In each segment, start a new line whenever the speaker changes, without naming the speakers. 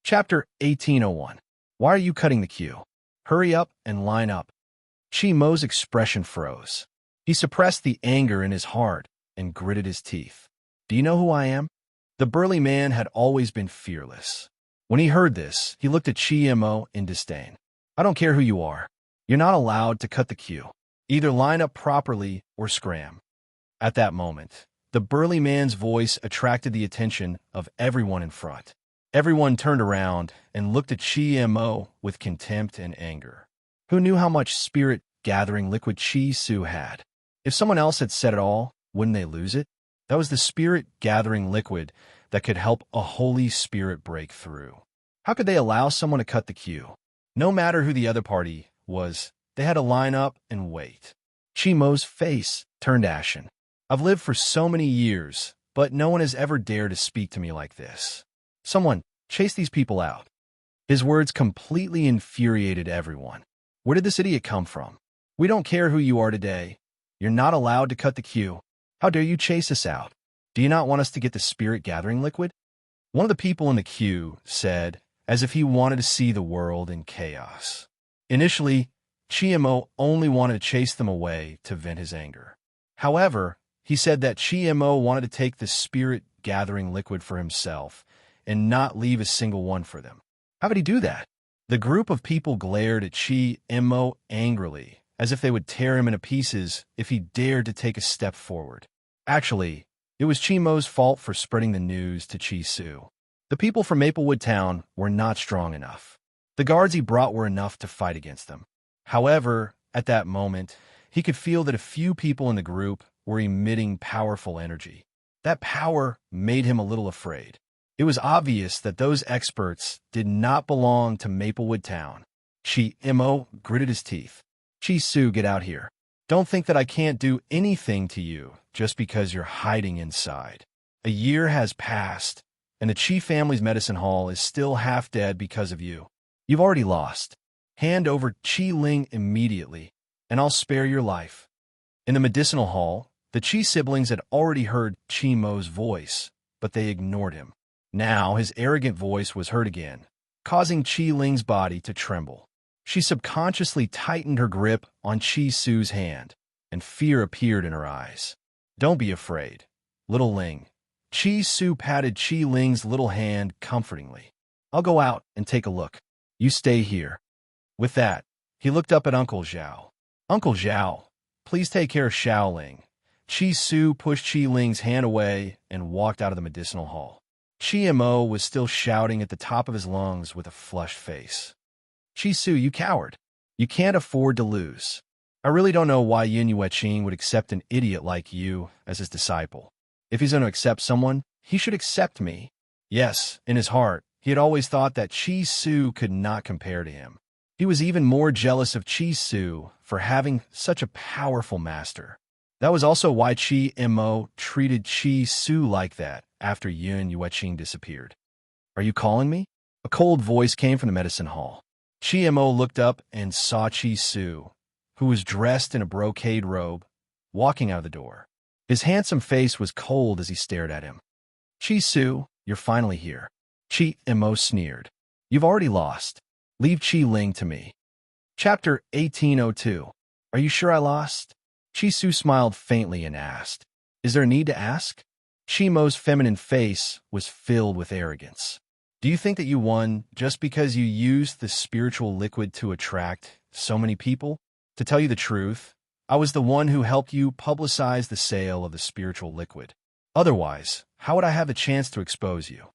Chapter 1801. Why are you cutting the queue? Hurry up and line up. Chi Mo's expression froze. He suppressed the anger in his heart and gritted his teeth. Do you know who I am? The burly man had always been fearless. When he heard this, he looked at Chi Mo in disdain. I don't care who you are. You're not allowed to cut the queue. Either line up properly or scram. At that moment, the burly man's voice attracted the attention of everyone in front. Everyone turned around and looked at Chi Mo with contempt and anger. Who knew how much spirit-gathering liquid Chi Su had? If someone else had said it all, wouldn't they lose it? That was the spirit-gathering liquid that could help a holy spirit break through. How could they allow someone to cut the queue? No matter who the other party was, they had to line up and wait. Chi Mo's face turned ashen. I've lived for so many years, but no one has ever dared to speak to me like this. Someone, chase these people out. His words completely infuriated everyone. Where did this idiot come from? We don't care who you are today. You're not allowed to cut the queue. How dare you chase us out? Do you not want us to get the spirit-gathering liquid? One of the people in the queue said, as if he wanted to see the world in chaos. Initially, Chi Mo only wanted to chase them away to vent his anger. However, he said that Chi Mo wanted to take the spirit-gathering liquid for himself and not leave a single one for them. How could he do that? The group of people glared at Chi Mo angrily, as if they would tear him into pieces if he dared to take a step forward. Actually, it was Chi Mo's fault for spreading the news to Chi Su. The people from Maplewood Town were not strong enough. The guards he brought were enough to fight against them. However, at that moment, he could feel that a few people in the group were emitting powerful energy. That power made him a little afraid. It was obvious that those experts did not belong to Maplewood Town. Chi Mo gritted his teeth. Chi Su, get out here. Don't think that I can't do anything to you just because you're hiding inside. A year has passed, and the Chi family's medicine hall is still half dead because of you. You've already lost. Hand over Chi Ling immediately, and I'll spare your life. In the medicinal hall, the Chi siblings had already heard Chi Mo's voice, but they ignored him. Now his arrogant voice was heard again, causing Chi Ling's body to tremble. She subconsciously tightened her grip on Chi Su's hand, and fear appeared in her eyes. Don't be afraid, little Ling. Chi Su patted Chi Ling's little hand comfortingly. I'll go out and take a look. You stay here. With that, he looked up at Uncle Zhao. Uncle Zhao, please take care of Xiao Ling. Chi Su pushed Chi Ling's hand away and walked out of the medicinal hall. Chi Mo was still shouting at the top of his lungs with a flushed face. Chi Su, you coward. You can't afford to lose. I really don't know why Yin Yueqing would accept an idiot like you as his disciple. If he's going to accept someone, he should accept me. Yes, in his heart, he had always thought that Chi Su could not compare to him. He was even more jealous of Chi Su for having such a powerful master. That was also why Chi Mo treated Chi Su like that after Yin Yueqing disappeared. Are you calling me? A cold voice came from the medicine hall. Chi Mo looked up and saw Chi Su, who was dressed in a brocade robe, walking out of the door. His handsome face was cold as he stared at him. Chi Su, you're finally here. Chi Mo sneered. You've already lost. Leave Chi Ling to me. Chapter 1802. Are you sure I lost? Chi Su smiled faintly and asked, Is there a need to ask? Chi Mo's feminine face was filled with arrogance. Do you think that you won just because you used the spiritual liquid to attract so many people? To tell you the truth, I was the one who helped you publicize the sale of the spiritual liquid. Otherwise, how would I have the chance to expose you?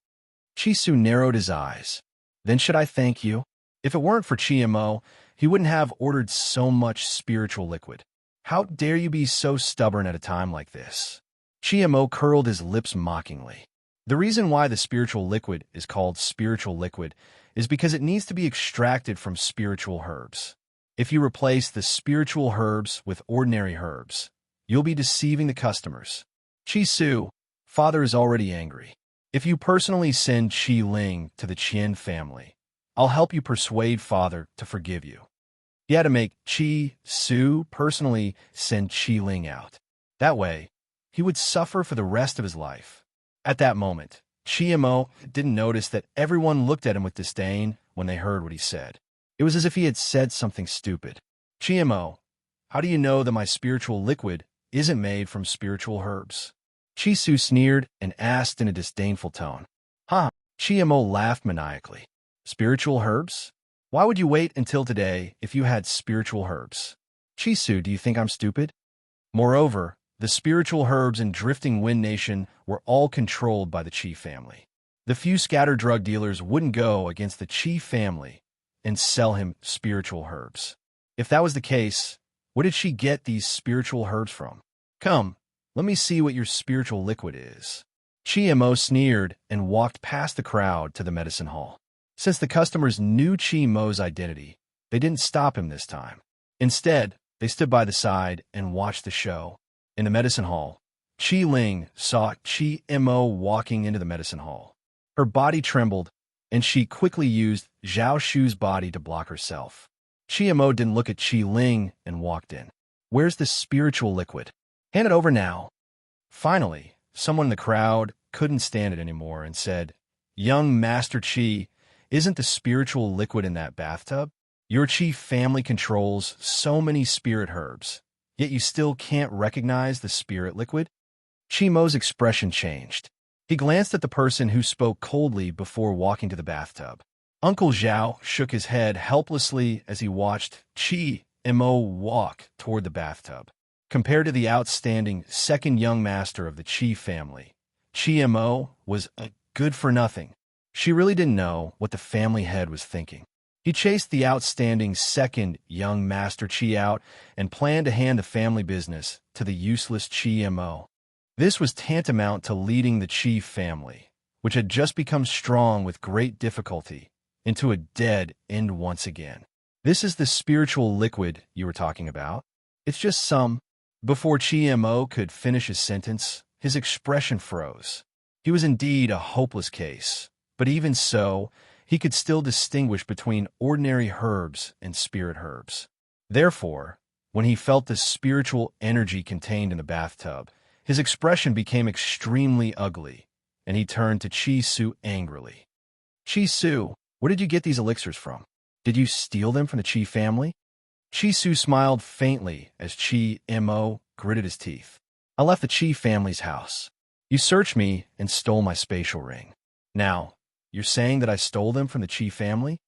Chi Su narrowed his eyes. Then should I thank you? If it weren't for Chi Mo, he wouldn't have ordered so much spiritual liquid. How dare you be so stubborn at a time like this? Chi Mo curled his lips mockingly. The reason why the spiritual liquid is called spiritual liquid is because it needs to be extracted from spiritual herbs. If you replace the spiritual herbs with ordinary herbs, you'll be deceiving the customers. Chi Su, father is already angry. If you personally send Chi Ling to the Qian family, I'll help you persuade father to forgive you. He had to make Chi Su personally send Chi Ling out. That way, he would suffer for the rest of his life. At that moment, Mo didn't notice that everyone looked at him with disdain when they heard what he said. It was as if he had said something stupid. Mo, how do you know that my spiritual liquid isn't made from spiritual herbs? Chisu sneered and asked in a disdainful tone. Ha! Mo laughed maniacally. Spiritual herbs? Why would you wait until today if you had spiritual herbs? Chisu, do you think I'm stupid? Moreover, the spiritual herbs in Drifting Wind Nation were all controlled by the Chi family. The few scattered drug dealers wouldn't go against the Chi family and sell him spiritual herbs. If that was the case, where did she get these spiritual herbs from? Come, let me see what your spiritual liquid is. Mo sneered and walked past the crowd to the medicine hall. Since the customers knew Mo's identity, they didn't stop him this time. Instead, they stood by the side and watched the show. In the medicine hall, Chi Ling saw Mo walking into the medicine hall. Her body trembled, and she quickly used Zhao Shu's body to block herself. Mo didn't look at Chi Ling and walked in. Where's the spiritual liquid? Hand it over now. Finally, someone in the crowd couldn't stand it anymore and said, Young Master Chi, isn't the spiritual liquid in that bathtub? Your Chi family controls so many spirit herbs, yet you still can't recognize the spirit liquid? Mo's expression changed. He glanced at the person who spoke coldly before walking to the bathtub. Uncle Zhao shook his head helplessly as he watched Mo walk toward the bathtub. Compared to the outstanding second young master of the Chi family, Mo was a good-for-nothing. She really didn't know what the family head was thinking. He chased the outstanding second young master Chi out and planned to hand the family business to the useless Mo. This was tantamount to leading the Chi family, which had just become strong with great difficulty, into a dead end once again. This is the spiritual liquid you were talking about? It's just some. Before Mo could finish his sentence, his expression froze. He was indeed a hopeless case, but even so, he could still distinguish between ordinary herbs and spirit herbs. Therefore, when he felt the spiritual energy contained in the bathtub, his expression became extremely ugly, and he turned to Chi Su angrily. Chi Su, where did you get these elixirs from? Did you steal them from the Chi family? Chi Su smiled faintly as Mo gritted his teeth. I left the Chi family's house. You searched me and stole my spatial ring. Now, you're saying that I stole them from the Chi family?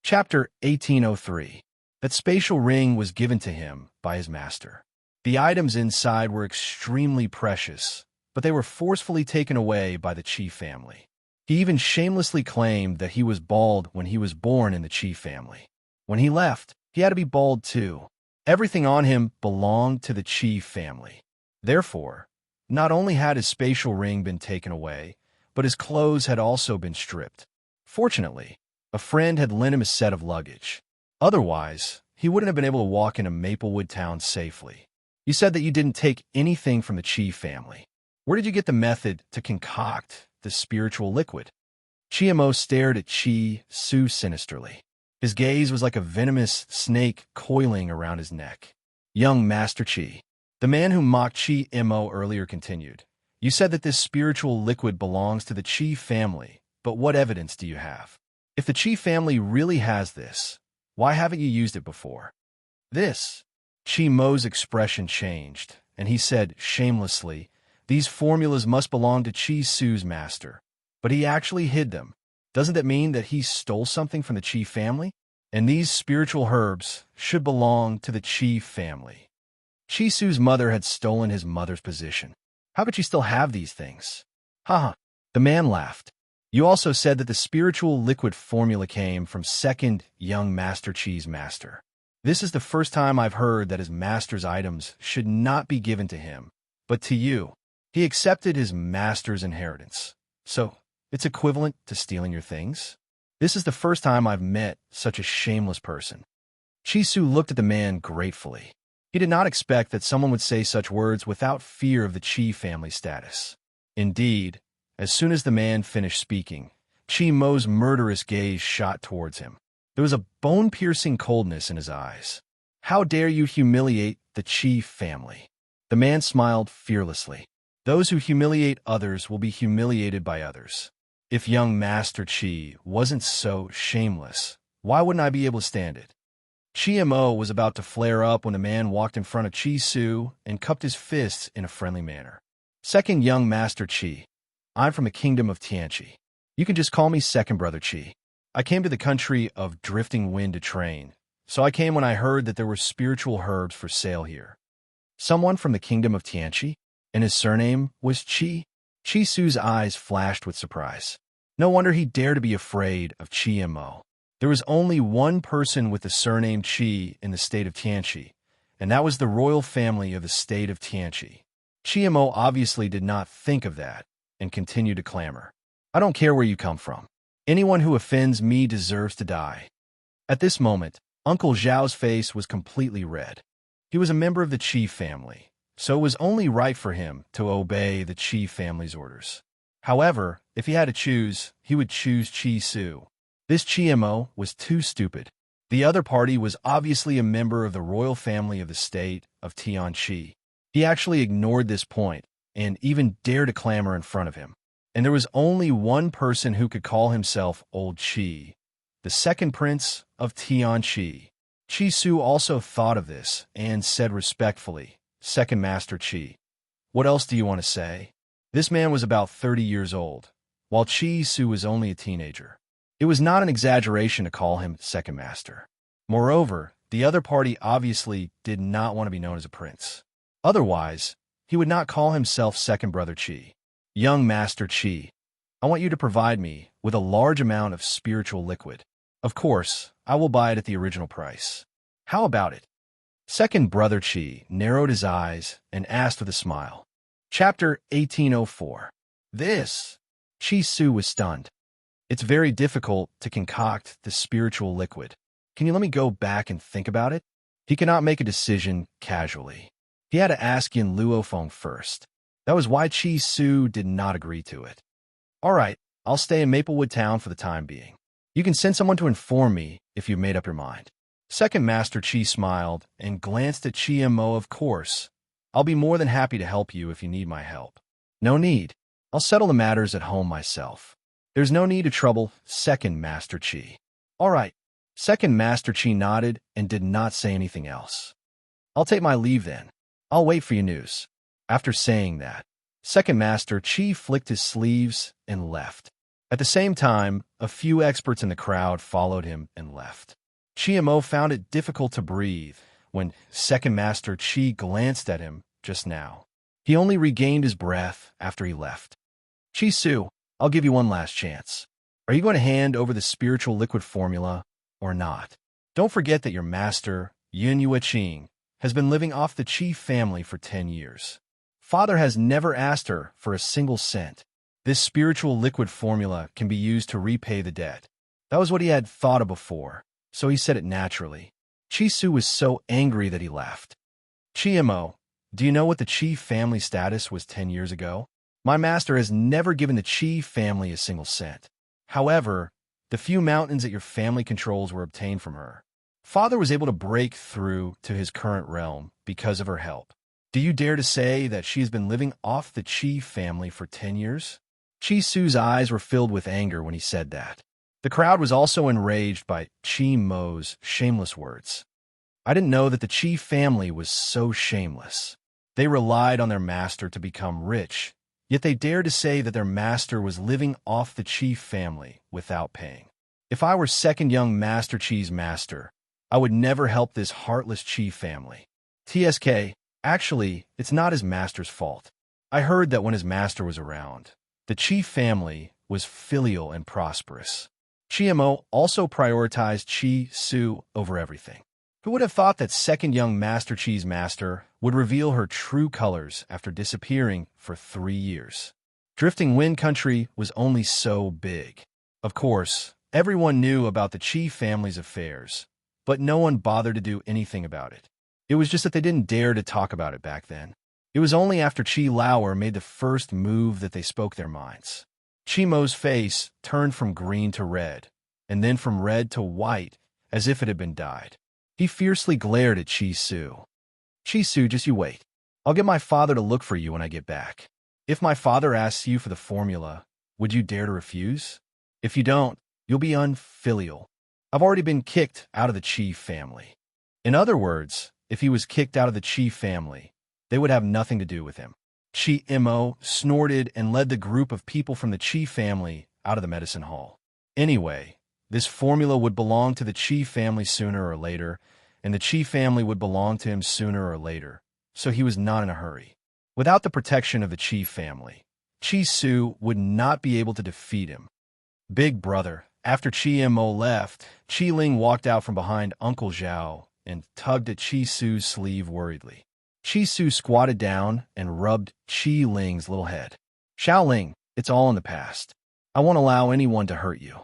Chapter 1803. That spatial ring was given to him by his master. The items inside were extremely precious, but they were forcefully taken away by the Chi family. He even shamelessly claimed that he was bald when he was born in the Chi family. When he left, he had to be bald too. Everything on him belonged to the Chi family. Therefore, not only had his spatial ring been taken away, but his clothes had also been stripped. Fortunately, a friend had lent him a set of luggage. Otherwise, he wouldn't have been able to walk into Maplewood Town safely. You said that you didn't take anything from the Chi family. Where did you get the method to concoct the spiritual liquid? Mo stared at Chi Su sinisterly. His gaze was like a venomous snake coiling around his neck. Young Master Chi. The man who mocked Mo earlier continued. You said that this spiritual liquid belongs to the Chi family, but what evidence do you have? If the Chi family really has this, why haven't you used it before? This. Mo's expression changed, and he said shamelessly, these formulas must belong to Chi Su's master, but he actually hid them. Doesn't that mean that he stole something from the Chi family? And these spiritual herbs should belong to the Chi family. Chi Su's mother had stolen his mother's position. How could she still have these things? Ha! The man laughed. You also said that the spiritual liquid formula came from second young Master Chi's master. This is the first time I've heard that his master's items should not be given to him, but to you. He accepted his master's inheritance. So, it's equivalent to stealing your things? This is the first time I've met such a shameless person. Chi Su looked at the man gratefully. He did not expect that someone would say such words without fear of the Chi family status. Indeed, as soon as the man finished speaking, Mo's murderous gaze shot towards him. There was a bone-piercing coldness in his eyes. How dare you humiliate the Chi family? The man smiled fearlessly. Those who humiliate others will be humiliated by others. If young Master Chi wasn't so shameless, why wouldn't I be able to stand it? Chi was about to flare up when a man walked in front of Chi Su and cupped his fists in a friendly manner. Second young Master Chi, I'm from the kingdom of Tianqi. You can just call me Second Brother Chi. I came to the country of Drifting Wind to train, so I came when I heard that there were spiritual herbs for sale here. Someone from the kingdom of Tianqi? And his surname was Chi? Chi Su's eyes flashed with surprise. No wonder he dared to be afraid of Chi Mo. There was only one person with the surname Chi in the state of Tianqi, and that was the royal family of the state of Tianqi. Chi Mo obviously did not think of that and continued to clamor. I don't care where you come from. Anyone who offends me deserves to die. At this moment, Uncle Zhao's face was completely red. He was a member of the Chi family, so it was only right for him to obey the Chi family's orders. However, if he had to choose, he would choose Chi Su. This Chi Mo was too stupid. The other party was obviously a member of the royal family of the state of Tianqi. He actually ignored this point and even dared to clamor in front of him. And there was only one person who could call himself Old Chi, the second prince of Tianqi. Chi Su also thought of this and said respectfully, Second Master Chi, what else do you want to say? This man was about 30 years old, while Chi Su was only a teenager. It was not an exaggeration to call him Second Master. Moreover, the other party obviously did not want to be known as a prince. Otherwise, he would not call himself Second Brother Chi. Young Master Chi, I want you to provide me with a large amount of spiritual liquid. Of course, I will buy it at the original price. How about it? Second Brother Chi narrowed his eyes and asked with a smile. Chapter 1804. This. Chi Su was stunned. It's very difficult to concoct the spiritual liquid. Can you let me go back and think about it? He cannot make a decision casually. He had to ask Yin Luofeng first. That was why Chi Su did not agree to it. All right, I'll stay in Maplewood Town for the time being. You can send someone to inform me if you've made up your mind. Second Master Chi smiled and glanced at Chi Mo. Of course, I'll be more than happy to help you if you need my help. No need. I'll settle the matters at home myself. There's no need to trouble Second Master Chi. All right. Second Master Chi nodded and did not say anything else. I'll take my leave then. I'll wait for your news. After saying that, Second Master Chi flicked his sleeves and left. At the same time, a few experts in the crowd followed him and left. Chi Mo found it difficult to breathe when Second Master Chi glanced at him just now. He only regained his breath after he left. Chi Su, I'll give you one last chance. Are you going to hand over the spiritual liquid formula or not? Don't forget that your master, Yun Yueqing, has been living off the Chi family for 10 years. Father has never asked her for a single cent. This spiritual liquid formula can be used to repay the debt. That was what he had thought of before, so he said it naturally. Chi Su was so angry that he laughed. Chi Mo, do you know what the Chi family status was 10 years ago? My master has never given the Chi family a single cent. However, the few mountains that your family controls were obtained from her. Father was able to break through to his current realm because of her help. Do you dare to say that she has been living off the Chi family for 10 years? Chi Su's eyes were filled with anger when he said that. The crowd was also enraged by Chi Mo's shameless words. I didn't know that the Chi family was so shameless. They relied on their master to become rich, yet they dared to say that their master was living off the Chi family without paying. If I were second young Master Chi's master, I would never help this heartless Chi family. TSK, actually, it's not his master's fault. I heard that when his master was around, the Chi family was filial and prosperous. Chi Mo also prioritized Chi Su over everything. Who would have thought that second young Master Chi's master would reveal her true colors after disappearing for 3 years? Drifting Wind Country was only so big. Of course, everyone knew about the Chi family's affairs, but no one bothered to do anything about it. It was just that they didn't dare to talk about it back then. It was only after Chi Lauer made the first move that they spoke their minds. Chi Mo's face turned from green to red, and then from red to white, as if it had been dyed. He fiercely glared at Chi Su. Chi Su, just you wait. I'll get my father to look for you when I get back. If my father asks you for the formula, Would you dare to refuse? If you don't, you'll be unfilial. I've already been kicked out of the Chi family. In other words, if he was kicked out of the Chi family, they would have nothing to do with him. Chi Mo snorted and led the group of people from the Chi family out of the medicine hall. Anyway, this formula would belong to the Chi family sooner or later, and the Chi family would belong to him sooner or later, so he was not in a hurry. Without the protection of the Chi family, Chi Su would not be able to defeat him. Big brother, after Chi Mo left, Chi Ling walked out from behind Uncle Zhao and tugged at Chi Su's sleeve worriedly. Chi Su squatted down and rubbed Chi Ling's little head. Xiao Ling, it's all in the past. I won't allow anyone to hurt you.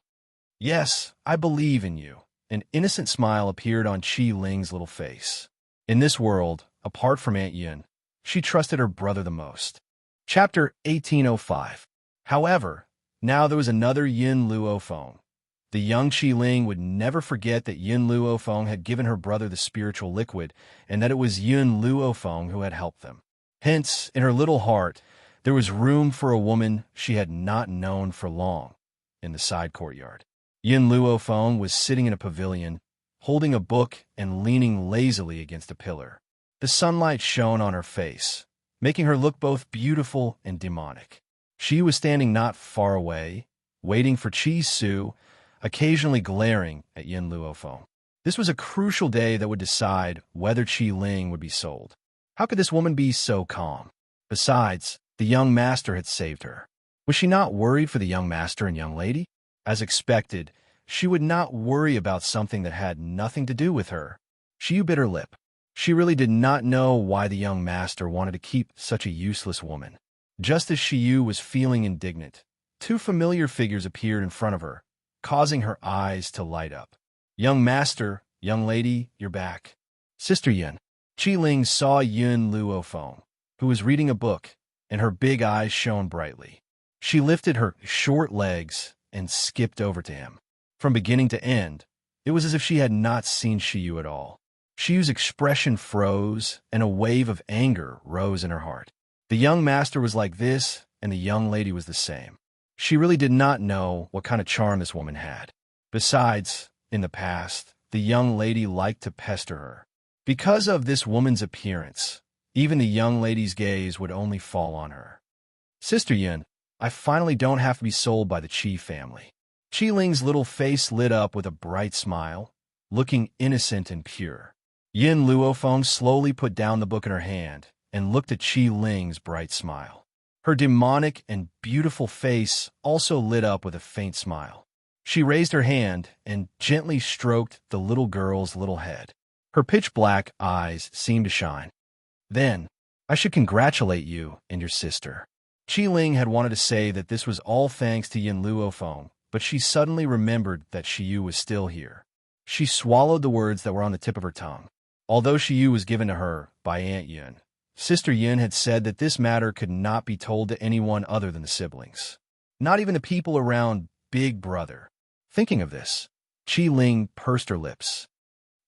Yes, I believe in you. An innocent smile appeared on Chi Ling's little face. In this world, apart from Aunt Yin, she trusted her brother the most. Chapter 1805. However, now there was another Yin Luofeng. The young Chi Ling would never forget that Yin Luofeng had given her brother the spiritual liquid, and that it was Yin Luofeng who had helped them. Hence, in her little heart, there was room for a woman she had not known for long, in the side courtyard. Yin Luofeng was sitting in a pavilion, holding a book and leaning lazily against a pillar. The sunlight shone on her face, making her look both beautiful and demonic. She was standing not far away, waiting for Chi Su, occasionally glaring at Yin Luofeng. This was a crucial day that would decide whether Chi Ling would be sold. How could this woman be so calm? Besides, the young master had saved her. Was she not worried for the young master and young lady? As expected, she would not worry about something that had nothing to do with her. She bit her lip. She really did not know why the young master wanted to keep such a useless woman. Just as Shiyu was feeling indignant, two familiar figures appeared in front of her, causing her eyes to light up. Young master, young lady, you're back. Sister Yin. Chi Ling saw Yin Luofeng, who was reading a book, and her big eyes shone brightly. She lifted her short legs and skipped over to him. From beginning to end, it was as if she had not seen Shiyu at all. Shiyu's expression froze, and a wave of anger rose in her heart. The young master was like this, and the young lady was the same. She really did not know what kind of charm this woman had. Besides, in the past, the young lady liked to pester her. Because of this woman's appearance, even the young lady's gaze would only fall on her. Sister Yin, I finally don't have to be sold by the Chi family. Chi Ling's little face lit up with a bright smile, looking innocent and pure. Yin Luofeng slowly put down the book in her hand and looked at Chi Ling's bright smile. Her demonic and beautiful face also lit up with a faint smile. She raised her hand and gently stroked the little girl's little head. Her pitch-black eyes seemed to shine. Then, I should congratulate you and your sister. Chi Ling had wanted to say that this was all thanks to Yin Luofeng, but she suddenly remembered that Shiyu was still here. She swallowed the words that were on the tip of her tongue. Although Shiyu was given to her by Aunt Yin, Sister Yin had said that this matter could not be told to anyone other than the siblings. Not even the people around Big Brother. Thinking of this, Chi Ling pursed her lips.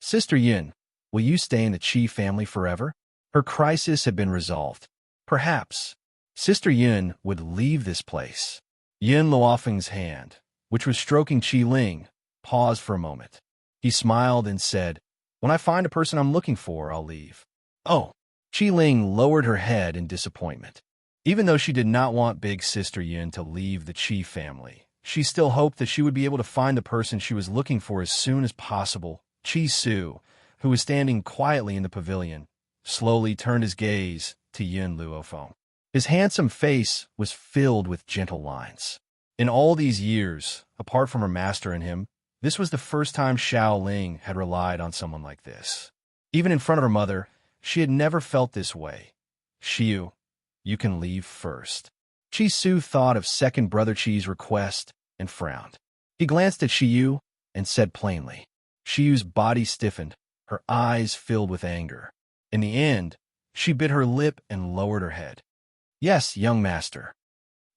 Sister Yin, will you stay in the Chi family forever? Her crisis had been resolved. Perhaps Sister Yin would leave this place. Yin Luofeng's hand, which was stroking Chi Ling, paused for a moment. He smiled and said, when I find a person I'm looking for, I'll leave. Oh. Chi Ling lowered her head in disappointment. Even though she did not want Big Sister Yin to leave the Chi family, she still hoped that she would be able to find the person she was looking for as soon as possible. Chi Su, who was standing quietly in the pavilion, slowly turned his gaze to Yin Luofeng. His handsome face was filled with gentle lines. In all these years, apart from her master and him, this was the first time Xiao Ling had relied on someone like this. Even in front of her mother, she had never felt this way. Shiyu, you can leave first. Chi Su thought of second brother Chi's request and frowned. He glanced at Shiyu and said plainly. Shiyu's body stiffened, her eyes filled with anger. In the end, she bit her lip and lowered her head. Yes, young master.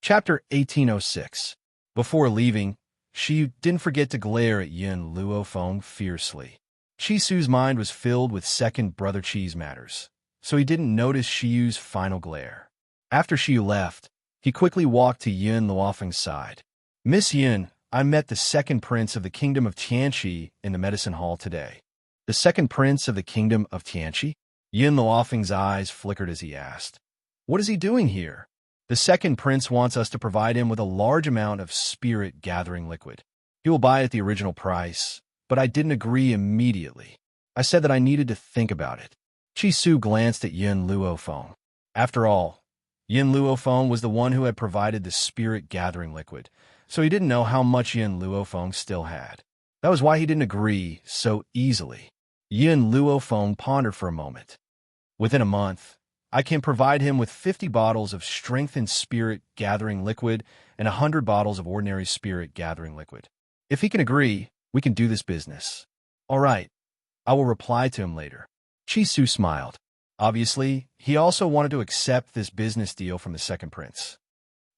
Chapter 1806. Before leaving, Shiyu didn't forget to glare at Yin Luofeng fiercely. Chi Su's mind was filled with second brother Chi's matters, so he didn't notice Shiyu's final glare. After Shiyu left, He quickly walked to Yun Luofeng's side. Miss Yun, I met the second prince of the kingdom of Tianqi in the medicine hall today. The second prince of the kingdom of Tianqi? Yun Luofeng's eyes flickered as he asked. What is he doing here? The second prince wants us to provide him with a large amount of spirit-gathering liquid. He will buy it at the original price, but I didn't agree immediately. I said that I needed to think about it. Chi Su glanced at Yun Luofeng. After all, Yun Luofeng was the one who had provided the spirit-gathering liquid, so he didn't know how much Yun Luofeng still had. That was why he didn't agree so easily. Yun Luofeng pondered for a moment. Within a month, I can provide him with 50 bottles of strengthened spirit-gathering liquid and 100 bottles of ordinary spirit-gathering liquid. If he can agree, we can do this business. All right, I will reply to him later. Chi Su smiled. Obviously, he also wanted to accept this business deal from the second prince.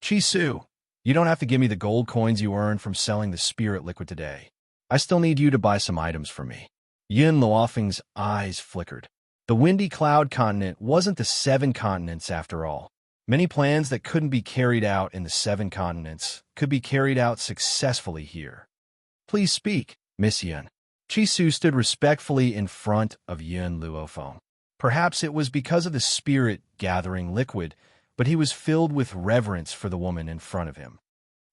Chi Su, you don't have to give me the gold coins you earned from selling the spirit liquid today. I still need you to buy some items for me. Yun Luofeng's eyes flickered. The windy cloud continent wasn't the 7 continents after all. Many plans that couldn't be carried out in the 7 continents could be carried out successfully here. Please speak, Miss Yun. Chi Su stood respectfully in front of Yun Luofeng. Perhaps it was because of the spirit-gathering liquid, but he was filled with reverence for the woman in front of him.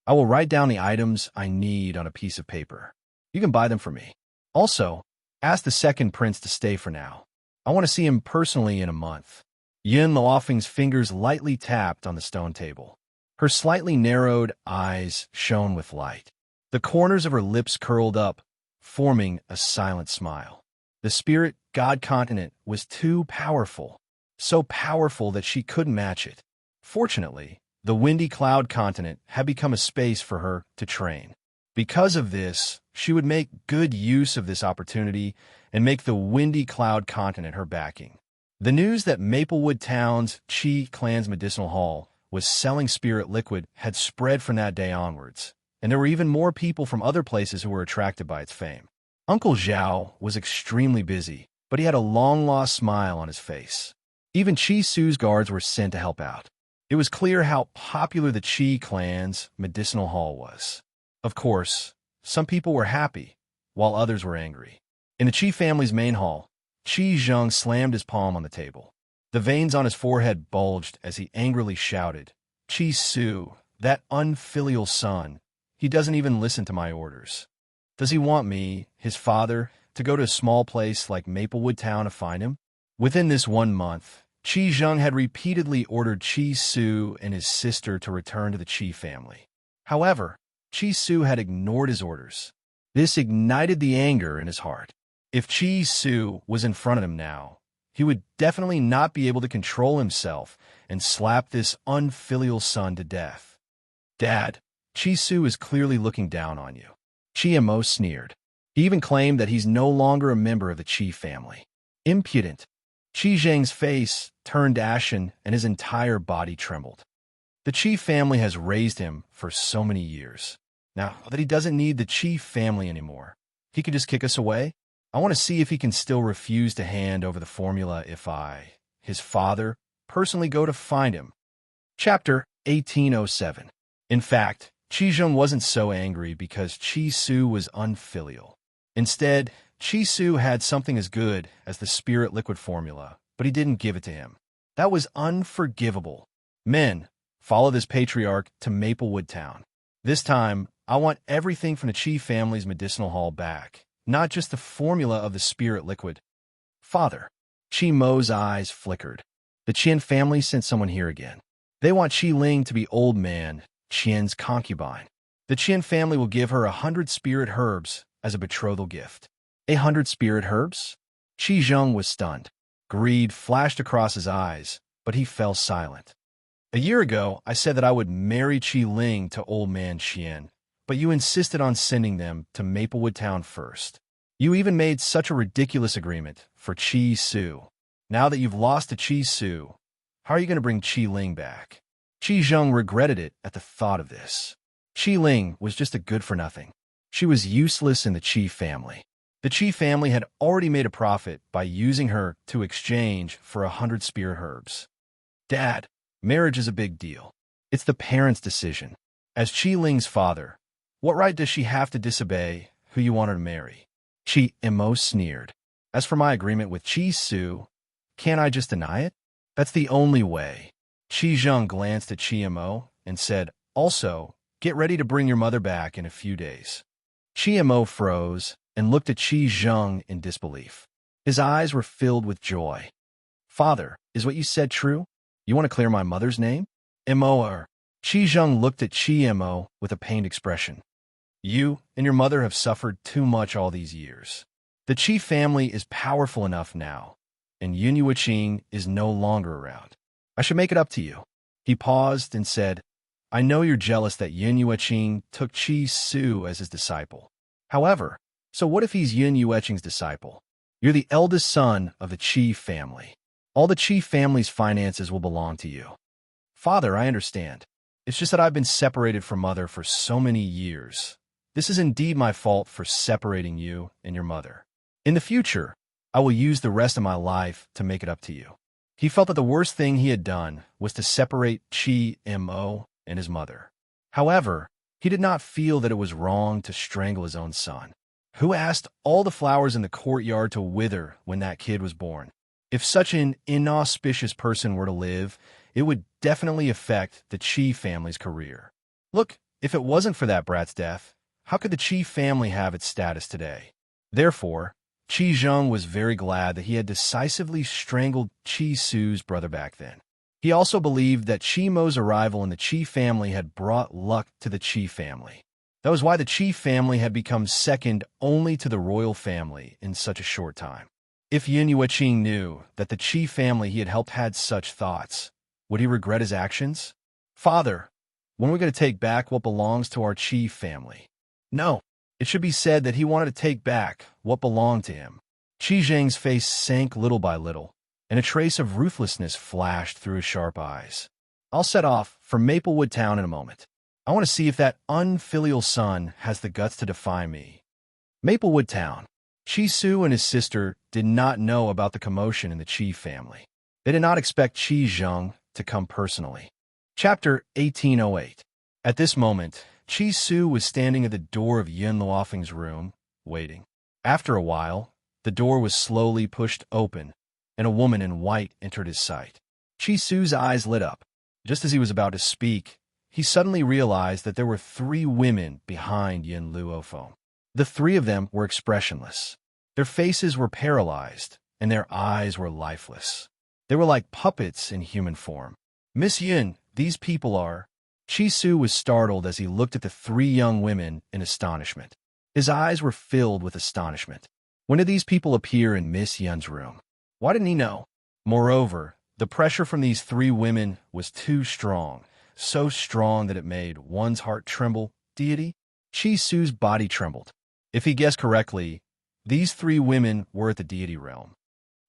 I will write down the items I need on a piece of paper. You can buy them for me. Also, ask the second prince to stay for now. I want to see him personally in a month. Yun Luofeng's fingers lightly tapped on the stone table. Her slightly narrowed eyes shone with light. The corners of her lips curled up, forming a silent smile. The spirit god continent was too powerful, so powerful that she couldn't match it. Fortunately, the windy cloud continent had become a space for her to train. Because of this, she would make good use of this opportunity and make the windy cloud continent her backing. The news that Maplewood Town's Chi Clan's medicinal hall was selling spirit liquid had spread from that day onwards, and there were even more people from other places who were attracted by its fame. Uncle Zhao was extremely busy, but he had a long-lost smile on his face. Even Chi Su's guards were sent to help out. It was clear how popular the Chi Clan's medicinal hall was. Of course, some people were happy, while others were angry. In the Chi family's main hall, Qi Zheng slammed his palm on the table. The veins on his forehead bulged as he angrily shouted, Chi Su, that unfilial son, he doesn't even listen to my orders. Does he want me, his father, to go to a small place like Maplewood Town to find him? Within this 1 month, Qi Zheng had repeatedly ordered Qi Su and his sister to return to the Qi family. However, Qi Su had ignored his orders. This ignited the anger in his heart. If Qi Su was in front of him now, he would definitely not be able to control himself and slap this unfilial son to death. Dad, Qi Su is clearly looking down on you. Qi Mo sneered. He even claimed that he's no longer a member of the Qi family. Impudent. Qi Zheng's face turned ashen and his entire body trembled. The Qi family has raised him for so many years. Now that he doesn't need the Qi family anymore, he could just kick us away? I want to see if he can still refuse to hand over the formula if I, his father, personally go to find him. Chapter 1807. In fact, Qi Zheng wasn't so angry because Qi Su was unfilial. Instead, Qi Su had something as good as the spirit liquid formula, but he didn't give it to him. That was unforgivable. Men, follow this patriarch to Maplewood Town. This time, I want everything from the Qi family's medicinal hall back, not just the formula of the spirit liquid. Father. Qi Mo's eyes flickered. The Qian family sent someone here again. They want Qi Ling to be old man, Qian's concubine. The Qian family will give her 100 spirit herbs as a betrothal gift. 100 spirit herbs? Qi Zheng was stunned. Greed flashed across his eyes, but he fell silent. A year ago, I said that I would marry Qi Ling to old man Qian, but you insisted on sending them to Maplewood Town first. You even made such a ridiculous agreement for Qi Su. Now that you've lost to Qi Su, how are you going to bring Qi Ling back? Qi Zheng regretted it at the thought of this. Qi Ling was just a good-for-nothing. She was useless in the Qi family. The Qi family had already made a profit by using her to exchange for 100 spirit herbs. Dad, marriage is a big deal. It's the parent's decision. As Qi Ling's father, what right does she have to disobey who you want her to marry? Qi Immerse sneered. As for my agreement with Qi Su, can't I just deny it? That's the only way. Qi Zheng glanced at Qi Mo and said, also, get ready to bring your mother back in a few days. Qi Mo froze and looked at Qi Zheng in disbelief. His eyes were filled with joy. Father, is what you said true? You want to clear my mother's name? Mo. Qi Zheng looked at Qi Mo with a pained expression. You and your mother have suffered too much all these years. The Qi family is powerful enough now, and Yun Yueqing is no longer around. I should make it up to you. He paused and said, I know you're jealous that Yun Yueqing took Qi Su as his disciple. However, so what if he's Yun Yueqing's disciple? You're the eldest son of the Qi family. All the Qi family's finances will belong to you. Father, I understand. It's just that I've been separated from mother for so many years. This is indeed my fault for separating you and your mother. In the future, I will use the rest of my life to make it up to you. He felt that the worst thing he had done was to separate Qi Mo and his mother. However, he did not feel that it was wrong to strangle his own son. Who asked all the flowers in the courtyard to wither when that kid was born? If such an inauspicious person were to live, it would definitely affect the Qi family's career. Look, if it wasn't for that brat's death, how could the Qi family have its status today? Therefore, Qi Zheng was very glad that he had decisively strangled Qi Su's brother back then. He also believed that Qi Mo's arrival in the Qi family had brought luck to the Qi family. That was why the Qi family had become second only to the royal family in such a short time. If Yun Yueqing knew that the Qi family he had helped had such thoughts, would he regret his actions? Father, when are we going to take back what belongs to our Qi family? No, it should be said that he wanted to take back what belonged to him. Qi Zheng's face sank little by little, and a trace of ruthlessness flashed through his sharp eyes. I'll set off for Maplewood Town in a moment. I want to see if that unfilial son has the guts to defy me. Maplewood Town. Qi Su and his sister did not know about the commotion in the Qi family. They did not expect Qi Zheng to come personally. Chapter 1808. At this moment, Qi Su was standing at the door of Yun Luofeng's room, waiting. After a while, the door was slowly pushed open, and a woman in white entered his sight. Qi Su's eyes lit up. Just as he was about to speak, he suddenly realized that there were 3 women behind Yun Luofeng. The 3 of them were expressionless. Their faces were paralyzed, and their eyes were lifeless. They were like puppets in human form. Miss Yun, these people are... Qi Su was startled as he looked at the 3 young women in astonishment. His eyes were filled with astonishment. When did these people appear in Miss Yun's room? Why didn't he know? Moreover, the pressure from these 3 women was too strong, so strong that it made one's heart tremble. Deity? Qi Su's body trembled. If he guessed correctly, these 3 women were at the deity realm.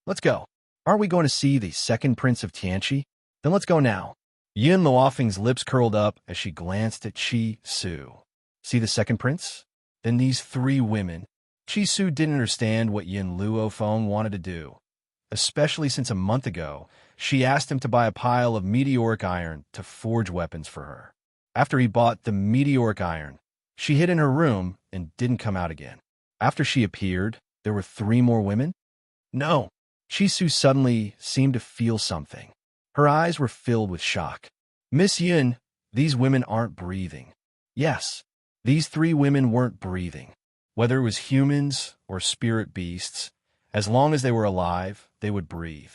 Let's go. Aren't we going to see the second prince of Tianqi? Then let's go now. Yun Luofeng's lips curled up as she glanced at Qi Su. See the second prince? Then these 3 women. Qi Su didn't understand what Yun Luofeng wanted to do, especially since a month ago, she asked him to buy a pile of meteoric iron to forge weapons for her. After he bought the meteoric iron, she hid in her room and didn't come out again. After she appeared, there were 3 more women? No. Qi Su suddenly seemed to feel something. Her eyes were filled with shock. Miss Yun, these women aren't breathing. Yes, these 3 women weren't breathing. Whether it was humans or spirit beasts, as long as they were alive, they would breathe.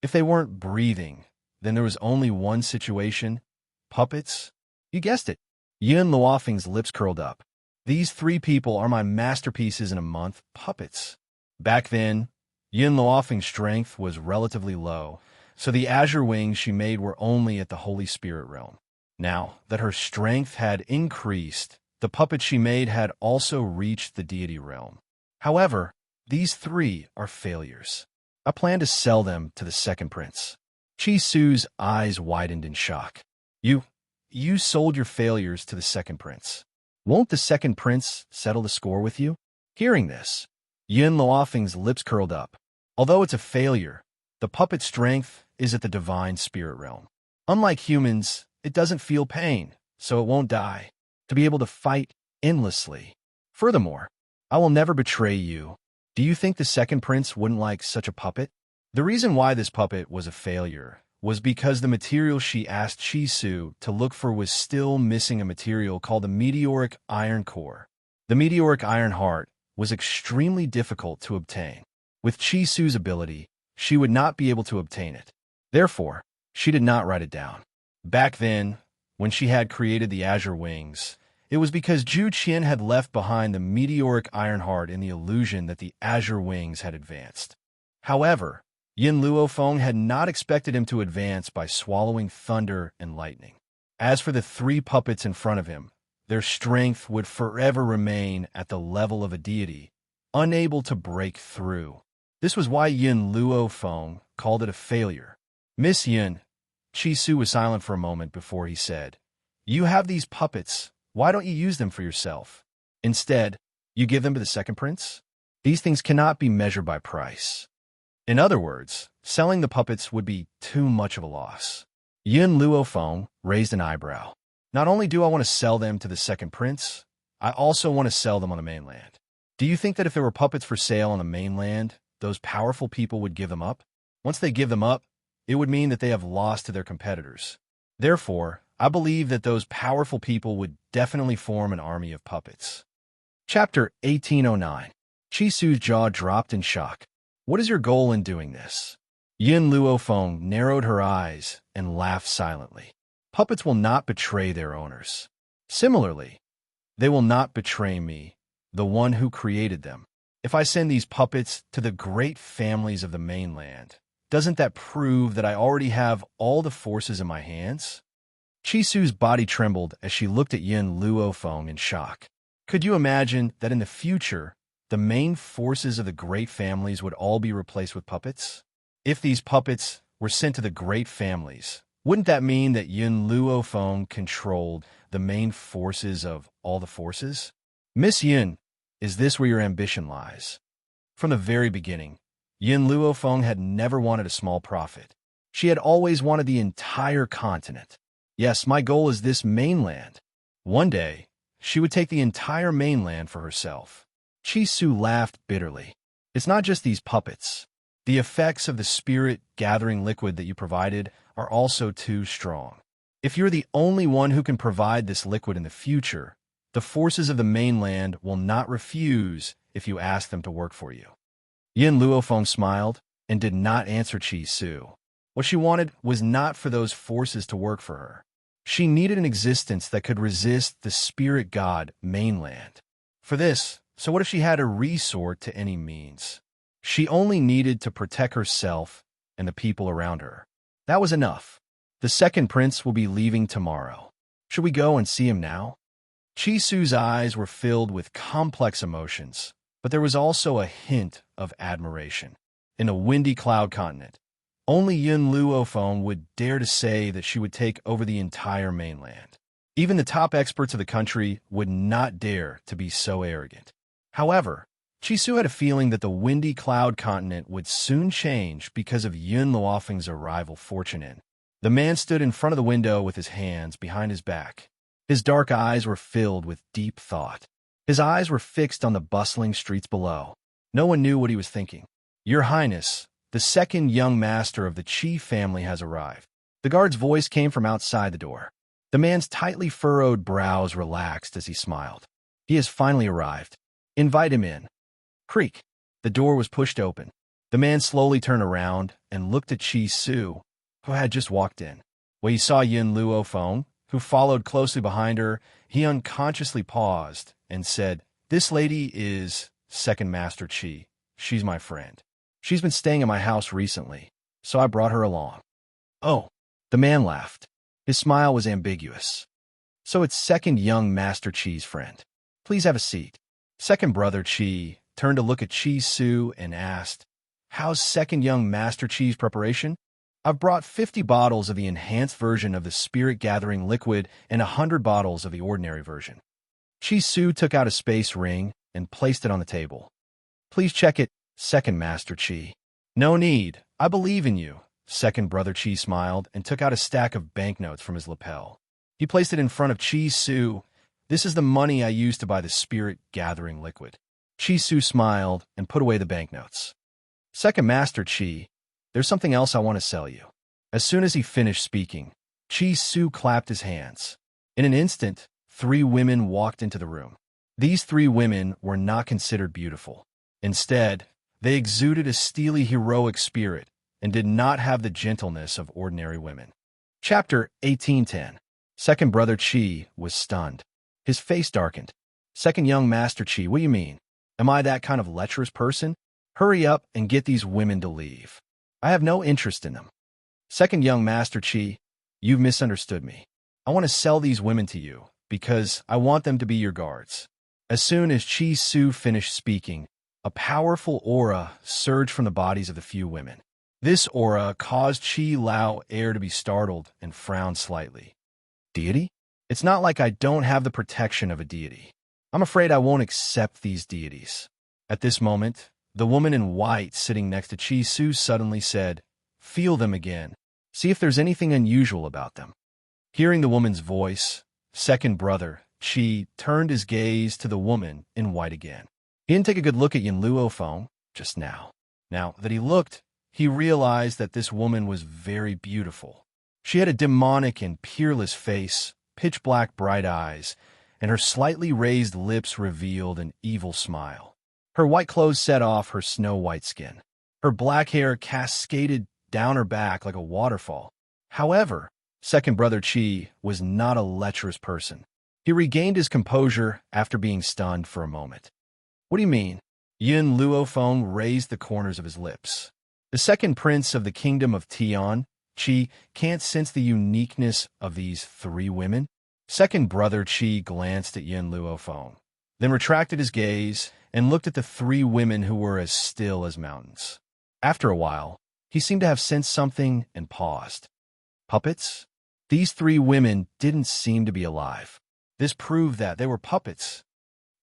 If they weren't breathing, then there was only one situation. Puppets? You guessed it. Yun Luofeng's lips curled up. These 3 people are my masterpieces in a month. Puppets. Back then, Yun Luofeng's strength was relatively low, so the azure wings she made were only at the Holy Spirit realm. Now that her strength had increased, the puppets she made had also reached the deity realm. However, these 3 are failures. I plan to sell them to the second prince. Qi Su's eyes widened in shock. You sold your failures to the second prince. Won't the second prince settle the score with you? Hearing this, Yun Luofeng's lips curled up. Although it's a failure, the puppet's strength is at the divine spirit realm. Unlike humans, It doesn't feel pain, so it won't die. To be able to fight endlessly. Furthermore, I will never betray you. Do you think the second prince wouldn't like such a puppet? The reason why this puppet was a failure was because the material she asked Chisu to look for was still missing a material called the meteoric iron core. The meteoric iron heart was extremely difficult to obtain. With Chisu's ability, she would not be able to obtain it. Therefore, she did not write it down. Back then, when she had created the Azure Wings, it was because Zhu Qian had left behind the meteoric iron heart in the illusion that the Azure Wings had advanced. However, Yin Luofeng had not expected him to advance by swallowing thunder and lightning. As for the three puppets in front of him, their strength would forever remain at the level of a deity, unable to break through. This was why Yin Luofeng called it a failure. Miss Yin, Chisu was silent for a moment before he said, "You have these puppets. Why don't you use them for yourself? Instead, you give them to the second prince? These things cannot be measured by price." In other words, selling the puppets would be too much of a loss. Yin Luofeng raised an eyebrow. Not only do I want to sell them to the second prince, I also want to sell them on the mainland. Do you think that if there were puppets for sale on the mainland, those powerful people would give them up? Once they give them up, it would mean that they have lost to their competitors. Therefore, I believe that those powerful people would definitely form an army of puppets. Chapter 1809. Chisu's jaw dropped in shock. What is your goal in doing this? Yin Luofeng narrowed her eyes and laughed silently. Puppets will not betray their owners. Similarly, they will not betray me, the one who created them. If I send these puppets to the great families of the mainland, doesn't that prove that I already have all the forces in my hands? Chisu's body trembled as she looked at Yin Luofeng in shock. Could you imagine that in the future, the main forces of the great families would all be replaced with puppets? If these puppets were sent to the great families, wouldn't that mean that Yin Luofeng controlled the main forces of all the forces? Miss Yin, is this where your ambition lies? From the very beginning, Yin Luofeng had never wanted a small profit. She had always wanted the entire continent. Yes, my goal is this mainland. One day, she would take the entire mainland for herself. Chisu laughed bitterly. It's not just these puppets. The effects of the spirit-gathering liquid that you provided are also too strong. If you're the only one who can provide this liquid in the future, the forces of the mainland will not refuse if you ask them to work for you. Yin Luofeng smiled and did not answer Chisu. What she wanted was not for those forces to work for her. She needed an existence that could resist the spirit god mainland. For this, so what if she had to resort to any means? She only needed to protect herself and the people around her. That was enough. The second prince will be leaving tomorrow. Should we go and see him now? Chisu's eyes were filled with complex emotions, but there was also a hint of admiration. In the windy cloud continent, only Yin Luofeng would dare to say that she would take over the entire mainland. Even the top experts of the country would not dare to be so arrogant. However, Chisu had a feeling that the windy cloud continent would soon change because of Yin Luofeng's arrival fortune. The man stood in front of the window with his hands behind his back. His dark eyes were filled with deep thought. His eyes were fixed on the bustling streets below. No one knew what he was thinking. "Your Highness, the second young master of the Qi family has arrived." The guard's voice came from outside the door. The man's tightly furrowed brows relaxed as he smiled. "He has finally arrived. Invite him in." Creak. The door was pushed open. The man slowly turned around and looked at Chisu, who had just walked in. When he saw Yin Luofeng, who followed closely behind her, he unconsciously paused and said, "This lady is Second Master Qi. She's my friend. She's been staying at my house recently, so I brought her along." "Oh." The man laughed. His smile was ambiguous. "So it's second young Master Qi's friend. Please have a seat." Second brother Qi turned to look at Chisu and asked, "How's second young Master Qi's preparation?" "I've brought 50 bottles of the enhanced version of the spirit-gathering liquid and 100 bottles of the ordinary version." Chisu took out a space ring and placed it on the table. "Please check it, Second Master Qi." "No need. I believe in you." Second brother Qi smiled and took out a stack of banknotes from his lapel. He placed it in front of Chi Su. "This is the money I used to buy the spirit-gathering liquid." Chi Su smiled and put away the banknotes. "Second Master Chi, there's something else I want to sell you." As soon as he finished speaking, Chi Su clapped his hands. In an instant, 3 women walked into the room. These 3 women were not considered beautiful. Instead, they exuded a steely heroic spirit and did not have the gentleness of ordinary women. Chapter 1810. Second Brother Chi was stunned. His face darkened. "Second Young Master Chi, what do you mean? Am I that kind of lecherous person? Hurry up and get these women to leave. I have no interest in them." "Second Young Master Chi, you've misunderstood me. I want to sell these women to you because I want them to be your guards." As soon as Chi Su finished speaking, a powerful aura surged from the bodies of the few women. This aura caused Chi Lao Air to be startled and frown slightly. "Deity? It's not like I don't have the protection of a deity. I'm afraid I won't accept these deities." At this moment, the woman in white sitting next to Chi Su suddenly said, "Feel them again. See if there's anything unusual about them." Hearing the woman's voice, Second Brother Chi turned his gaze to the woman in white again. He didn't take a good look at Yin Luo Feng just now. Now that he looked, he realized that this woman was very beautiful. She had a demonic and peerless face, pitch-black bright eyes, and her slightly raised lips revealed an evil smile. Her white clothes set off her snow-white skin. Her black hair cascaded down her back like a waterfall. However, Second Brother Chi was not a lecherous person. He regained his composure after being stunned for a moment. "What do you mean?" Yin Luo Feng raised the corners of his lips. "The second prince of the kingdom of Tian, Chi, can't sense the uniqueness of these 3 women?" Second Brother Chi glanced at Yin Luo Feng, then retracted his gaze and looked at the 3 women who were as still as mountains. After a while, he seemed to have sensed something and paused. Puppets? These 3 women didn't seem to be alive. This proved that they were puppets.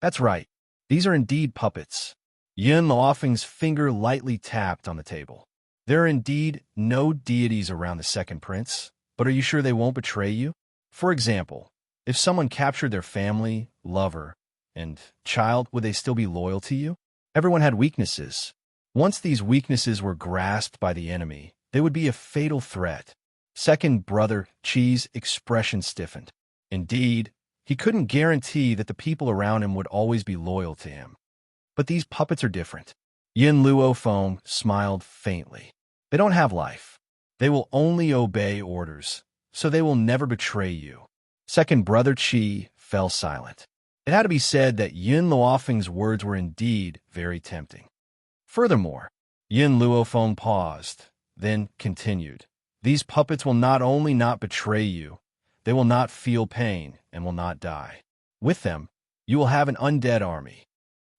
That's right. These are indeed puppets. Yin Luofeng's finger lightly tapped on the table. "There are indeed no deities around the second prince, but are you sure they won't betray you? For example, if someone captured their family, lover, and child, would they still be loyal to you? Everyone had weaknesses. Once these weaknesses were grasped by the enemy, they would be a fatal threat." Second Brother Chi's expression stiffened. Indeed, he couldn't guarantee that the people around him would always be loyal to him. But these puppets are different. Yin Luo Feng smiled faintly. "They don't have life. They will only obey orders, so they will never betray you." Second Brother Chi fell silent. It had to be said that Yin Luofeng's words were indeed very tempting. Furthermore, Yin Luo Feng paused, then continued. "These puppets will not only not betray you, they will not feel pain and will not die. With them, you will have an undead army."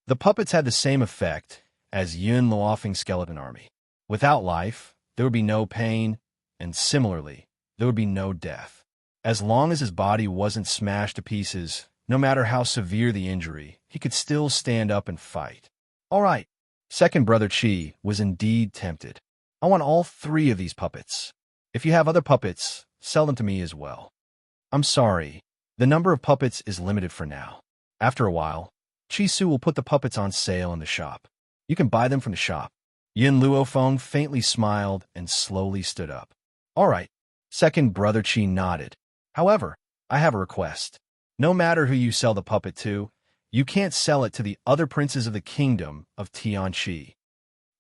The puppets had the same effect as Yin Luofeng's skeleton army. Without life, there would be no pain, and similarly, there would be no death. As long as his body wasn't smashed to pieces, no matter how severe the injury, he could still stand up and fight. "All right." Second Brother Chi was indeed tempted. "I want all 3 of these puppets. If you have other puppets, sell them to me as well." "I'm sorry. The number of puppets is limited for now. After a while, Chi Su will put the puppets on sale in the shop. You can buy them from the shop." Yin Luo Feng faintly smiled and slowly stood up. "All right." Second Brother Chi nodded. "However, I have a request. No matter who you sell the puppet to, you can't sell it to the other princes of the kingdom of Tianqi.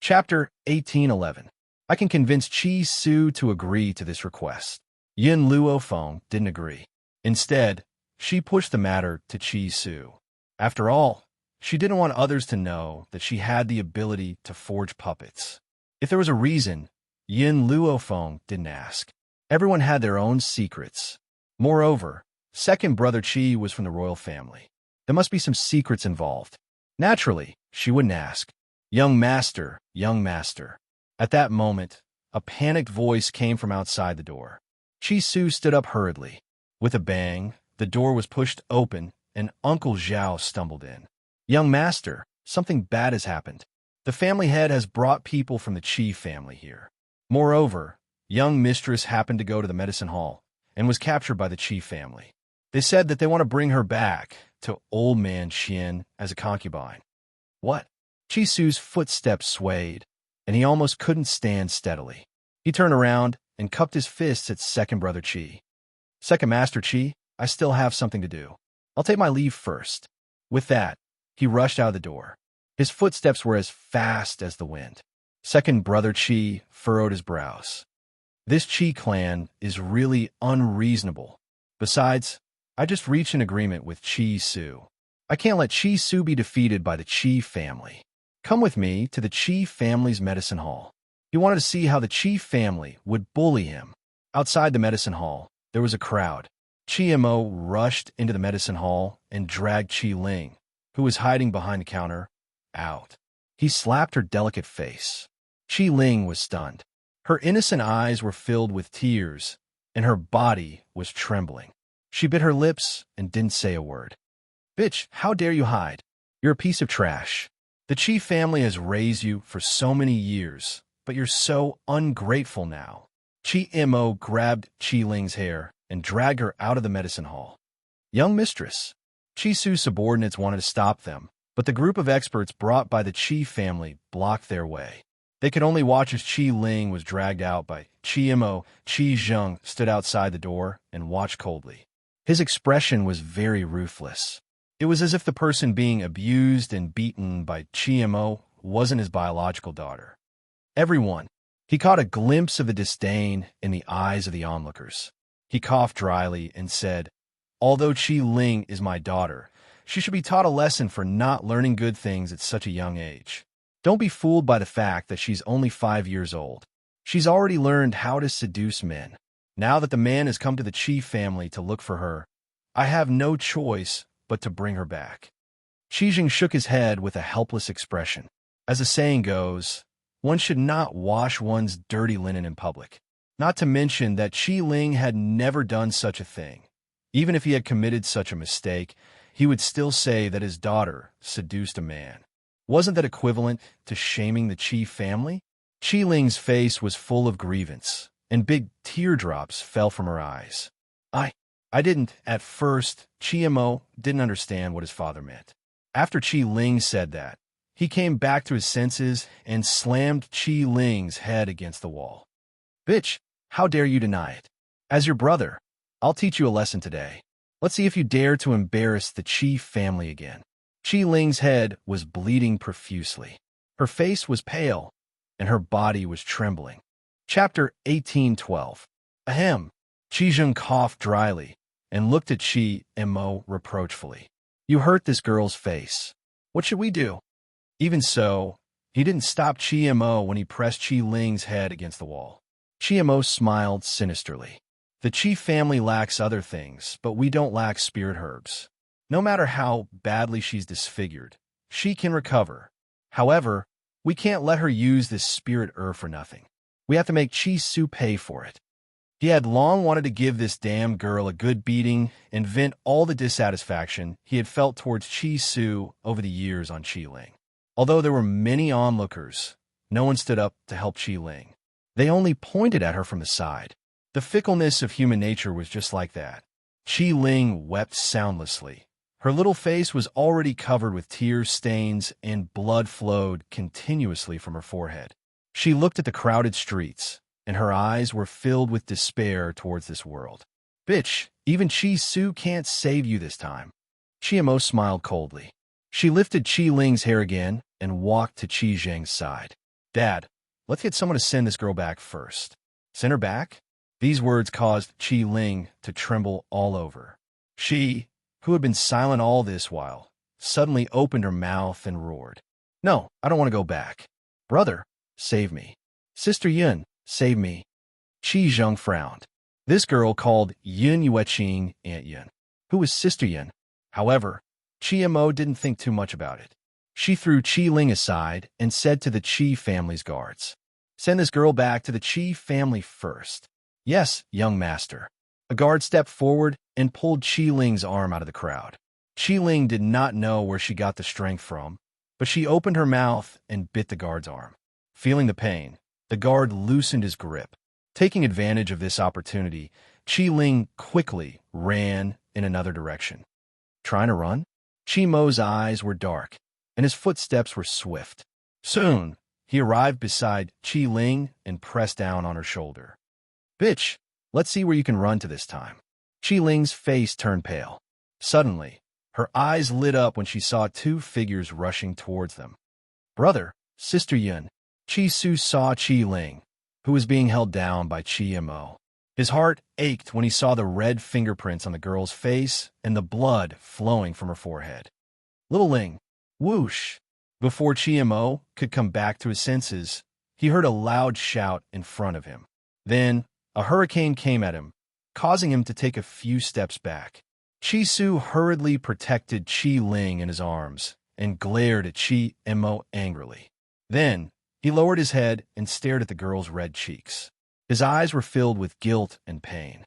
Chapter 1811. I can convince Chi Su to agree to this request. Yin Luo Feng didn't agree. Instead, she pushed the matter to Chi Su. After all, she didn't want others to know that she had the ability to forge puppets. If there was a reason, Yin Luo Feng didn't ask. Everyone had their own secrets. Moreover, Second Brother Chi was from the royal family. There must be some secrets involved. Naturally, she wouldn't ask. Young master, young master." At that moment, a panicked voice came from outside the door. Chi Su stood up hurriedly. With a bang, the door was pushed open, and Uncle Zhao stumbled in. "Young master, something bad has happened. The family head has brought people from the Chi family here. Moreover, young mistress happened to go to the medicine hall, and was captured by the Qi family. They said that they want to bring her back to Old Man Qian as a concubine. What? Qi Su's footsteps swayed, and he almost couldn't stand steadily. He turned around and cupped his fists at Second Brother Qi. Second Master Qi, I still have something to do. I'll take my leave first. With that, he rushed out of the door. His footsteps were as fast as the wind. Second Brother Qi furrowed his brows. This Qi clan is really unreasonable. Besides, I just reached an agreement with Qi Su. I can't let Qi Su be defeated by the Qi family. Come with me to the Qi family's medicine hall. He wanted to see how the Qi family would bully him. Outside the medicine hall, there was a crowd. Qi Mo rushed into the medicine hall and dragged Qi Ling, who was hiding behind the counter, out. He slapped her delicate face. Qi Ling was stunned. Her innocent eyes were filled with tears, and her body was trembling. She bit her lips and didn't say a word. Bitch, how dare you hide? You're a piece of trash. The Qi family has raised you for so many years, but you're so ungrateful now. Qi Mo grabbed Qi Ling's hair and dragged her out of the medicine hall. Young mistress. Qi Su's subordinates wanted to stop them, but the group of experts brought by the Qi family blocked their way. They could only watch as Qi Ling was dragged out by Qi Mo. Qi Zheng stood outside the door and watched coldly. His expression was very ruthless. It was as if the person being abused and beaten by Qi Mo wasn't his biological daughter. Everyone. He caught a glimpse of the disdain in the eyes of the onlookers. He coughed dryly and said, Although Qi Ling is my daughter, she should be taught a lesson for not learning good things at such a young age. Don't be fooled by the fact that she's only 5 years old. She's already learned how to seduce men. Now that the man has come to the Qi family to look for her, I have no choice but to bring her back. Qi Jing shook his head with a helpless expression. As the saying goes, one should not wash one's dirty linen in public. Not to mention that Qi Ling had never done such a thing. Even if he had committed such a mistake, he would still say that his daughter seduced a man. Wasn't that equivalent to shaming the Qi family? Qi Ling's face was full of grievance, and big teardrops fell from her eyes. I didn't, at first. Qi Mo didn't understand what his father meant. After Qi Ling said that, he came back to his senses and slammed Qi Ling's head against the wall. Bitch, how dare you deny it? As your brother, I'll teach you a lesson today. Let's see if you dare to embarrass the Qi family again. Qi Ling's head was bleeding profusely. Her face was pale, and her body was trembling. Chapter 18:12. Ahem. Qi Zheng coughed dryly and looked at Qi Mo reproachfully. You hurt this girl's face. What should we do? Even so, he didn't stop Qi Mo when he pressed Qi Ling's head against the wall. Qi Mo smiled sinisterly. The Qi family lacks other things, but we don't lack spirit herbs. No matter how badly she's disfigured, she can recover. However, we can't let her use this spirit herb for nothing. We have to make Qi Su pay for it. He had long wanted to give this damn girl a good beating and vent all the dissatisfaction he had felt towards Qi Su over the years on Qi Ling. Although there were many onlookers, no one stood up to help Qi Ling. They only pointed at her from the side. The fickleness of human nature was just like that. Qi Ling wept soundlessly. Her little face was already covered with tear stains and blood flowed continuously from her forehead. She looked at the crowded streets, and her eyes were filled with despair towards this world. Bitch, even Qi Su can't save you this time. Qi Mo smiled coldly. She lifted Qi Ling's hair again and walked to Qi Zheng's side. Dad, let's get someone to send this girl back first. Send her back? These words caused Qi Ling to tremble all over. She, who had been silent all this while, suddenly opened her mouth and roared. No, I don't want to go back. Brother, save me. Sister Yun, save me. Qi Zheng frowned. This girl called Yun Yueqing Aunt Yun, who was Sister Yun. However, Qi Mo didn't think too much about it. She threw Qi Ling aside and said to the Qi family's guards, Send this girl back to the Qi family first. Yes, young master. A guard stepped forward and pulled Qi Ling's arm out of the crowd. Qi Ling did not know where she got the strength from, but she opened her mouth and bit the guard's arm. Feeling the pain, the guard loosened his grip. Taking advantage of this opportunity, Qi Ling quickly ran in another direction. Trying to run? Qi Mo's eyes were dark, and his footsteps were swift. Soon, he arrived beside Qi Ling and pressed down on her shoulder. Bitch, let's see where you can run to this time. Qi Ling's face turned pale. Suddenly, her eyes lit up when she saw two figures rushing towards them. Brother, Sister Yun. Qi Su saw Qi Ling, who was being held down by Qi Mo. His heart ached when he saw the red fingerprints on the girl's face and the blood flowing from her forehead. Little Ling, whoosh! Before Qi Mo could come back to his senses, he heard a loud shout in front of him. Then, a hurricane came at him, causing him to take a few steps back. Qi Su hurriedly protected Qi Ling in his arms and glared at Qi Mo angrily. Then, he lowered his head and stared at the girl's red cheeks. His eyes were filled with guilt and pain.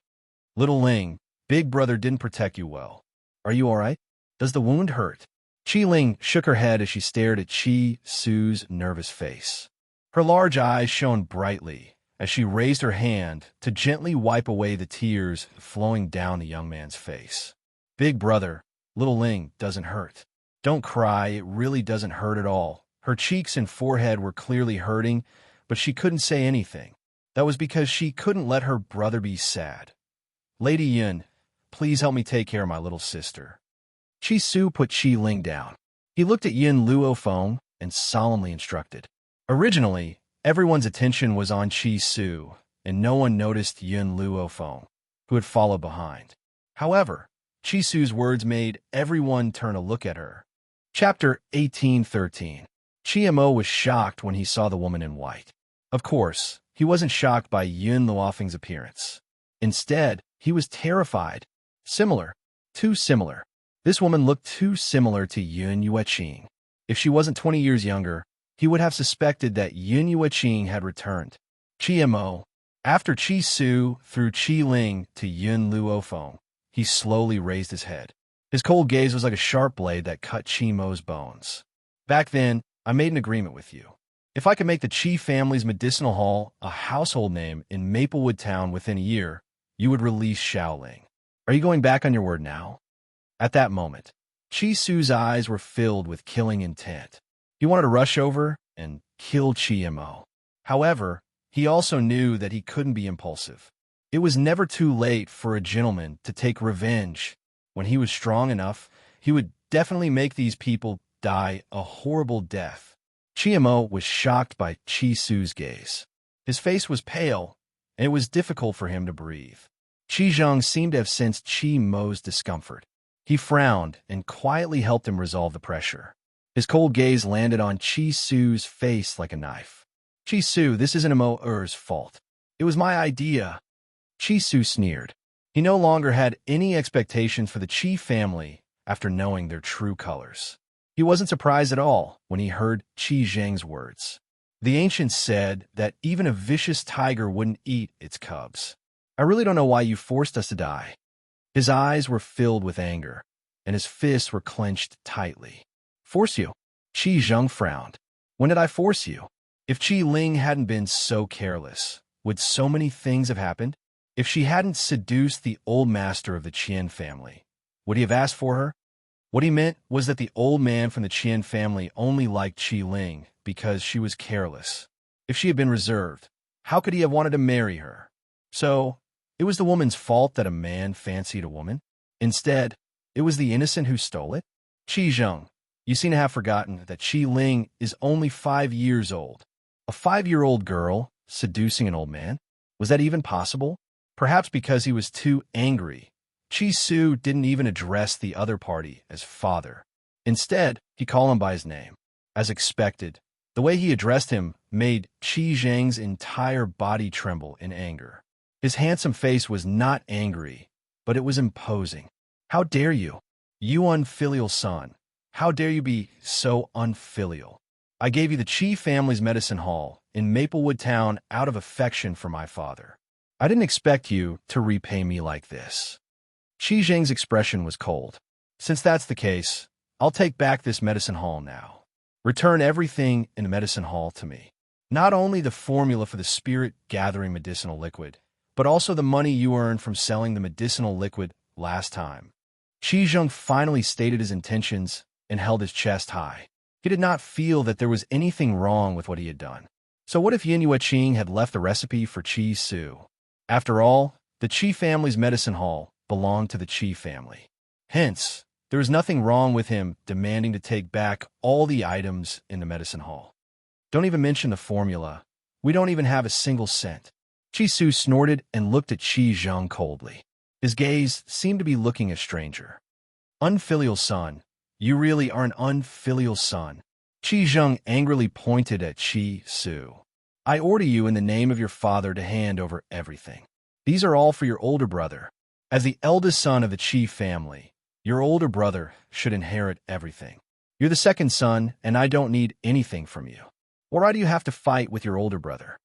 Little Ling, Big Brother didn't protect you well. Are you all right? Does the wound hurt? Qi Ling shook her head as she stared at Qi Su's nervous face. Her large eyes shone brightly as she raised her hand to gently wipe away the tears flowing down the young man's face. Big Brother, Little Ling doesn't hurt. Don't cry, it really doesn't hurt at all. Her cheeks and forehead were clearly hurting, but she couldn't say anything. That was because she couldn't let her brother be sad. Lady Yun, please help me take care of my little sister. Qi Su put Qi Ling down. He looked at Yun Luofeng and solemnly instructed. Originally, everyone's attention was on Qi Su, and no one noticed Yun Luofeng, who had followed behind. However, Qi Su's words made everyone turn to look at her. Chapter 1813. Qi Mo was shocked when he saw the woman in white. Of course, he wasn't shocked by Yun Luofeng's appearance. Instead, he was terrified. Similar. Too similar. This woman looked too similar to Yun Yueqing. If she wasn't 20 years younger, he would have suspected that Yun Yueqing had returned. Qi Mo. After Qi Su threw Qi Ling to Yun Luofeng, he slowly raised his head. His cold gaze was like a sharp blade that cut Qi Mo's bones. Back then, I made an agreement with you. If I could make the Qi family's medicinal hall a household name in Maplewood Town within a year, you would release Xiaoling. Are you going back on your word now? At that moment, Qi Su's eyes were filled with killing intent. He wanted to rush over and kill Qi Mo. However, he also knew that he couldn't be impulsive. It was never too late for a gentleman to take revenge. When he was strong enough, he would definitely make these people die a horrible death. Qi Mo was shocked by Qi Su's gaze. His face was pale, and it was difficult for him to breathe. Qi Zheng seemed to have sensed Qi Mo's discomfort. He frowned and quietly helped him resolve the pressure. His cold gaze landed on Qi Su's face like a knife. Qi Su, this isn't Mo Er's fault. It was my idea. Qi Su sneered. He no longer had any expectations for the Qi family after knowing their true colors. He wasn't surprised at all when he heard Qi Zheng's words. The ancients said that even a vicious tiger wouldn't eat its cubs. I really don't know why you forced us to die. His eyes were filled with anger, and his fists were clenched tightly. Force you? Qi Zheng frowned. When did I force you? If Qi Ling hadn't been so careless, would so many things have happened? If she hadn't seduced the old master of the Qian family, would he have asked for her? What he meant was that the old man from the Qian family only liked Qi Ling because she was careless. If she had been reserved, how could he have wanted to marry her? So, it was the woman's fault that a man fancied a woman? Instead, it was the innocent who stole it? Qi Zheng, you seem to have forgotten that Qi Ling is only 5 years old. A 5-year-old girl seducing an old man? Was that even possible? Perhaps because he was too angry. Qi Su didn't even address the other party as father. Instead, he called him by his name. As expected, the way he addressed him made Qi Zheng's entire body tremble in anger. His handsome face was not angry, but it was imposing. How dare you? You unfilial son. How dare you be so unfilial? I gave you the Qi family's medicine hall in Maplewood Town out of affection for my father. I didn't expect you to repay me like this. Qi Zheng's expression was cold. Since that's the case, I'll take back this medicine hall now. Return everything in the medicine hall to me. Not only the formula for the spirit-gathering medicinal liquid, but also the money you earned from selling the medicinal liquid last time. Qi Zheng finally stated his intentions and held his chest high. He did not feel that there was anything wrong with what he had done. So what if Yin Yueqing had left the recipe for Qi Su? After all, the Qi family's medicine hall belonged to the Qi family. Hence, there was nothing wrong with him demanding to take back all the items in the medicine hall. Don't even mention the formula. We don't even have a single cent. Qi Su snorted and looked at Qi Zheng coldly. His gaze seemed to be looking a stranger. Unfilial son. You really are an unfilial son. Qi Zheng angrily pointed at Qi Su. I order you in the name of your father to hand over everything. These are all for your older brother. As the eldest son of the Qi family, your older brother should inherit everything. You're the second son, and I don't need anything from you. Why do you have to fight with your older brother?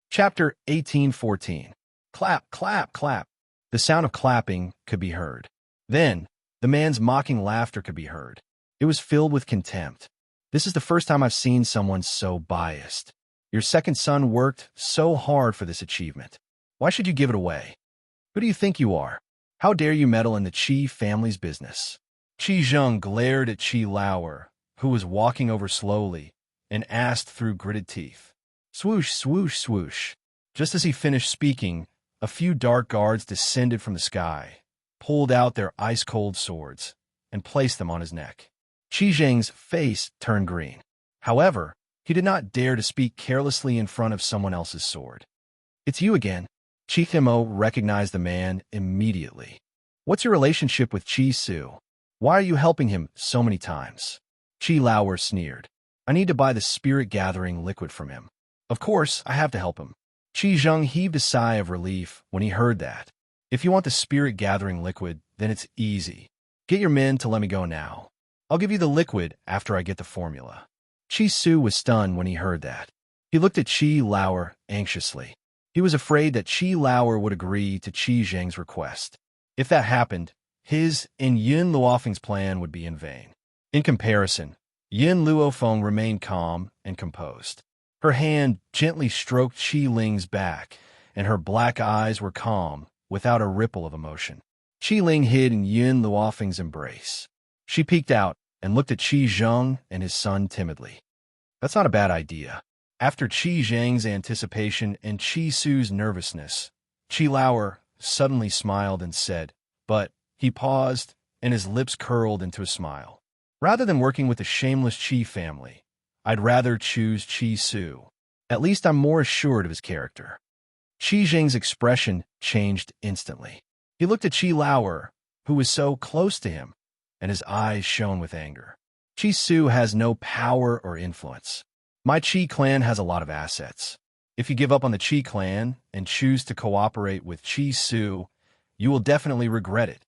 Chapter 18:14. Clap, clap, clap. The sound of clapping could be heard. Then, the man's mocking laughter could be heard. It was filled with contempt. This is the first time I've seen someone so biased. Your second son worked so hard for this achievement. Why should you give it away? Who do you think you are? How dare you meddle in the Qi family's business? Qi Zheng glared at Qi Lauer, who was walking over slowly, and asked through gritted teeth. Swoosh, swoosh, swoosh. Just as he finished speaking, a few dark guards descended from the sky, pulled out their ice-cold swords, and placed them on his neck. Qi Zheng's face turned green. However, he did not dare to speak carelessly in front of someone else's sword. It's you again. Qi Thimo recognized the man immediately. What's your relationship with Qi Su? Why are you helping him so many times? Qi Lauer sneered. I need to buy the spirit-gathering liquid from him. Of course, I have to help him. Qi Zheng heaved a sigh of relief when he heard that. If you want the spirit-gathering liquid, then it's easy. Get your men to let me go now. I'll give you the liquid after I get the formula. Qi Su was stunned when he heard that. He looked at Qi Lauer anxiously. He was afraid that Qi Lauer would agree to Qi Zheng's request. If that happened, his and Yin Luofeng's plan would be in vain. In comparison, Yin Luofeng remained calm and composed. Her hand gently stroked Qi Ling's back, and her black eyes were calm, without a ripple of emotion. Qi Ling hid in Yin Luofeng's embrace. She peeked out and looked at Qi Zheng and his son timidly. That's not a bad idea. After Qi Zheng's anticipation and Qi Su's nervousness, Qi Lauer suddenly smiled and said, but he paused, and his lips curled into a smile. Rather than working with the shameless Qi family, I'd rather choose Qi Su. At least I'm more assured of his character. Qi Zheng's expression changed instantly. He looked at Qi Lauer, who was so close to him, and his eyes shone with anger. Qi Su has no power or influence. My Qi clan has a lot of assets. If you give up on the Qi clan and choose to cooperate with Qi Su, you will definitely regret it.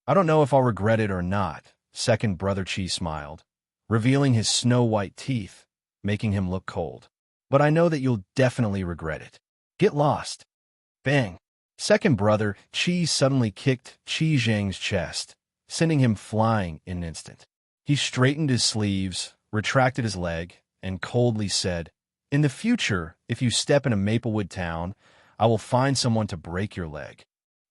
I don't know if I'll regret it or not, second brother Qi smiled, revealing his snow-white teeth, making him look cold. But I know that you'll definitely regret it. Get lost. Bang. Second brother Qi suddenly kicked Qi Zheng's chest, sending him flying in an instant. He straightened his sleeves, retracted his leg, and coldly said, In the future, if you step in a Maplewood town, I will find someone to break your leg.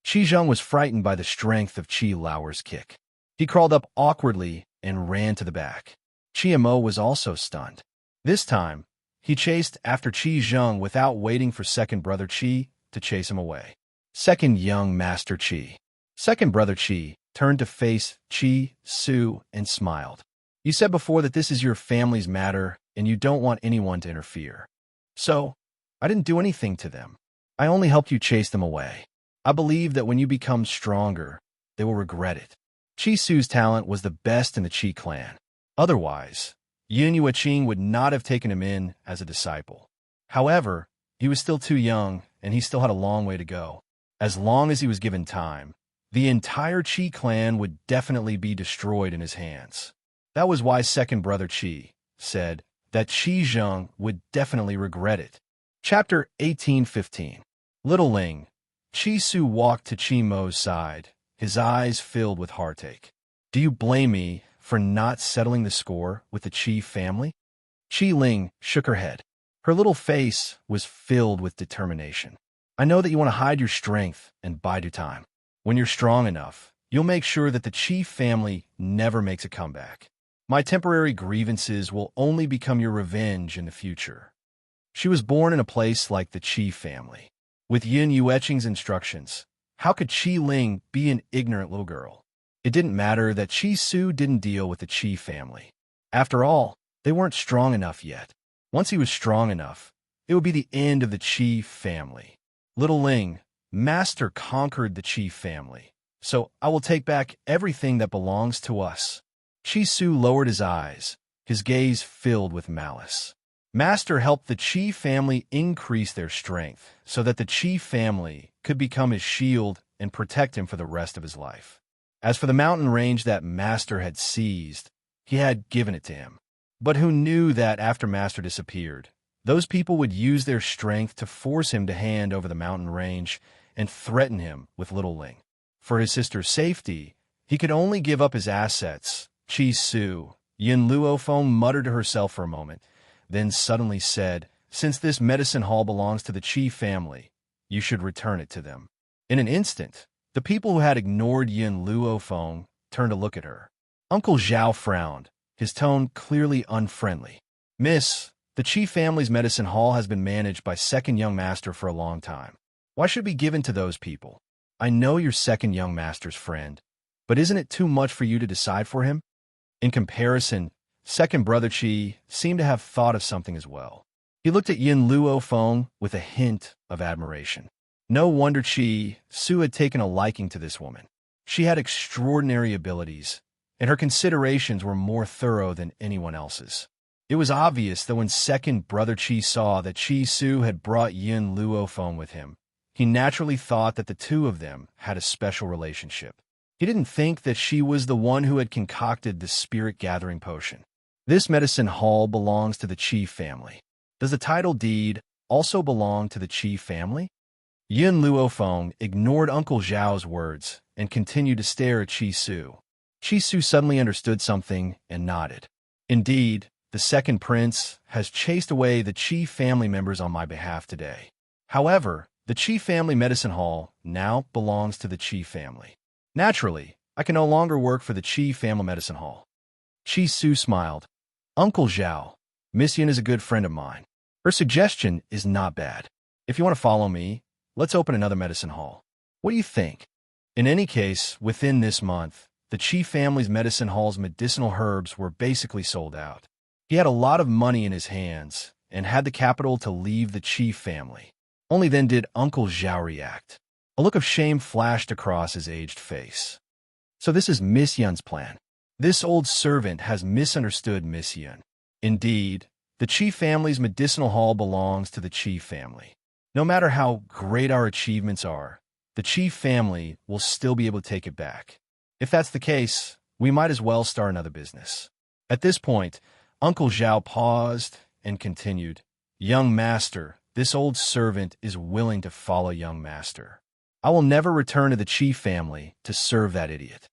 Qi Zheng was frightened by the strength of Qi Lauer's kick. He crawled up awkwardly and ran to the back. Qi Mo was also stunned. This time, he chased after Qi Zheng without waiting for second brother Qi to chase him away. Second young master Qi. Second brother Qi turned to face Qi Su and smiled. You said before that this is your family's matter and you don't want anyone to interfere. So, I didn't do anything to them. I only helped you chase them away. I believe that when you become stronger, they will regret it. Qi Su's talent was the best in the Qi clan. Otherwise, Yin Yueqing would not have taken him in as a disciple. However, he was still too young, and he still had a long way to go. As long as he was given time, the entire Qi clan would definitely be destroyed in his hands. That was why second brother Qi said that Qi Zheng would definitely regret it. Chapter 18:15. Little Ling. Qi Su walked to Qi Mo's side, his eyes filled with heartache. Do you blame me for not settling the score with the Qi family? Qi Ling shook her head. Her little face was filled with determination. I know that you want to hide your strength and bide your time. When you're strong enough, you'll make sure that the Qi family never makes a comeback. My temporary grievances will only become your revenge in the future. She was born in a place like the Qi family. With Yin Yueqing's instructions, how could Qi Ling be an ignorant little girl? It didn't matter that Qi Su didn't deal with the Qi family. After all, they weren't strong enough yet. Once he was strong enough, it would be the end of the Qi family. Little Ling, Master conquered the Qi family, so I will take back everything that belongs to us. Qi Su lowered his eyes, his gaze filled with malice. Master helped the Qi family increase their strength so that the Qi family could become his shield and protect him for the rest of his life. As for the mountain range that Master had seized, he had given it to him. But who knew that after Master disappeared, those people would use their strength to force him to hand over the mountain range and threaten him with Little Ling. For his sister's safety, he could only give up his assets. Qi Su, Yin Luofeng muttered to herself for a moment, then suddenly said, "Since this medicine hall belongs to the Qi family, you should return it to them." In an instant, the people who had ignored Yin Luofeng turned to look at her. Uncle Zhao frowned, his tone clearly unfriendly. "Miss, the Qi family's medicine hall has been managed by second young master for a long time. Why should it be given to those people? I know you're second young master's friend, but isn't it too much for you to decide for him?" In comparison, second brother Qi seemed to have thought of something as well. He looked at Yin Luofeng with a hint of admiration. No wonder Qi Su had taken a liking to this woman. She had extraordinary abilities, and her considerations were more thorough than anyone else's. It was obvious that when second brother Qi saw that Qi Su had brought Yin Luofeng with him, he naturally thought that the two of them had a special relationship. He didn't think that she was the one who had concocted the spirit-gathering potion. This medicine hall belongs to the Qi family. Does the title deed also belong to the Qi family? Yin Luofeng ignored Uncle Zhao's words and continued to stare at Qi Su. Qi Su suddenly understood something and nodded. Indeed, the second prince has chased away the Qi family members on my behalf today. However, the Qi family medicine hall now belongs to the Qi family. Naturally, I can no longer work for the Qi family medicine hall. Qi Su smiled. Uncle Zhao, Miss Yin is a good friend of mine. Her suggestion is not bad. If you want to follow me, let's open another medicine hall. What do you think? In any case, within this month, the Qi family's medicine hall's medicinal herbs were basically sold out. He had a lot of money in his hands and had the capital to leave the Qi family. Only then did Uncle Zhao react. A look of shame flashed across his aged face. So this is Miss Yun's plan. This old servant has misunderstood Miss Yun. Indeed, the Qi family's medicinal hall belongs to the Qi family. No matter how great our achievements are, the Qi family will still be able to take it back. If that's the case, we might as well start another business. At this point, Uncle Zhao paused and continued, "Young master, this old servant is willing to follow young master. I will never return to the Qi family to serve that idiot."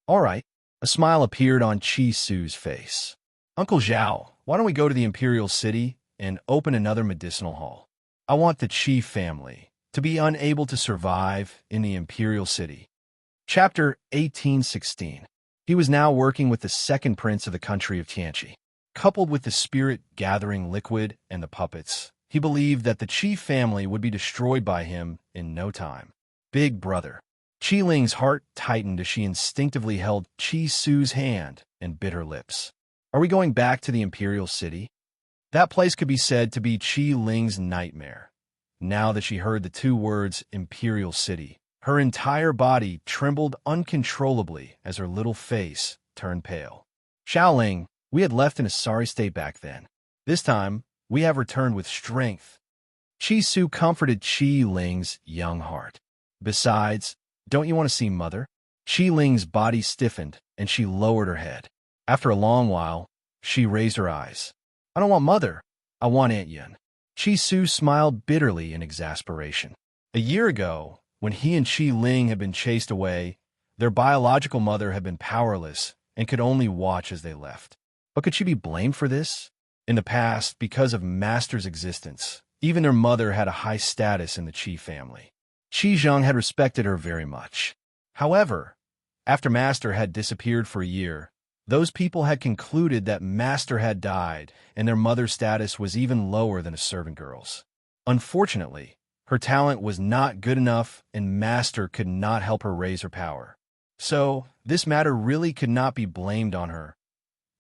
All right. A smile appeared on Qi Su's face. "Uncle Zhao, why don't we go to the Imperial City and open another medicinal hall? I want the Qi family to be unable to survive in the Imperial City." Chapter 1816. He was now working with the second prince of the country of Tianqi. Coupled with the spirit-gathering liquid and the puppets, he believed that the Qi family would be destroyed by him in no time. Big brother. Qi Ling's heart tightened as she instinctively held Qi Su's hand and bit her lips. Are we going back to the Imperial City? That place could be said to be Qi Ling's nightmare. Now that she heard the two words Imperial City, her entire body trembled uncontrollably as her little face turned pale. "Xiaoling, we had left in a sorry state back then. This time, we have returned with strength." Qi Su comforted Qi Ling's young heart. "Besides, don't you want to see Mother?" Qi Ling's body stiffened, and she lowered her head. After a long while, she raised her eyes. "I don't want Mother. I want Aunt Yun." Qi Su smiled bitterly in exasperation. A year ago, when he and Qi Ling had been chased away, their biological mother had been powerless and could only watch as they left. But could she be blamed for this? In the past, because of Master's existence, Even their mother had a high status in the Qi family. Qi Zheng had respected her very much. However, after Master had disappeared for a year, those people had concluded that Master had died and their mother's status was even lower than a servant girl's. Unfortunately, her talent was not good enough and Master could not help her raise her power. So, this matter really could not be blamed on her.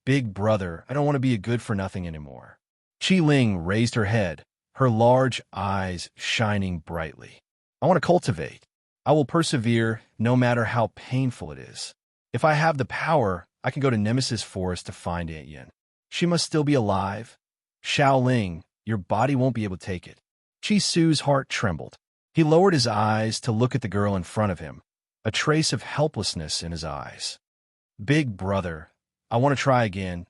Big brother, I don't want to be a good-for-nothing anymore. Qi Ling raised her head, her large eyes shining brightly. I want to cultivate. I will persevere no matter how painful it is. If I have the power, I can go to Nemesis Forest to find Aunt Yin. She must still be alive. Xiao Ling, your body won't be able to take it. Qi Su's heart trembled. He lowered his eyes to look at the girl in front of him, a trace of helplessness in his eyes. Big brother, I want to try again.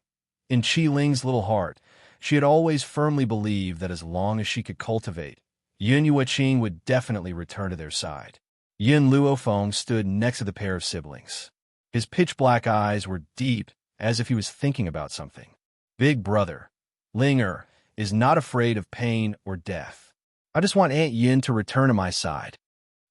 In Qi Ling's little heart, she had always firmly believed that as long as she could cultivate, Yun Yueqing would definitely return to their side. Yin Luofeng stood next to the pair of siblings. His pitch-black eyes were deep, as if he was thinking about something. Big brother, Linger, is not afraid of pain or death. I just want Aunt Yin to return to my side.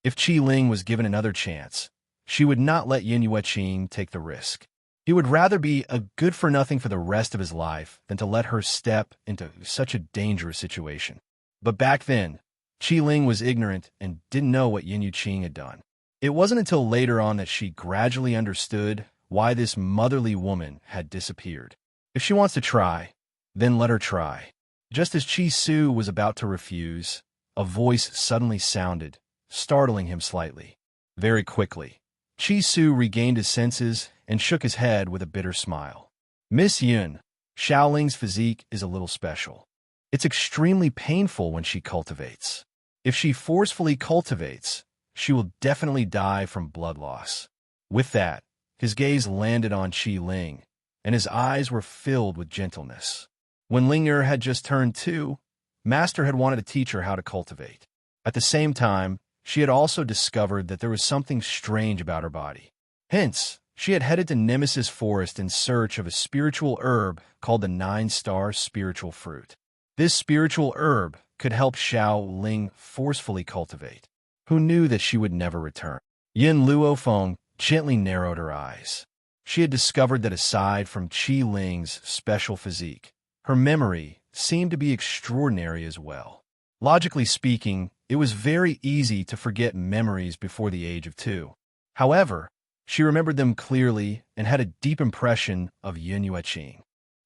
If Qi Ling was given another chance, she would not let Yin Yueqing take the risk. He would rather be a good-for-nothing for the rest of his life than to let her step into such a dangerous situation. But back then, Qi Ling was ignorant and didn't know what Yin Yueqing had done. It wasn't until later on that she gradually understood why this motherly woman had disappeared. If she wants to try, then let her try. Just as Qi Su was about to refuse, a voice suddenly sounded, startling him slightly. Very quickly, Qi Su regained his senses and shook his head with a bitter smile. Miss Yun, Xiaoling's physique is a little special. It's extremely painful when she cultivates. If she forcefully cultivates, she will definitely die from blood loss. With that, his gaze landed on Qi Ling, and his eyes were filled with gentleness. When Linger had just turned 2, Master had wanted to teach her how to cultivate. At the same time, she had also discovered that there was something strange about her body. Hence, she had headed to Nemesis Forest in search of a spiritual herb called the 9-star spiritual fruit. This spiritual herb could help Xiao Ling forcefully cultivate. Who knew that she would never return? Yin Luofeng gently narrowed her eyes. She had discovered that aside from Qi Ling's special physique, her memory seemed to be extraordinary as well. Logically speaking, it was very easy to forget memories before the age of 2. However, she remembered them clearly and had a deep impression of Yin Yueqing.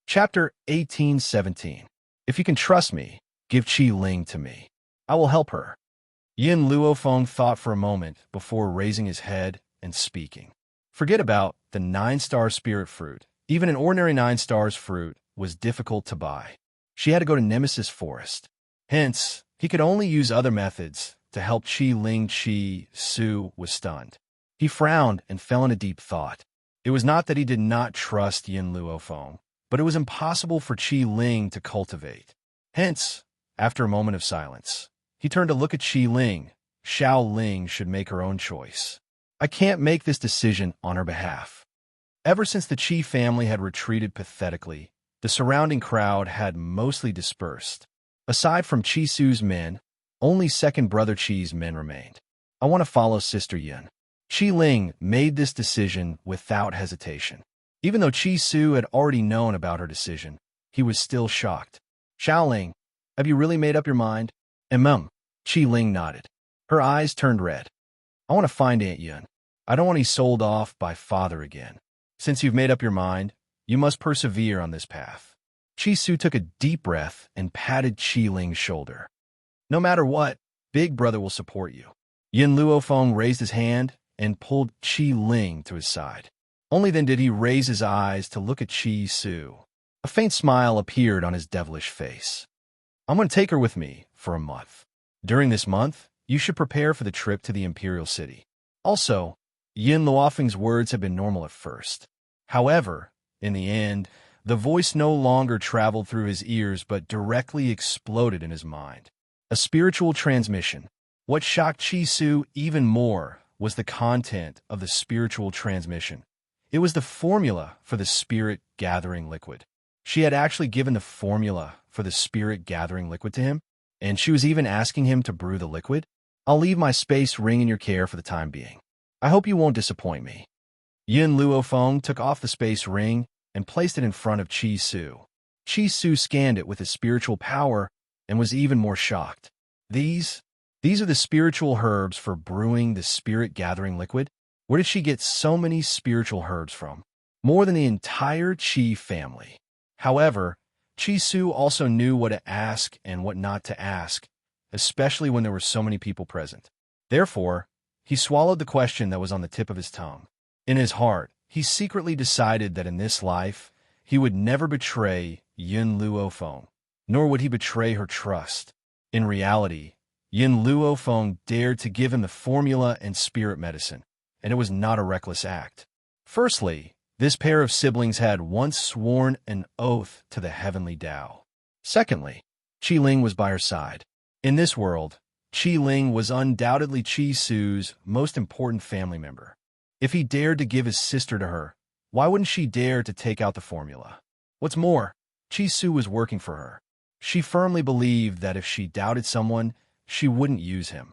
Chapter 18-17. If you can trust me, give Qi Ling to me. I will help her. Yin Luofeng thought for a moment before raising his head and speaking. Forget about the 9-star spirit fruit. Even an ordinary 9-stars fruit was difficult to buy. She had to go to Nemesis Forest. Hence, he could only use other methods to help Qi Ling. Qi Su was stunned. He frowned and fell into deep thought. It was not that he did not trust Yin Luofeng, but it was impossible for Qi Ling to cultivate. Hence, after a moment of silence, he turned to look at Qi Ling. Xiao Ling should make her own choice. I can't make this decision on her behalf. Ever since the Qi family had retreated pathetically, the surrounding crowd had mostly dispersed. Aside from Qi Su's men, only second brother Qi's men remained. I want to follow Sister Yin. Qi Ling made this decision without hesitation. Even though Qi Su had already known about her decision, he was still shocked. Xiao Ling, have you really made up your mind? Qi Ling nodded. Her eyes turned red. I want to find Aunt Yin. I don't want to be sold off by father again. Since you've made up your mind, you must persevere on this path. Qi Su took a deep breath and patted Qi Ling's shoulder. No matter what, Big Brother will support you. Yin Luofeng raised his hand and pulled Qi Ling to his side. Only then did he raise his eyes to look at Qi Su. A faint smile appeared on his devilish face. I'm going to take her with me for a month. During this month, you should prepare for the trip to the Imperial City. Also, Yin Luofeng's words had been normal at first. However, in the end, the voice no longer traveled through his ears but directly exploded in his mind. A spiritual transmission. What shocked Qi Su even more was the content of the spiritual transmission. It was the formula for the spirit-gathering liquid. She had actually given the formula for the spirit-gathering liquid to him. And she was even asking him to brew the liquid. I'll leave my space ring in your care for the time being. I hope you won't disappoint me. Yun Luofeng took off the space ring and placed it in front of Chi Su. Chi Su scanned it with his spiritual power and was even more shocked. These are the spiritual herbs for brewing the spirit-gathering liquid? Where did she get so many spiritual herbs from? More than the entire Chi family. However, Chi Su also knew what to ask and what not to ask, especially when there were so many people present. Therefore, he swallowed the question that was on the tip of his tongue. In his heart, he secretly decided that in this life, he would never betray Yun Luofeng, nor would he betray her trust. In reality, Yun Luofeng dared to give him the formula and spirit medicine, and it was not a reckless act. Firstly, this pair of siblings had once sworn an oath to the heavenly Tao. Secondly, Qi Ling was by her side. In this world, Qi Ling was undoubtedly Chi Su's most important family member. If he dared to give his sister to her, why wouldn't she dare to take out the formula? What's more, Chi Su was working for her. She firmly believed that if she doubted someone, she wouldn't use him.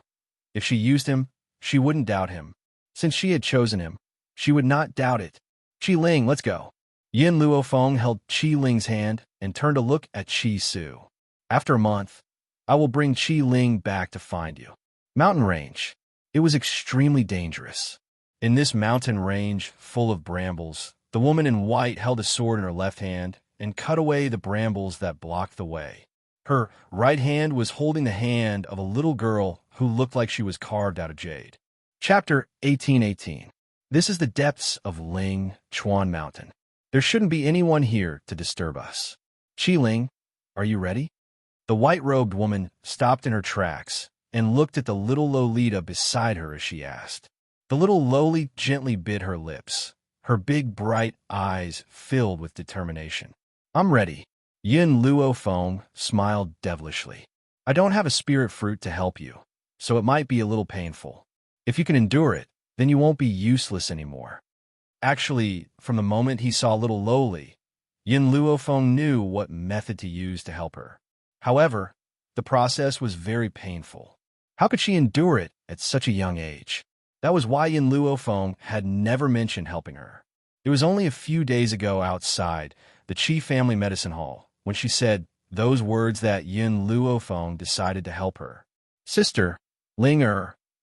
If she used him, she wouldn't doubt him. Since she had chosen him, she would not doubt it. Qi Ling, let's go. Yun Luofeng held Qi Ling's hand and turned to look at Chi Su. After a month, I will bring Qi Ling back to find you. Mountain range. It was extremely dangerous. In this mountain range full of brambles, the woman in white held a sword in her left hand and cut away the brambles that blocked the way. Her right hand was holding the hand of a little girl who looked like she was carved out of jade. Chapter 1818. This is the depths of Ling Chuan Mountain. There shouldn't be anyone here to disturb us. Qi Ling, are you ready? The white-robed woman stopped in her tracks and looked at the little Lolita beside her as she asked. The little Loli gently bit her lips, her big bright eyes filled with determination. I'm ready. Yun Luofeng smiled devilishly. I don't have a spirit fruit to help you, so it might be a little painful. If you can endure it, then you won't be useless anymore. Actually, from the moment he saw little Loli, Yun Luofeng knew what method to use to help her. However, the process was very painful. How could she endure it at such a young age? That was why Yun Luofeng had never mentioned helping her. It was only a few days ago outside the Qi family medicine hall when she said those words that Yun Luofeng decided to help her. Sister, Ling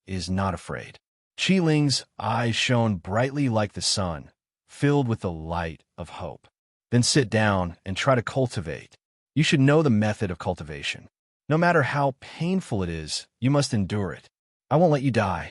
is not afraid. Qi Ling's eyes shone brightly like the sun, filled with the light of hope. Then sit down and try to cultivate. You should know the method of cultivation. No matter how painful it is, you must endure it. I won't let you die.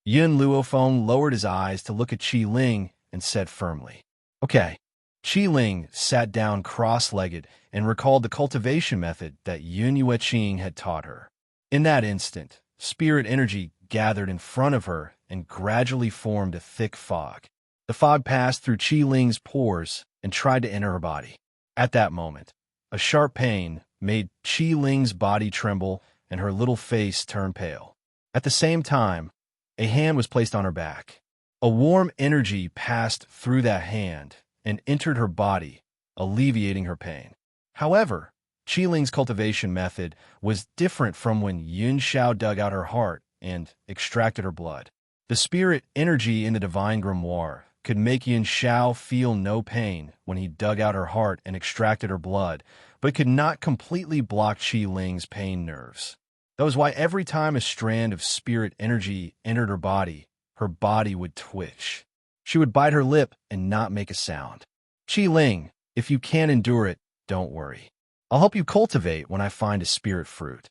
Yun Luofeng lowered his eyes to look at Qi Ling and said firmly, Okay. Qi Ling sat down cross-legged and recalled the cultivation method that Yun Yueqing had taught her. In that instant, spirit energy gathered in front of her and gradually formed a thick fog. The fog passed through Qi Ling's pores and tried to enter her body. At that moment, a sharp pain made Qi Ling's body tremble and her little face turn pale. At the same time, a hand was placed on her back. A warm energy passed through that hand and entered her body, alleviating her pain. However, Qi Ling's cultivation method was different from when Yun Xiao dug out her heart and extracted her blood. The spirit energy in the divine grimoire could make Yun Xiao feel no pain when he dug out her heart and extracted her blood, but could not completely block Qi Ling's pain nerves. That was why every time a strand of spirit energy entered her body would twitch. She would bite her lip and not make a sound. Qi Ling, if you can't endure it, don't worry. I'll help you cultivate when I find a spirit fruit.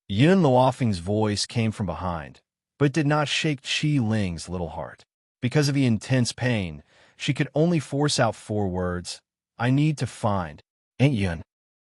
Yun Luofeng's voice came from behind, but did not shake Qi Ling's little heart. Because of the intense pain, she could only force out 4 words, I need to find Aunt Yun.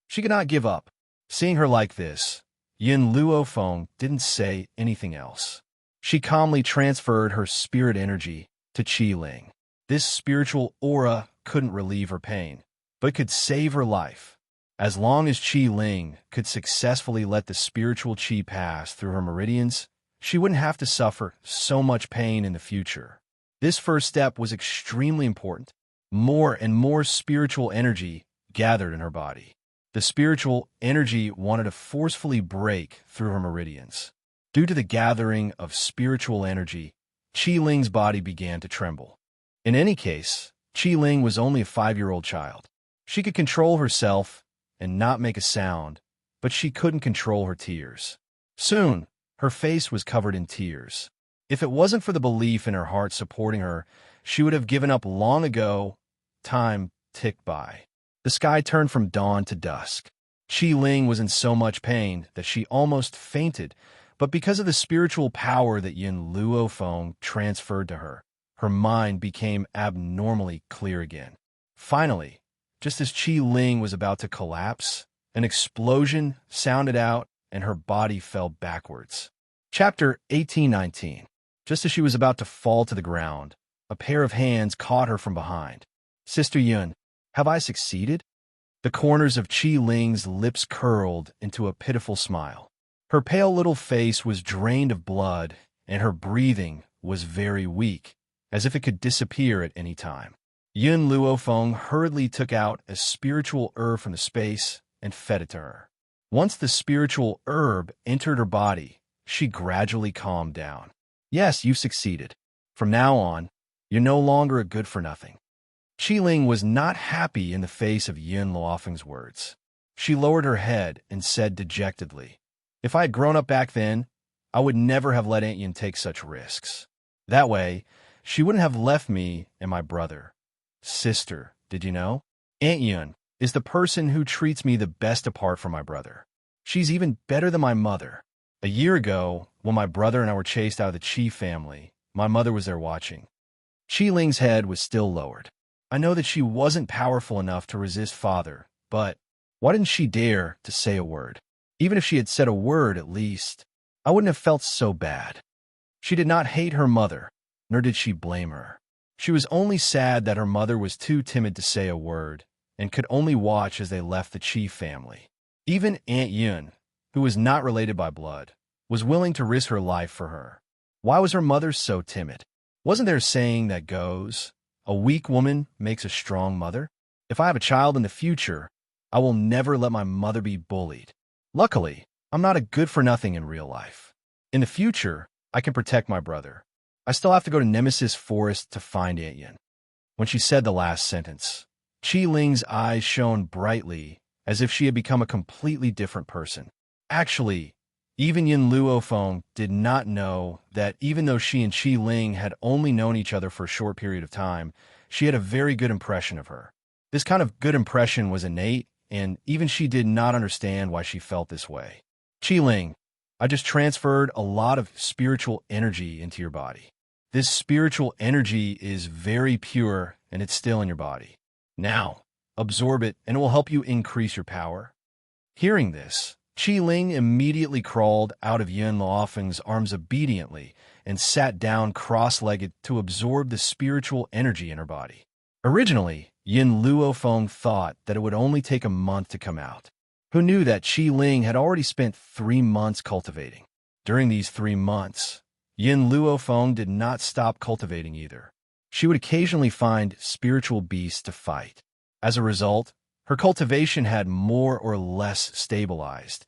She could not give up. Seeing her like this, Yun Luofeng didn't say anything else. She calmly transferred her spirit energy to Qi Ling. This spiritual aura couldn't relieve her pain, but could save her life. As long as Qi Ling could successfully let the spiritual qi pass through her meridians, she wouldn't have to suffer so much pain in the future. This first step was extremely important. More and more spiritual energy gathered in her body. The spiritual energy wanted to forcefully break through her meridians. Due to the gathering of spiritual energy, Qi Ling's body began to tremble. In any case, Qi Ling was only a 5-year-old child. She could control herself and not make a sound, but she couldn't control her tears. Soon, her face was covered in tears. If it wasn't for the belief in her heart supporting her, she would have given up long ago. Time ticked by. The sky turned from dawn to dusk. Qi Ling was in so much pain that she almost fainted, but because of the spiritual power that Yin Luofeng transferred to her, her mind became abnormally clear again. Finally, just as Qi Ling was about to collapse, an explosion sounded out and her body fell backwards. Chapter 1819. Just as she was about to fall to the ground, a pair of hands caught her from behind. "Sister Yun, have I succeeded?" The corners of Qi Ling's lips curled into a pitiful smile. Her pale little face was drained of blood, and her breathing was very weak, as if it could disappear at any time. Yun Luofeng hurriedly took out a spiritual herb from the space and fed it to her. Once the spiritual herb entered her body, she gradually calmed down. "Yes, you've succeeded. From now on, you're no longer a good-for-nothing." Qi Ling was not happy in the face of Yun Luofeng's words. She lowered her head and said dejectedly, "If I had grown up back then, I would never have let Aunt Yun take such risks. That way, she wouldn't have left me and my brother. Sister, did you know? Aunt Yun is the person who treats me the best apart from my brother. She's even better than my mother. A year ago, when my brother and I were chased out of the Qi family, my mother was there watching." Qi Ling's head was still lowered. I know that she wasn't powerful enough to resist father, but why didn't she dare to say a word? Even if she had said a word at least, I wouldn't have felt so bad. She did not hate her mother, nor did she blame her. She was only sad that her mother was too timid to say a word and could only watch as they left the Qi family. Even Aunt Yun, who was not related by blood, was willing to risk her life for her. Why was her mother so timid? Wasn't there a saying that goes, "A weak woman makes a strong mother"? If I have a child in the future, I will never let my mother be bullied. Luckily, I'm not a good-for-nothing in real life. In the future, I can protect my brother. I still have to go to Nemesis Forest to find Aunt Yun." When she said the last sentence, Qi Ling's eyes shone brightly, as if she had become a completely different person. Actually, even Yin Luofeng did not know that even though she and Qi Ling had only known each other for a short period of time, she had a very good impression of her. This kind of good impression was innate, and even she did not understand why she felt this way. "Qi Ling, I just transferred a lot of spiritual energy into your body. This spiritual energy is very pure, and it's still in your body. Now, absorb it, and it will help you increase your power." Hearing this, Qi Ling immediately crawled out of Yun Luofeng's arms obediently and sat down cross-legged to absorb the spiritual energy in her body. Originally, Yin Luofeng thought that it would only take a month to come out. Who knew that Qi Ling had already spent 3 months cultivating? During these 3 months, Yin Luofeng did not stop cultivating either. She would occasionally find spiritual beasts to fight. As a result, her cultivation had more or less stabilized,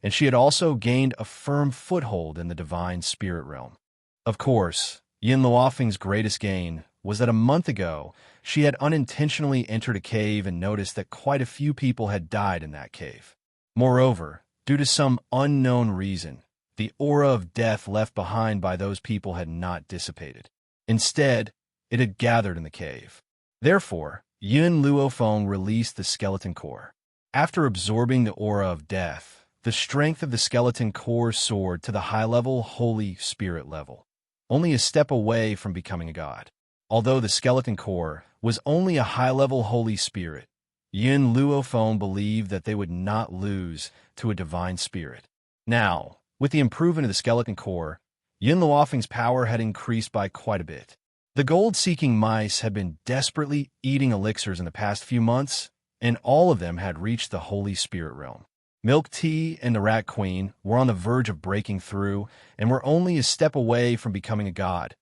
and she had also gained a firm foothold in the divine spirit realm. Of course, Yin Luofeng's greatest gain was that a month ago, she had unintentionally entered a cave and noticed that quite a few people had died in that cave. Moreover, due to some unknown reason, the aura of death left behind by those people had not dissipated. Instead, it had gathered in the cave. Therefore, Yin Luofeng released the skeleton core. After absorbing the aura of death, the strength of the skeleton core soared to the high-level Holy Spirit level, only a step away from becoming a god. Although the skeleton core was only a high-level Holy Spirit, Yin Luofeng believed that they would not lose to a divine spirit. Now, with the improvement of the skeleton core, Yin Luofeng's power had increased by quite a bit. The gold-seeking mice had been desperately eating elixirs in the past few months, and all of them had reached the Holy Spirit realm. Milk Tea and the Rat Queen were on the verge of breaking through and were only a step away from becoming a god.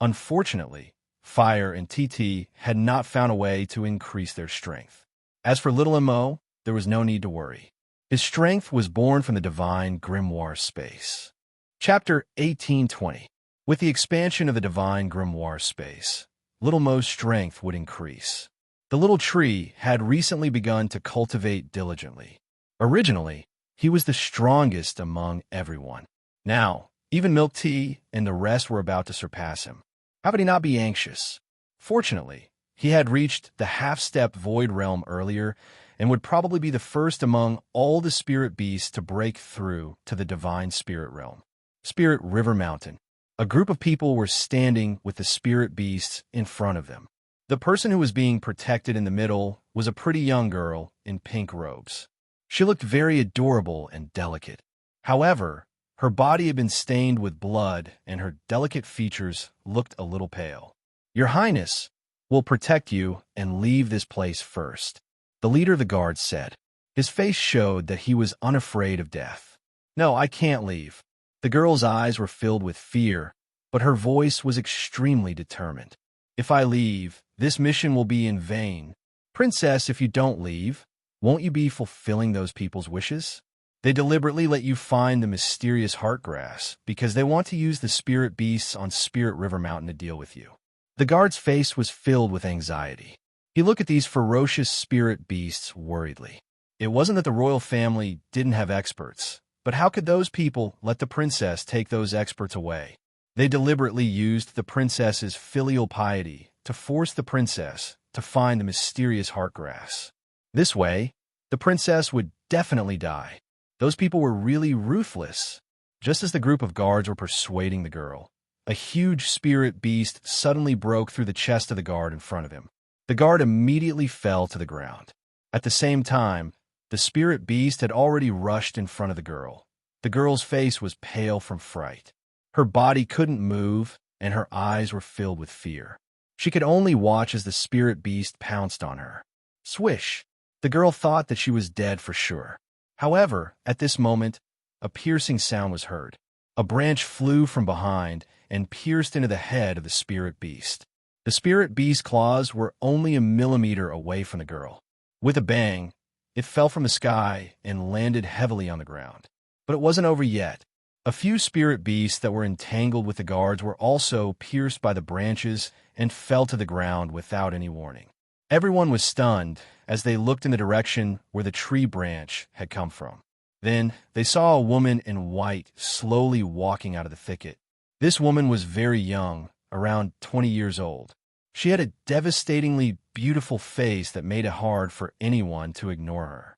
Unfortunately, Fire and TT had not found a way to increase their strength. As for Little Mo, there was no need to worry. His strength was born from the divine grimoire space. Chapter 1820. With the expansion of the divine grimoire space, little Mo's strength would increase. The little tree had recently begun to cultivate diligently. Originally, he was the strongest among everyone. Now, even Milk Tea and the rest were about to surpass him. How could he not be anxious? Fortunately, he had reached the half-step void realm earlier and would probably be the first among all the spirit beasts to break through to the divine spirit realm. Spirit River Mountain. A group of people were standing with the spirit beasts in front of them. The person who was being protected in the middle was a pretty young girl in pink robes. She looked very adorable and delicate. However, her body had been stained with blood and her delicate features looked a little pale. "Your Highness will protect you and leave this place first," the leader of the guards said. His face showed that he was unafraid of death. "No, I can't leave." The girl's eyes were filled with fear, but her voice was extremely determined. "If I leave, this mission will be in vain. Princess, if you don't leave, won't you be fulfilling those people's wishes? They deliberately let you find the mysterious heartgrass because they want to use the spirit beasts on Spirit River Mountain to deal with you." The guard's face was filled with anxiety. He looked at these ferocious spirit beasts worriedly. It wasn't that the royal family didn't have experts, but how could those people let the princess take those experts away? They deliberately used the princess's filial piety to force the princess to find the mysterious heartgrass. This way, the princess would definitely die. Those people were really ruthless. Just as the group of guards were persuading the girl, a huge spirit beast suddenly broke through the chest of the guard in front of him. The guard immediately fell to the ground. At the same time, the spirit beast had already rushed in front of the girl. The girl's face was pale from fright. Her body couldn't move, and her eyes were filled with fear. She could only watch as the spirit beast pounced on her. Swish! The girl thought that she was dead for sure. However, at this moment, a piercing sound was heard. A branch flew from behind and pierced into the head of the spirit beast. The spirit beast's claws were only a millimeter away from the girl. With a bang, it fell from the sky and landed heavily on the ground. But it wasn't over yet. A few spirit beasts that were entangled with the guards were also pierced by the branches and fell to the ground without any warning. Everyone was stunned as they looked in the direction where the tree branch had come from. Then they saw a woman in white slowly walking out of the thicket. This woman was very young, around 20 years old. She had a devastatingly beautiful face that made it hard for anyone to ignore her.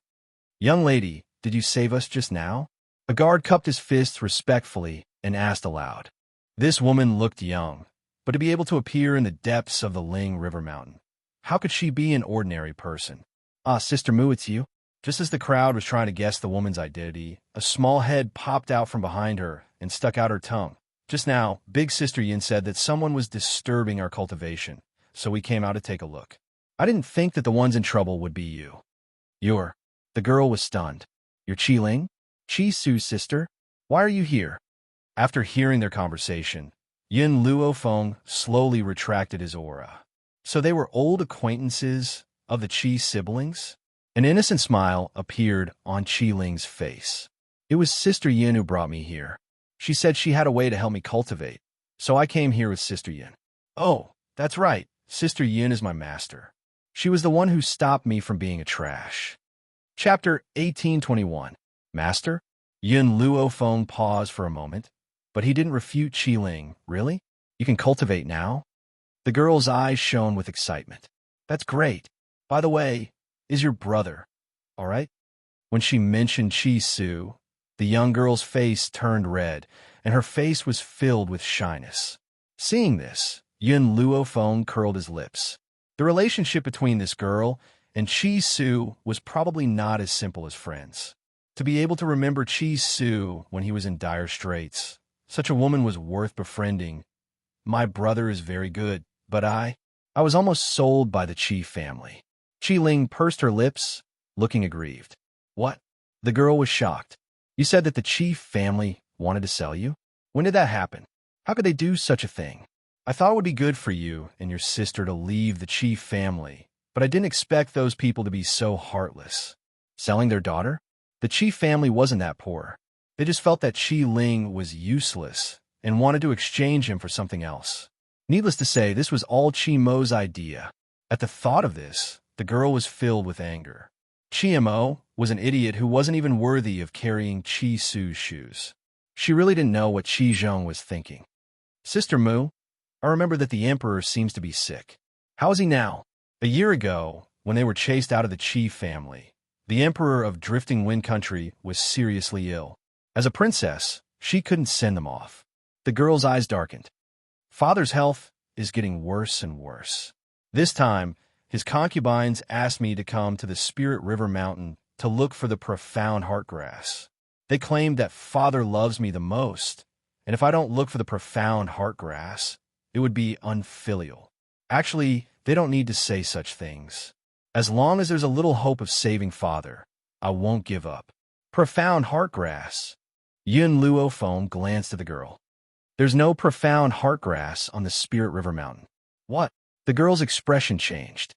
"Young lady, did you save us just now?" A guard cupped his fists respectfully and asked aloud. This woman looked young, but to be able to appear in the depths of the Ling River Mountain, how could she be an ordinary person? "Ah, Sister Mu, it's you." Just as the crowd was trying to guess the woman's identity, a small head popped out from behind her and stuck out her tongue. "Just now, Big Sister Yin said that someone was disturbing our cultivation, so we came out to take a look. I didn't think that the ones in trouble would be you." "You're..." The girl was stunned. "You're Qi Ling? Qi Su's sister? Why are you here?" After hearing their conversation, Yin Luofeng slowly retracted his aura. So they were old acquaintances of the Qi siblings? An innocent smile appeared on Qi Ling's face. "It was Sister Yin who brought me here. She said she had a way to help me cultivate, so I came here with Sister Yin." "Oh, that's right. Sister Yin is my master. She was the one who stopped me from being a trash." Chapter 1821. Master? Yin Luofeng paused for a moment, but he didn't refute Qi Ling. "Really? You can cultivate now?" The girl's eyes shone with excitement. "That's great. By the way, is your brother all right?" When she mentioned Qi Su, the young girl's face turned red, and her face was filled with shyness. Seeing this, Yin Luofeng curled his lips. The relationship between this girl and Qi Su was probably not as simple as friends. To be able to remember Qi Su when he was in dire straits, such a woman was worth befriending. "My brother is very good, but I was almost sold by the Qi family." Qi Ling pursed her lips, looking aggrieved. "What?" The girl was shocked. "You said that the Qi family wanted to sell you? When did that happen? How could they do such a thing? I thought it would be good for you and your sister to leave the Qi family, but I didn't expect those people to be so heartless." Selling their daughter? The Qi family wasn't that poor. They just felt that Qi Ling was useless and wanted to exchange him for something else. Needless to say, this was all Qi Mo's idea. At the thought of this, the girl was filled with anger. Qi Mo was an idiot who wasn't even worthy of carrying Qi Su's shoes. She really didn't know what Qi Zheng was thinking. Sister Mu, I remember that the Emperor seems to be sick. How is he now? A year ago, when they were chased out of the Qi family, the Emperor of Drifting Wind Country was seriously ill. As a princess, she couldn't send them off. The girl's eyes darkened. Father's health is getting worse and worse. This time, his concubines asked me to come to the Spirit River Mountain to look for the profound heartgrass. They claimed that Father loves me the most, and if I don't look for the profound heartgrass, it would be unfilial. Actually, they don't need to say such things. As long as there's a little hope of saving Father, I won't give up. Profound heartgrass. Yun Luo Feng glanced at the girl. There's no profound heartgrass on the Spirit River Mountain. What? The girl's expression changed.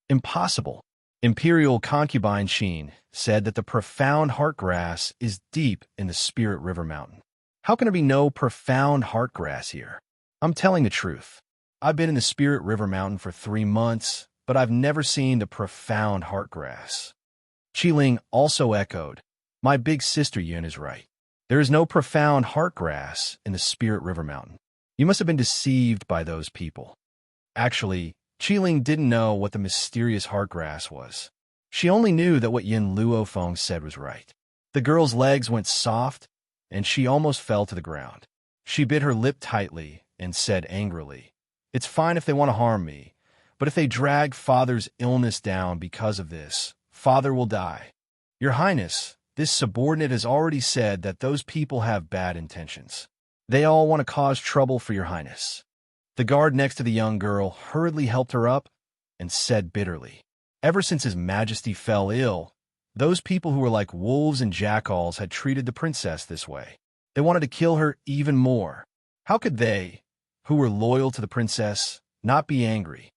Impossible. Imperial concubine Sheen said that the profound heartgrass is deep in the Spirit River Mountain. How can there be no profound heartgrass here? I'm telling the truth. I've been in the Spirit River Mountain for 3 months, but I've never seen the profound heartgrass. Qi Ling also echoed, my big sister Yun is right. There is no profound heartgrass in the Spirit River Mountain. You must have been deceived by those people. Actually, Qi Ling didn't know what the mysterious heartgrass was. She only knew that what Yin Luo Feng said was right. The girl's legs went soft, and she almost fell to the ground. She bit her lip tightly and said angrily, it's fine if they want to harm me, but if they drag Father's illness down because of this, Father will die. Your Highness, this subordinate has already said that those people have bad intentions. They all want to cause trouble for Your Highness. The guard next to the young girl hurriedly helped her up and said bitterly, ever since His Majesty fell ill, those people who were like wolves and jackals had treated the princess this way. They wanted to kill her even more. How could they, who were loyal to the princess, not be angry?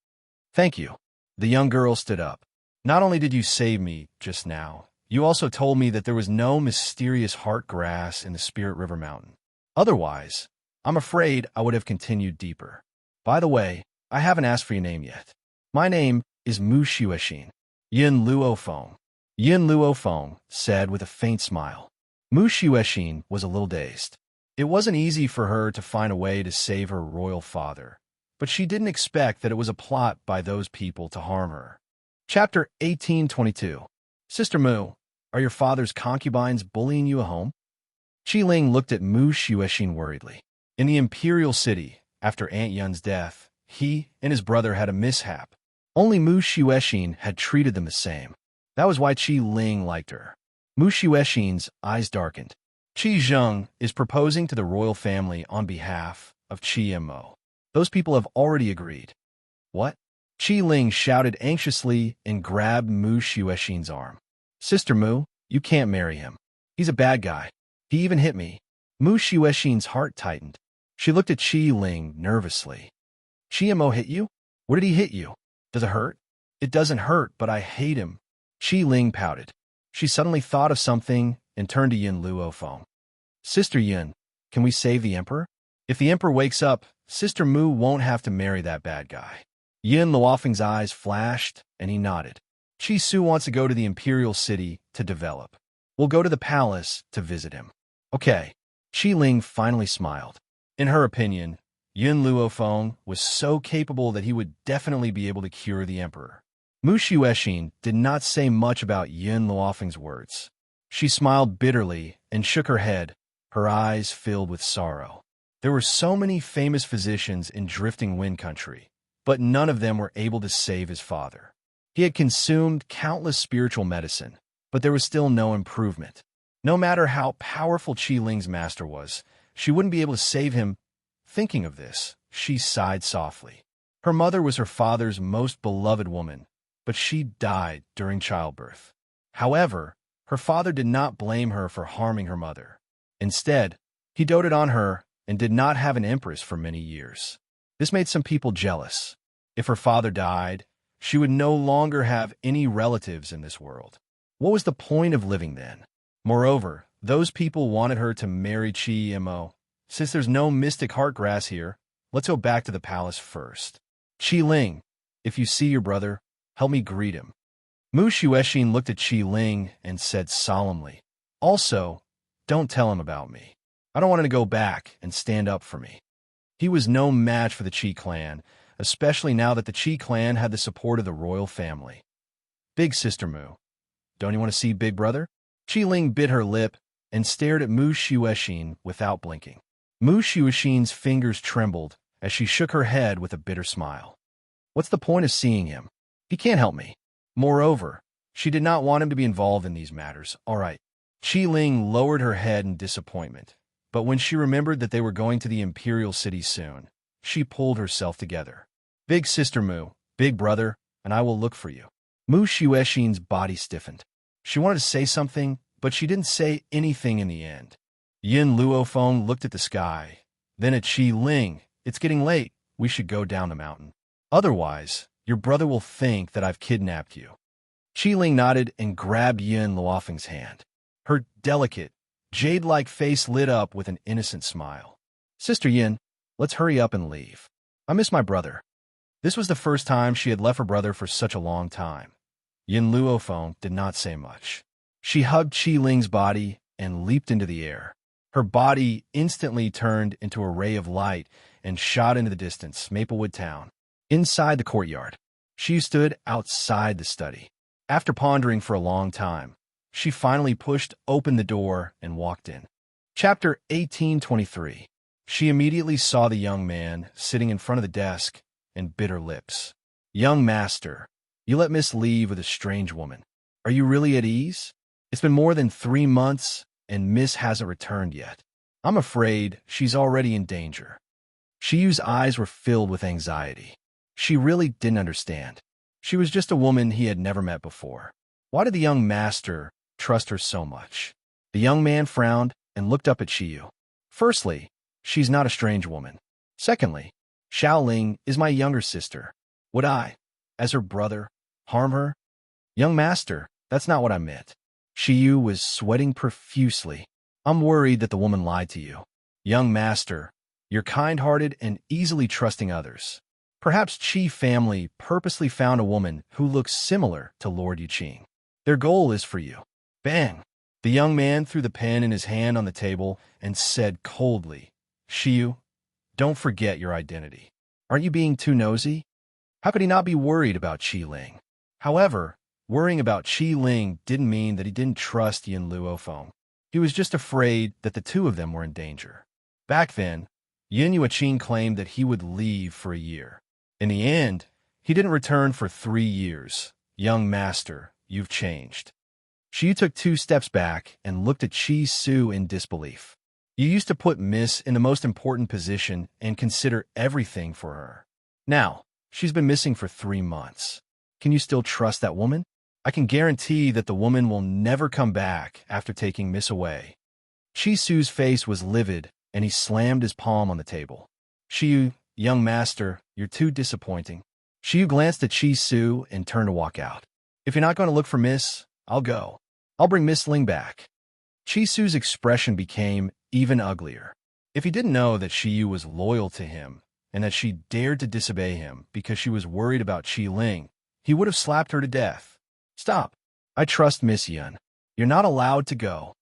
Thank you. The young girl stood up. Not only did you save me just now, you also told me that there was no mysterious heart grass in the Spirit River Mountain. Otherwise, I'm afraid I would have continued deeper. By the way, I haven't asked for your name yet. My name is Mu Xuexin, Yin Luo Feng. Yin Luo Feng said with a faint smile. Mu Xuexin was a little dazed. It wasn't easy for her to find a way to save her royal father, but she didn't expect that it was a plot by those people to harm her. Chapter 1822. Sister Mu, are your father's concubines bullying you at home? Qi Ling looked at Mu Xuexin worriedly. In the imperial city, after Aunt Yun's death, he and his brother had a mishap. Only Mu Xuexin had treated them the same. That was why Qi Ling liked her. Mu Xuexin's eyes darkened. Qi Zheng is proposing to the royal family on behalf of Qi Mo. Those people have already agreed. What? Qi Ling shouted anxiously and grabbed Mu Xuexin's arm. Sister Mu, you can't marry him. He's a bad guy. He even hit me. Mu Xuexin's heart tightened. She looked at Qi Ling nervously. Qi Mo hit you? Where did he hit you? Does it hurt? It doesn't hurt, but I hate him. Qi Ling pouted. She suddenly thought of something and turned to Yin Luo Feng. Sister Yin, can we save the Emperor? If the Emperor wakes up, Sister Mu won't have to marry that bad guy. Yin Luofeng's eyes flashed, and he nodded. Qi Su wants to go to the Imperial City to develop. We'll go to the palace to visit him. Okay. Qi Ling finally smiled. In her opinion, Yin Luo Feng was so capable that he would definitely be able to cure the Emperor. Mu Xuexin did not say much about Yin Luofeng's words. She smiled bitterly and shook her head, her eyes filled with sorrow. There were so many famous physicians in Drifting Wind Country, but none of them were able to save his father. He had consumed countless spiritual medicine, but there was still no improvement. No matter how powerful Qi Ling's master was, she wouldn't be able to save him. Thinking of this, she sighed softly. Her mother was her father's most beloved woman, but she died during childbirth. However, her father did not blame her for harming her mother. Instead, he doted on her and did not have an empress for many years. This made some people jealous. If her father died, she would no longer have any relatives in this world. What was the point of living then? Moreover, those people wanted her to marry Chi Mo. Since there's no mystic heartgrass here, let's go back to the palace first. Chi Ling, if you see your brother, help me greet him. Mu Xuexin looked at Qi Ling and said solemnly, also, don't tell him about me. I don't want him to go back and stand up for me. He was no match for the Qi clan, especially now that the Qi clan had the support of the royal family. Big Sister Mu, don't you want to see Big Brother? Qi Ling bit her lip and stared at Mu Xuexin without blinking. Mu Xuexin's fingers trembled as she shook her head with a bitter smile. What's the point of seeing him? He can't help me. Moreover, she did not want him to be involved in these matters. All right. Qi Ling lowered her head in disappointment, but when she remembered that they were going to the imperial city soon, she pulled herself together. Big Sister Mu, Big Brother, and I will look for you. Mu Xuexin's body stiffened. She wanted to say something, but she didn't say anything in the end. Yin Luofeng looked at the sky, then at Qi Ling. It's getting late. We should go down the mountain. Otherwise, your brother will think that I've kidnapped you. Qi Ling nodded and grabbed Yin Luofeng's hand. Her delicate, jade-like face lit up with an innocent smile. Sister Yin, let's hurry up and leave. I miss my brother. This was the first time she had left her brother for such a long time. Yin Luofeng did not say much. She hugged Qi Ling's body and leaped into the air. Her body instantly turned into a ray of light and shot into the distance, Maplewood Town. Inside the courtyard, she stood outside the study. After pondering for a long time, she finally pushed open the door and walked in. Chapter 1823. She immediately saw the young man sitting in front of the desk and bit her lips. Young master, you let Miss leave with a strange woman. Are you really at ease? It's been more than 3 months and Miss hasn't returned yet. I'm afraid she's already in danger. Shiyu's eyes were filled with anxiety. She really didn't understand. She was just a woman he had never met before. Why did the young master trust her so much? The young man frowned and looked up at Shiyu. Firstly, she's not a strange woman. Secondly, Xiaoling is my younger sister. Would I, as her brother, harm her? Young master, that's not what I meant. Shiyu was sweating profusely. I'm worried that the woman lied to you. Young master, you're kind-hearted and easily trusting others. Perhaps Qi family purposely found a woman who looks similar to Lord Yuqing. Their goal is for you. Bang! The young man threw the pen in his hand on the table and said coldly, Shiyu, don't forget your identity. Aren't you being too nosy? How could he not be worried about Qi Ling? However, worrying about Qi Ling didn't mean that he didn't trust Yin Luofeng. He was just afraid that the two of them were in danger. Back then, Yin Yuqing claimed that he would leave for a year. In the end, he didn't return for 3 years. Young master, you've changed. She took 2 steps back and looked at Qi Su in disbelief. You used to put Miss in the most important position and consider everything for her. Now, she's been missing for 3 months. Can you still trust that woman? I can guarantee that the woman will never come back after taking Miss away. Qi Su's face was livid, and he slammed his palm on the table. Shiyu, young master, you're too disappointing. Shiyu glanced at Qi Su and turned to walk out. If you're not going to look for Miss, I'll go. I'll bring Miss Ling back. Qi Su's expression became even uglier. If he didn't know that Shiyu was loyal to him and that she dared to disobey him because she was worried about Qi Ling, he would have slapped her to death. Stop. I trust Miss Yun. You're not allowed to go.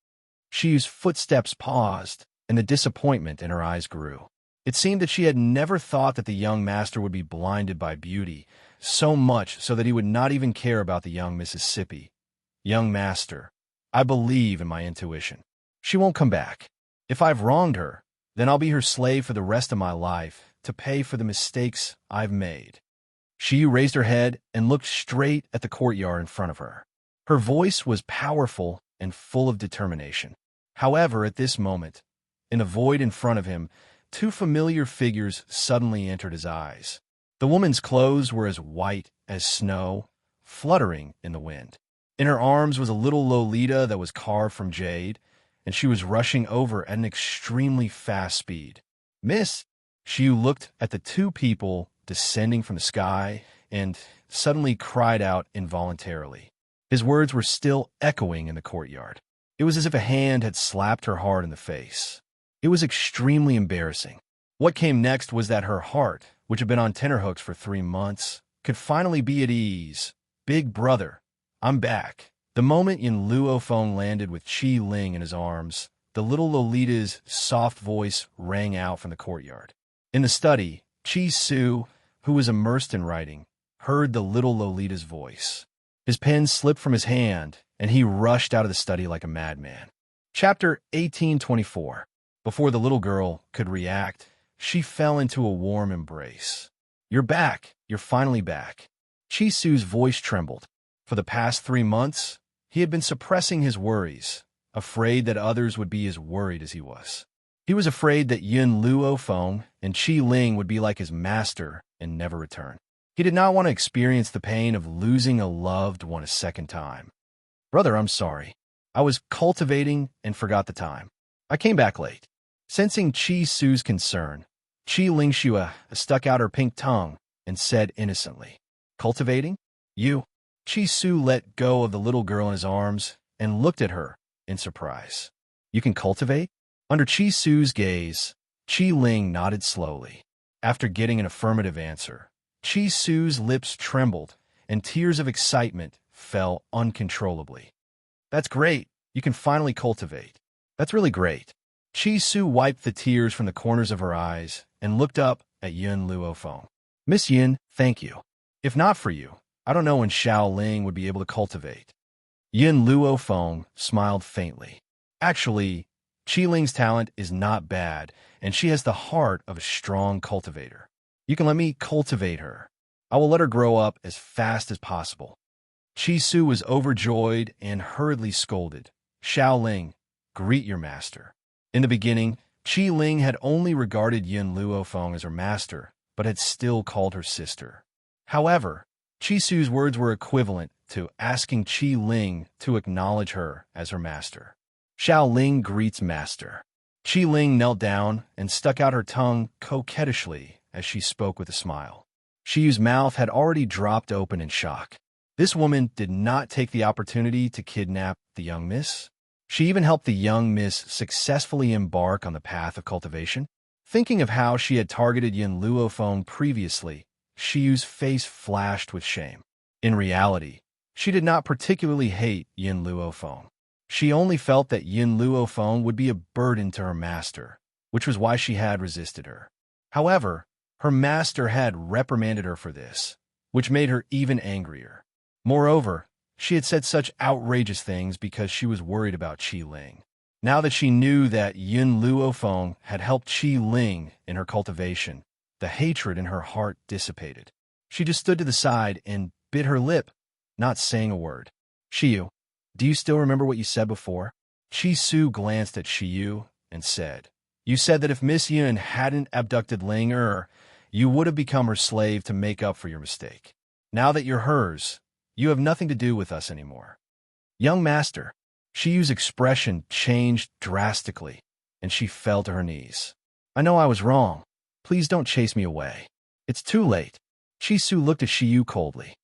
Shiyu's footsteps paused, and the disappointment in her eyes grew. It seemed that she had never thought that the young master would be blinded by beauty, so much so that he would not even care about the young Mississippi. Young master, I believe in my intuition. She won't come back. If I've wronged her, then I'll be her slave for the rest of my life to pay for the mistakes I've made. Shiyu raised her head and looked straight at the courtyard in front of her. Her voice was powerful and full of determination. However, at this moment, in the void in front of him, 2 familiar figures suddenly entered his eyes. The woman's clothes were as white as snow, fluttering in the wind. In her arms was a little Lolita that was carved from jade, and she was rushing over at an extremely fast speed. Miss, Shiyu looked at the 2 people descending from the sky and suddenly cried out involuntarily. His words were still echoing in the courtyard. It was as if a hand had slapped her hard in the face. It was extremely embarrassing. What came next was that her heart, which had been on tenterhooks for 3 months, could finally be at ease. Big brother, I'm back. The moment Yin Luo Feng landed with Qi Ling in his arms, the little Lolita's soft voice rang out from the courtyard. In the study, Qi Su, who was immersed in writing, heard the little Lolita's voice. His pen slipped from his hand, and he rushed out of the study like a madman. Chapter 1824. Before the little girl could react, she fell into a warm embrace. You're back. You're finally back. Qi Su's voice trembled. For the past 3 months, he had been suppressing his worries, afraid that others would be as worried as he was. He was afraid that Yin Luo Feng and Qi Ling would be like his master and never return. He did not want to experience the pain of losing a loved one a second time. Brother, I'm sorry. I was cultivating and forgot the time. I came back late. Sensing Qi Su's concern, Qi Ling Xue stuck out her pink tongue and said innocently, Cultivating? You? Qi Su let go of the little girl in his arms and looked at her in surprise. You can cultivate? Under Qi Su's gaze, Qi Ling nodded slowly. After getting an affirmative answer, Qi Su's lips trembled and tears of excitement fell uncontrollably. That's great. You can finally cultivate. That's really great. Qi Su wiped the tears from the corners of her eyes and looked up at Yin Luo Feng. Miss Yin, thank you. If not for you, I don't know when Xiao Ling would be able to cultivate. Yin Luo Feng smiled faintly. Actually, Qi Ling's talent is not bad, and she has the heart of a strong cultivator. You can let me cultivate her. I will let her grow up as fast as possible. Qi Su was overjoyed and hurriedly scolded. Xiao Ling, greet your master. In the beginning, Qi Ling had only regarded Yin Luo Feng as her master, but had still called her sister. However, Qi Su's words were equivalent to asking Qi Ling to acknowledge her as her master. Xiao Ling greets master. Qi Ling knelt down and stuck out her tongue coquettishly as she spoke with a smile. Xiu's mouth had already dropped open in shock. This woman did not take the opportunity to kidnap the young miss. She even helped the young miss successfully embark on the path of cultivation. Thinking of how she had targeted Yin Luo Feng previously, Xiu's face flashed with shame. In reality, she did not particularly hate Yin Luo Feng. She only felt that Yin Luo Feng would be a burden to her master, which was why she had resisted her. However, her master had reprimanded her for this, which made her even angrier. Moreover, she had said such outrageous things because she was worried about Qi Ling. Now that she knew that Yin Luo Feng had helped Qi Ling in her cultivation, the hatred in her heart dissipated. She just stood to the side and bit her lip, not saying a word. Xiu, do you still remember what you said before? Qi Su glanced at Xiu and said, You said that if Miss Yun hadn't abducted Ling you would have become her slave to make up for your mistake. Now that you're hers, you have nothing to do with us anymore. Young master, Xiu's expression changed drastically, and she fell to her knees. I know I was wrong. Please don't chase me away. It's too late. Qi Su looked at Xiu coldly.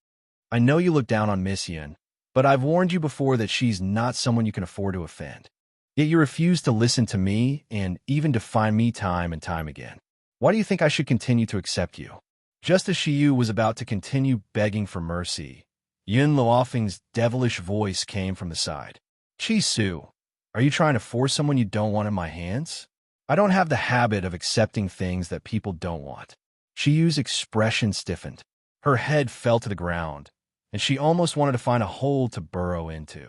I know you look down on Miss Yun, but I've warned you before that she's not someone you can afford to offend. Yet you refuse to listen to me and even defy me time and time again. Why do you think I should continue to accept you? Just as Xiu was about to continue begging for mercy, Yin Luofeng's devilish voice came from the side. Qi Su, are you trying to force someone you don't want in my hands? I don't have the habit of accepting things that people don't want. Xiu's expression stiffened. Her head fell to the ground, and she almost wanted to find a hole to burrow into.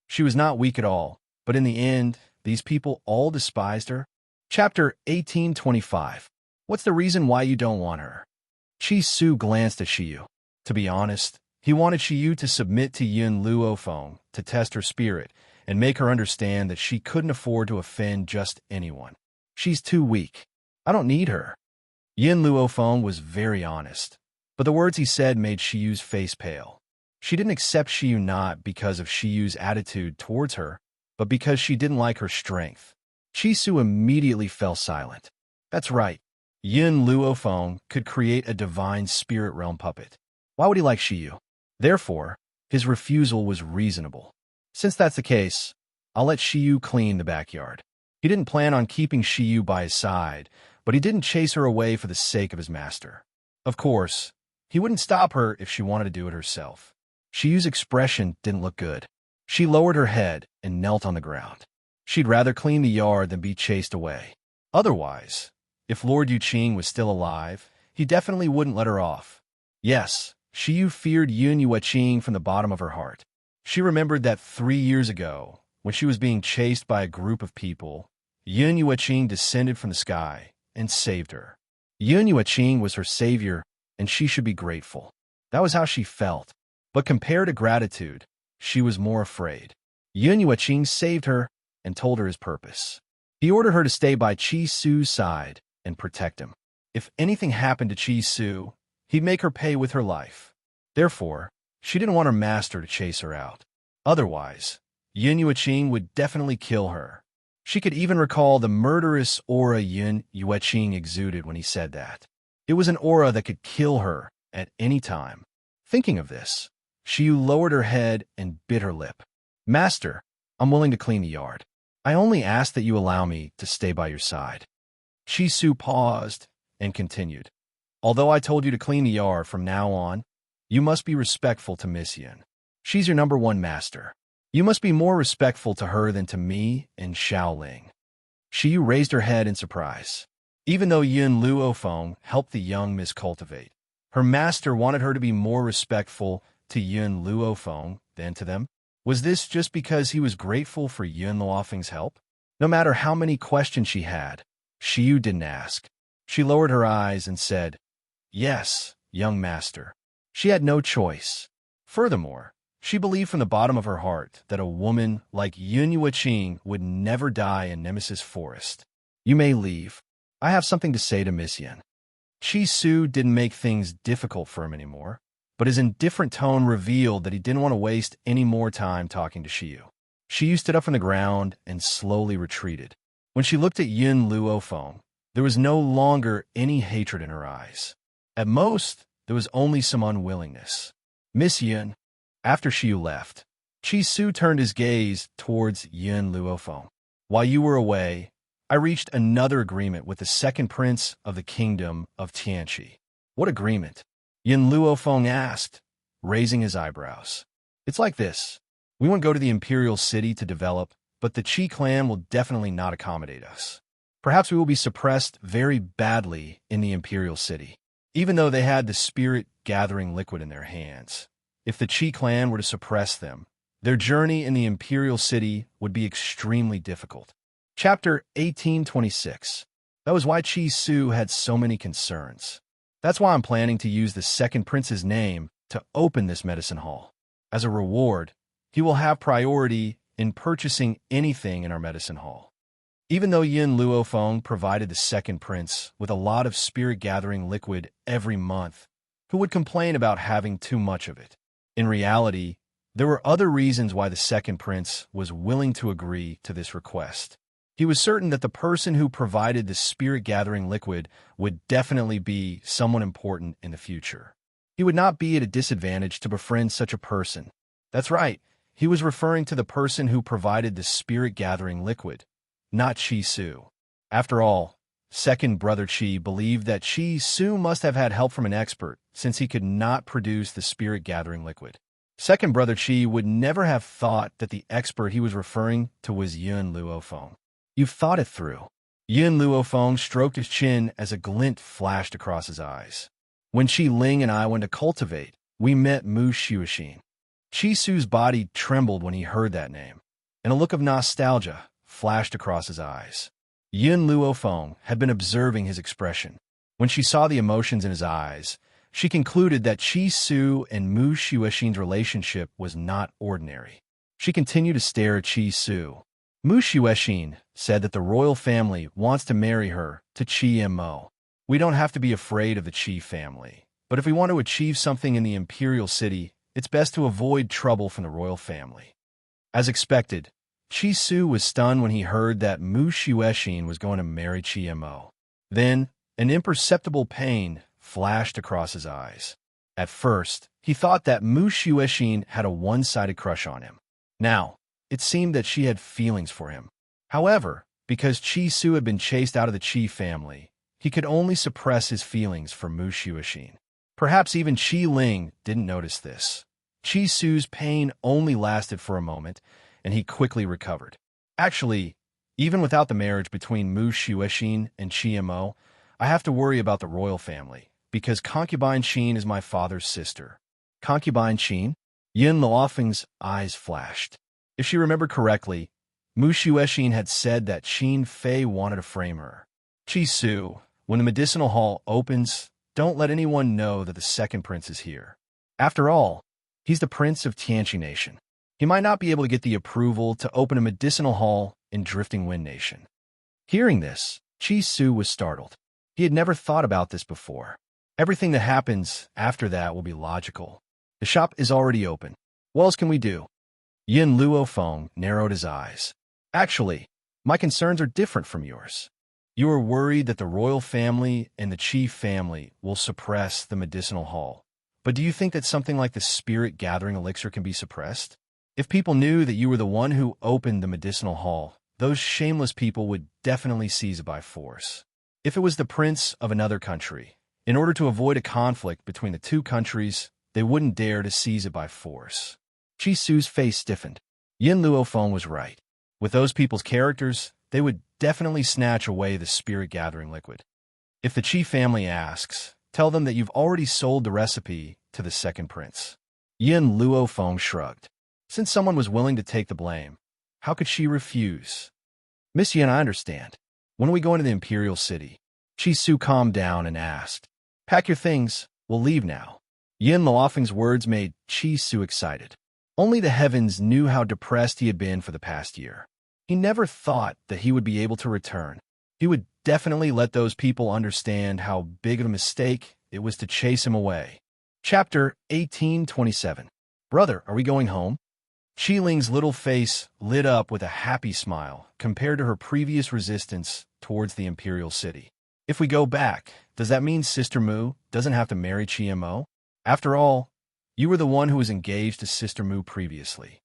She was not weak at all, but in the end, these people all despised her. Chapter 1825. What's the reason why you don't want her? Qi Su glanced at Xiu. To be honest, he wanted Xiu to submit to Yin Luo Feng to test her spirit and make her understand that she couldn't afford to offend just anyone. She's too weak. I don't need her. Yin Luo Feng was very honest, but the words he said made Xiu's face pale. She didn't accept Xiu not because of Xiu's attitude towards her, but because she didn't like her strength. Qi Su immediately fell silent. That's right. Yin Luo Feng could create a divine spirit realm puppet. Why would he like Xiu? Therefore, His refusal was reasonable. Since that's the case, I'll let Shiyu clean the backyard. He didn't plan on keeping Shiyu by his side, but he didn't chase her away for the sake of his master. Of course, he wouldn't stop her if she wanted to do it herself. Shiyu's expression didn't look good. She lowered her head and knelt on the ground. She'd rather clean the yard than be chased away. Otherwise, if Lord Yuqing was still alive, he definitely wouldn't let her off. Yes, Shiyu feared Yun Yuqing from the bottom of her heart. She remembered that 3 years ago, when she was being chased by a group of people, Yun Yuqing descended from the sky and saved her. Yun Yuqing was her savior, and she should be grateful. That was how she felt. But compared to gratitude, she was more afraid. Yun Yuqing saved her and told her his purpose. He ordered her to stay by Chi Su's side and protect him. If anything happened to Chi Su, he'd make her pay with her life. Therefore, she didn't want her master to chase her out. Otherwise, Yun Yuqing would definitely kill her. She could even recall the murderous aura Yun Yuqing exuded when he said that. It was an aura that could kill her at any time. Thinking of this, Shiyu lowered her head and bit her lip. Master, I'm willing to clean the yard. I only ask that you allow me to stay by your side. Chi Su paused and continued. Although I told you to clean the yard from now on, you must be respectful to Miss Yun. She's your #1 master. You must be more respectful to her than to me and Xiaoling. Shiyu raised her head in surprise. Even though Yun Luofeng helped the young miss cultivate, her master wanted her to be more respectful to Yun Luofeng than to them. Was this just because he was grateful for Yun Luofeng's help? No matter how many questions she had, Shiyu didn't ask. She lowered her eyes and said, "Yes, young master." She had no choice. Furthermore, she believed from the bottom of her heart that a woman like Yun Yuqing would never die in Nemesis Forest. You may leave. I have something to say to Miss Yun. Chi Su didn't make things difficult for him anymore, but his indifferent tone revealed that he didn't want to waste any more time talking to Shiyu. Shiyu stood up from the ground and slowly retreated. When she looked at Yun Luofeng, there was no longer any hatred in her eyes. At most, there was only some unwillingness. Miss Yun. After Shiyu left, Chi Su turned his gaze towards Yun Luofeng. While you were away, I reached another agreement with the second prince of the kingdom of Tianqi. What agreement? Yun Luofeng asked, raising his eyebrows. It's like this. We won't go to the imperial city to develop, but the Qi clan will definitely not accommodate us. Perhaps we will be suppressed very badly in the imperial city, even though they had the spirit-gathering liquid in their hands. If the Qi clan were to suppress them, their journey in the imperial city would be extremely difficult. Chapter 1826. That was why Chi Su had so many concerns. That's why I'm planning to use the second prince's name to open this medicine hall. As a reward, he will have priority in purchasing anything in our medicine hall. Even though Yun Luofeng provided the second prince with a lot of spirit-gathering liquid every month, who would complain about having too much of it? In reality, there were other reasons why the second prince was willing to agree to this request. He was certain that the person who provided the spirit-gathering liquid would definitely be someone important in the future. He would not be at a disadvantage to befriend such a person. That's right, he was referring to the person who provided the spirit-gathering liquid, not Chi Su. After all, second brother Chi believed that Chi Su must have had help from an expert, since he could not produce the spirit-gathering liquid. Second brother Chi would never have thought that the expert he was referring to was Yun Luofeng. You've thought it through. Yun Luofeng stroked his chin as a glint flashed across his eyes. When Qi Ling and I went to cultivate, we met Mu Xuexin. Chi Su's body trembled when he heard that name, and a look of nostalgia flashed across his eyes. Yun Luofeng had been observing his expression. When she saw the emotions in his eyes, she concluded that Chi Su and Mu Xuexin's relationship was not ordinary. She continued to stare at Chi Su. Mu Xuexin said that the royal family wants to marry her to Qi Mo. We don't have to be afraid of the Qi family, but if we want to achieve something in the imperial city, it's best to avoid trouble from the royal family. As expected, Chi Su was stunned when he heard that Mu Xuexin was going to marry Qi Mo. Then, an imperceptible pain flashed across his eyes. At first, he thought that Mu Xuexin had a one-sided crush on him. Now, it seemed that she had feelings for him. However, because Qi Su had been chased out of the Qi family, he could only suppress his feelings for Mu Xuexin. Perhaps even Qi Ling didn't notice this. Qi Su's pain only lasted for a moment, and he quickly recovered. Actually, even without the marriage between Mu Xuexin and Qi Mo, I have to worry about the royal family, because concubine Qin is my father's sister. Concubine Qin? Yin Luofeng's eyes flashed. If she remembered correctly, Mu Xuexin had said that Qin Fei wanted to frame her. Qi Su, when the medicinal hall opens, don't let anyone know that the second prince is here. After all, he's the prince of Tianqi Nation. He might not be able to get the approval to open a medicinal hall in Drifting Wind Nation. Hearing this, Qi Su was startled. He had never thought about this before. Everything that happens after that will be logical. The shop is already open. What else can we do? Yin Luofeng narrowed his eyes. Actually, my concerns are different from yours. You are worried that the royal family and the Qi family will suppress the medicinal hall. But do you think that something like the spirit gathering elixir can be suppressed? If people knew that you were the one who opened the medicinal hall, those shameless people would definitely seize it by force. If it was the prince of another country, in order to avoid a conflict between the two countries, they wouldn't dare to seize it by force. Qi Su's face stiffened. Yin Luofeng was right. With those people's characters, they would definitely snatch away the spirit-gathering liquid. If the Qi family asks, tell them that you've already sold the recipe to the second prince. Yin Luofeng shrugged. Since someone was willing to take the blame, how could she refuse? Miss Yin, I understand. When are we going to the Imperial City? Qi Su calmed down and asked. Pack your things, we'll leave now. Yin Luofeng's words made Qi Su excited. Only the heavens knew how depressed he had been for the past year. He never thought that he would be able to return. He would definitely let those people understand how big of a mistake it was to chase him away. Chapter 1827. Brother, are we going home? Qi Ling's little face lit up with a happy smile compared to her previous resistance towards the Imperial City. If we go back, does that mean Sister Mu doesn't have to marry Qi Mo? After all, you were the one who was engaged to Sister Mu previously.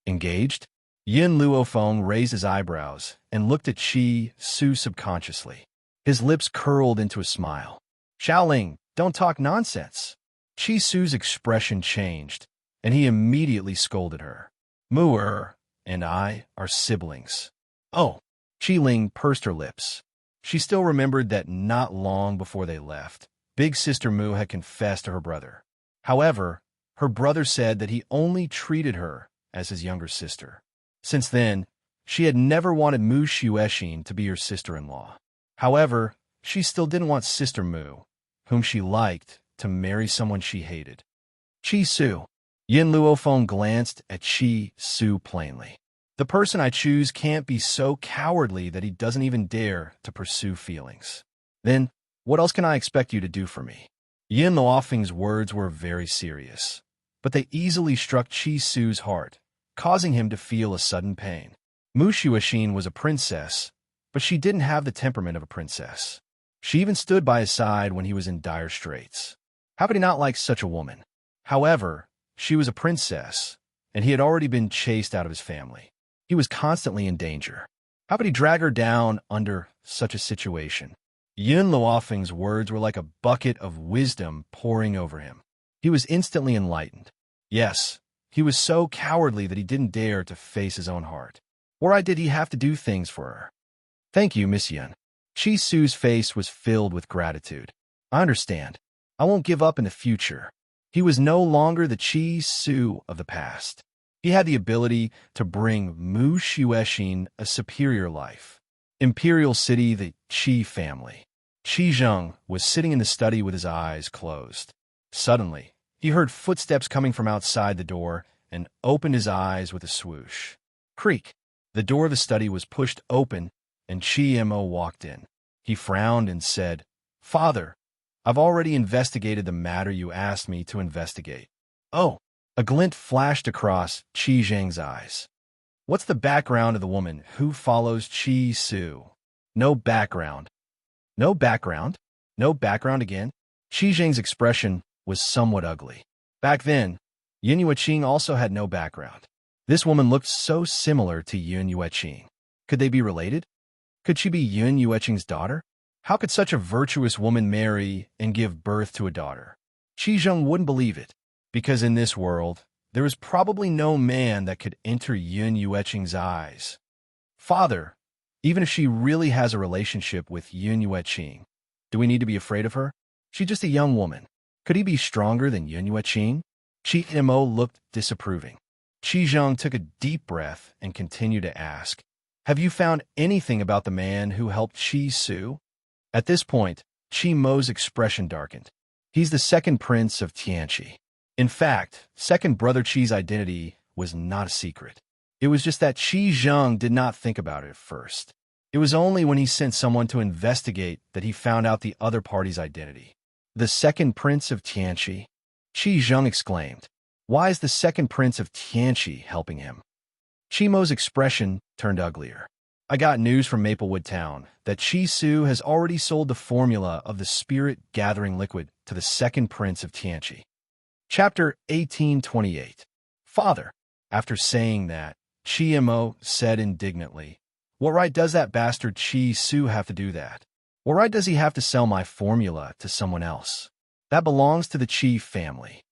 Engaged? Yin Luofeng raised his eyebrows and looked at Qi Su subconsciously. His lips curled into a smile. Xiaoling, don't talk nonsense. Qi Su's expression changed, and he immediately scolded her. Mu and I are siblings. Oh, Qi Ling pursed her lips. She still remembered that not long before they left, Big Sister Mu had confessed to her brother. However, her brother said that he only treated her as his younger sister. Since then, she had never wanted Mu Xuexin to be her sister-in-law. However, she still didn't want Sister Mu, whom she liked, to marry someone she hated. Qi Su. Yin Luofeng glanced at Qi Su plainly. The person I choose can't be so cowardly that he doesn't even dare to pursue feelings. Then, what else can I expect you to do for me? Yin Luofeng's words were very serious, but they easily struck Qi Su's heart, causing him to feel a sudden pain. Mu Xuexin was a princess, but she didn't have the temperament of a princess. She even stood by his side when he was in dire straits. How could he not like such a woman? However, she was a princess, and he had already been chased out of his family. He was constantly in danger. How could he drag her down under such a situation? Yin Luofeng's words were like a bucket of wisdom pouring over him. He was instantly enlightened. Yes, he was so cowardly that he didn't dare to face his own heart. Why did he have to do things for her? Thank you, Miss Yin. Qi Su's face was filled with gratitude. I understand. I won't give up in the future. He was no longer the Qi Su of the past. He had the ability to bring Mu Xuexin a superior life. Imperial City, the Qi family. Qi Zheng was sitting in the study with his eyes closed. Suddenly, he heard footsteps coming from outside the door and opened his eyes with a swoosh. Creak. The door of the study was pushed open, and Qi Mo walked in. He frowned and said, Father, I've already investigated the matter you asked me to investigate. Oh, a glint flashed across Qi Zheng's eyes. What's the background of the woman who follows Qi Su? No background. No background? No background again? Qi Zheng's expression was somewhat ugly. Back then, Yun Yueqing also had no background. This woman looked so similar to Yun Yueqing. Could they be related? Could she be Yun Yueqing's daughter? How could such a virtuous woman marry and give birth to a daughter? Qi Zheng wouldn't believe it, because in this world, there is probably no man that could enter Yun Yueqing's eyes. Father, even if she really has a relationship with Yun Yueqing, do we need to be afraid of her? She's just a young woman. Could he be stronger than Yun Yueqing? Qi Mo looked disapproving. Qi Zheng took a deep breath and continued to ask, "Have you found anything about the man who helped Qi Su?" At this point, Qi Mo's expression darkened. He's the second prince of Tianqi. In fact, second brother Qi's identity was not a secret. It was just that Qi Zheng did not think about it at first. It was only when he sent someone to investigate that he found out the other party's identity. The second prince of Tianqi? Qi Zheng exclaimed. Why is the second prince of Tianqi helping him? Qi Mo's expression turned uglier. I got news from Maplewood Town that Qi Su has already sold the formula of the spirit-gathering liquid to the second prince of Tianqi. Chapter 1828. Father. After saying that, Qi Mo said indignantly, "What right does that bastard Qi Su have to do that? What right does he have to sell my formula to someone else? That belongs to the Qi family."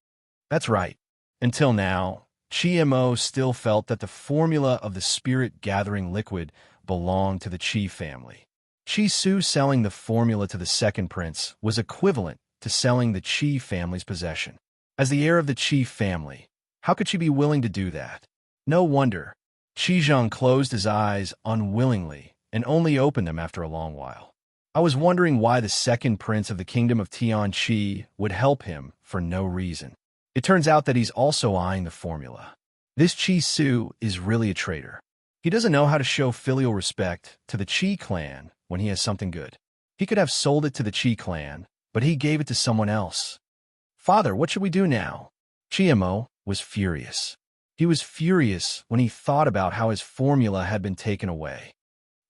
That's right. Until now, Qi Mo still felt that the formula of the spirit-gathering liquid belonged to the Qi family. Qi Su selling the formula to the second prince was equivalent to selling the Qi family's possession. As the heir of the Qi family, how could she be willing to do that? No wonder. Qi Zheng closed his eyes unwillingly and only opened them after a long while. I was wondering why the second prince of the kingdom of Tianqi would help him for no reason. It turns out that he's also eyeing the formula. This Qi Su is really a traitor. He doesn't know how to show filial respect to the Qi clan when he has something good. He could have sold it to the Qi clan, but he gave it to someone else. Father, what should we do now? Qi Mo was furious. He was furious when he thought about how his formula had been taken away.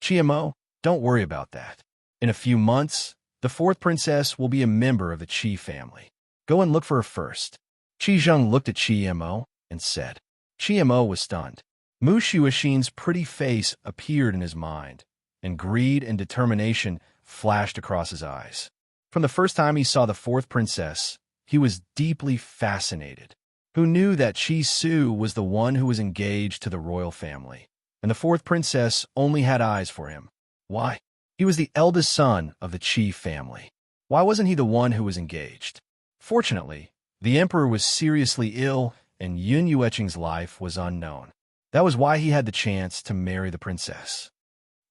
Qi Mo, don't worry about that. In a few months, the fourth princess will be a member of the Qi family. Go and look for her first. Qi Zheng looked at Qi Mo and said. Qi Mo was stunned. Mu Xuexin's pretty face appeared in his mind, and greed and determination flashed across his eyes. From the first time he saw the fourth princess, he was deeply fascinated. Who knew that Qi Su was the one who was engaged to the royal family, and the fourth princess only had eyes for him? Why? He was the eldest son of the Qi family. Why wasn't he the one who was engaged? Fortunately, the emperor was seriously ill, and Yun Yueqing's life was unknown. That was why he had the chance to marry the princess.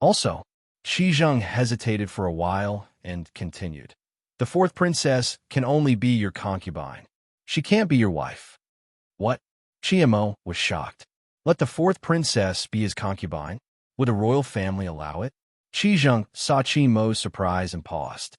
Also, Qi Zheng hesitated for a while and continued. The fourth princess can only be your concubine. She can't be your wife. What? Qi Mo was shocked. Let the fourth princess be his concubine? Would the royal family allow it? Qi Zheng saw Qi Mo's surprise and paused.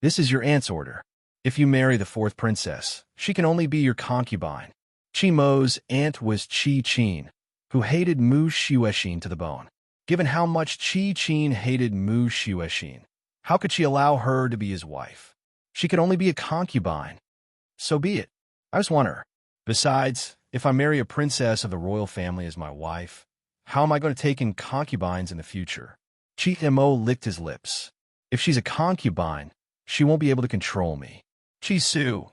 This is your aunt's order. If you marry the fourth princess, she can only be your concubine. Qi Mo's aunt was Qi Qin, who hated Mu Xuexin to the bone. Given how much Qi Qin hated Mu Xuexin, how could she allow her to be his wife? She could only be a concubine. So be it. I just want her. Besides, if I marry a princess of the royal family as my wife, how am I going to take in concubines in the future? Qi Mo licked his lips. If she's a concubine, she won't be able to control me. Qi Su,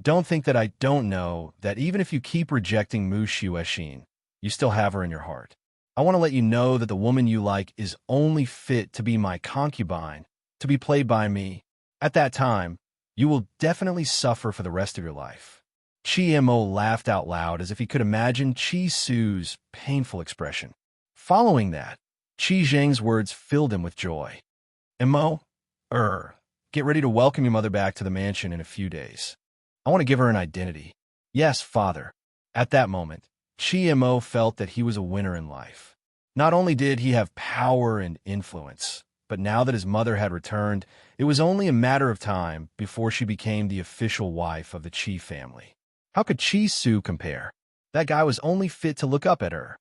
don't think that I don't know that even if you keep rejecting Mu Xuexin, you still have her in your heart. I want to let you know that the woman you like is only fit to be my concubine, to be played by me. At that time, you will definitely suffer for the rest of your life. Qi Mo laughed out loud as if he could imagine Qi Su's painful expression. Following that, Qi Zheng's words filled him with joy. Mo, get ready to welcome your mother back to the mansion in a few days. I want to give her an identity. Yes, father. At that moment, Qi Mo felt that he was a winner in life. Not only did he have power and influence, but now that his mother had returned, it was only a matter of time before she became the official wife of the Qi family. How could Qi Su compare? That guy was only fit to look up at her.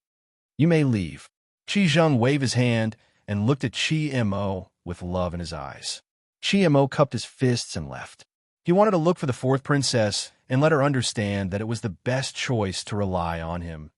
You may leave. Qi Zheng waved his hand and looked at Qi Mo with love in his eyes. Qi Mo cupped his fists and left. He wanted to look for the fourth princess and let her understand that it was the best choice to rely on him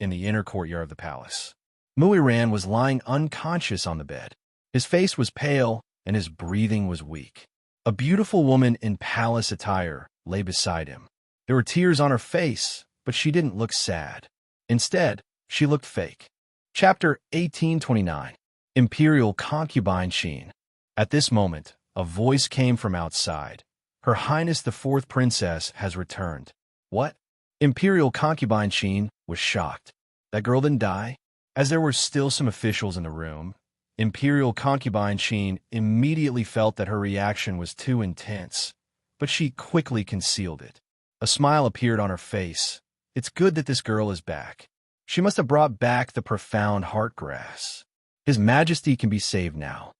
in the inner courtyard of the palace. Muiran was lying unconscious on the bed. His face was pale and his breathing was weak. A beautiful woman in palace attire lay beside him. There were tears on her face, but she didn't look sad. Instead, she looked fake. Chapter 1829. Imperial Concubine Sheen. At this moment, a voice came from outside. Her Highness the Fourth Princess has returned. What? Imperial Concubine Sheen was shocked. That girl didn't die? As there were still some officials in the room, Imperial Concubine Sheen immediately felt that her reaction was too intense, but she quickly concealed it. A smile appeared on her face. It's good that this girl is back. She must have brought back the profound heartgrass. His Majesty can be saved now.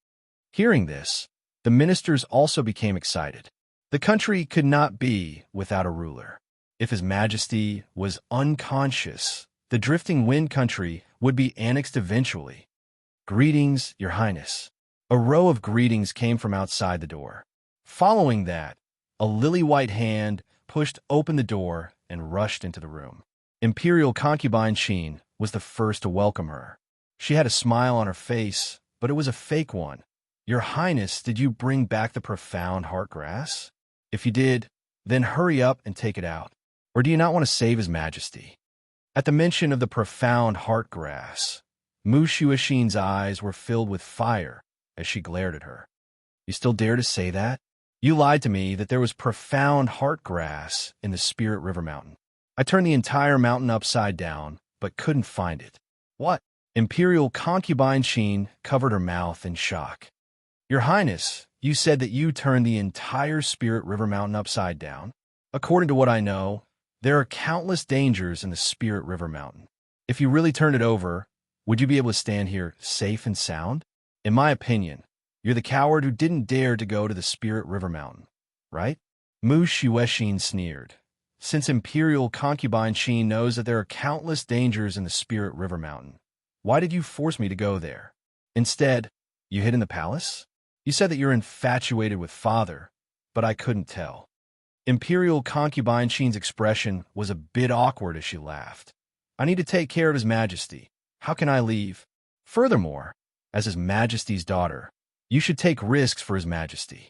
Hearing this, the ministers also became excited. The country could not be without a ruler. If His Majesty was unconscious, the drifting wind country would be annexed eventually. Greetings, Your Highness. A row of greetings came from outside the door. Following that, a lily-white hand pushed open the door and rushed into the room. Imperial Concubine Sheen was the first to welcome her. She had a smile on her face, but it was a fake one. Your Highness, did you bring back the profound heartgrass? If you did, then hurry up and take it out. Or do you not want to save His Majesty? At the mention of the profound heartgrass, Mu Shuasheen's eyes were filled with fire as she glared at her. You still dare to say that? You lied to me that there was profound heartgrass in the Spirit River Mountain. I turned the entire mountain upside down, but couldn't find it. What? Imperial Concubine Sheen covered her mouth in shock. Your Highness, you said that you turned the entire Spirit River Mountain upside down? According to what I know, there are countless dangers in the Spirit River Mountain. If you really turned it over, would you be able to stand here safe and sound? In my opinion, you're the coward who didn't dare to go to the Spirit River Mountain, right? Mu Shuasheen sneered. Since Imperial Concubine Sheen knows that there are countless dangers in the Spirit River Mountain, why did you force me to go there? Instead, you hid in the palace? You said that you're infatuated with father, but I couldn't tell. Imperial Concubine Sheen's expression was a bit awkward as she laughed. I need to take care of His Majesty. How can I leave? Furthermore, as His Majesty's daughter, you should take risks for His Majesty.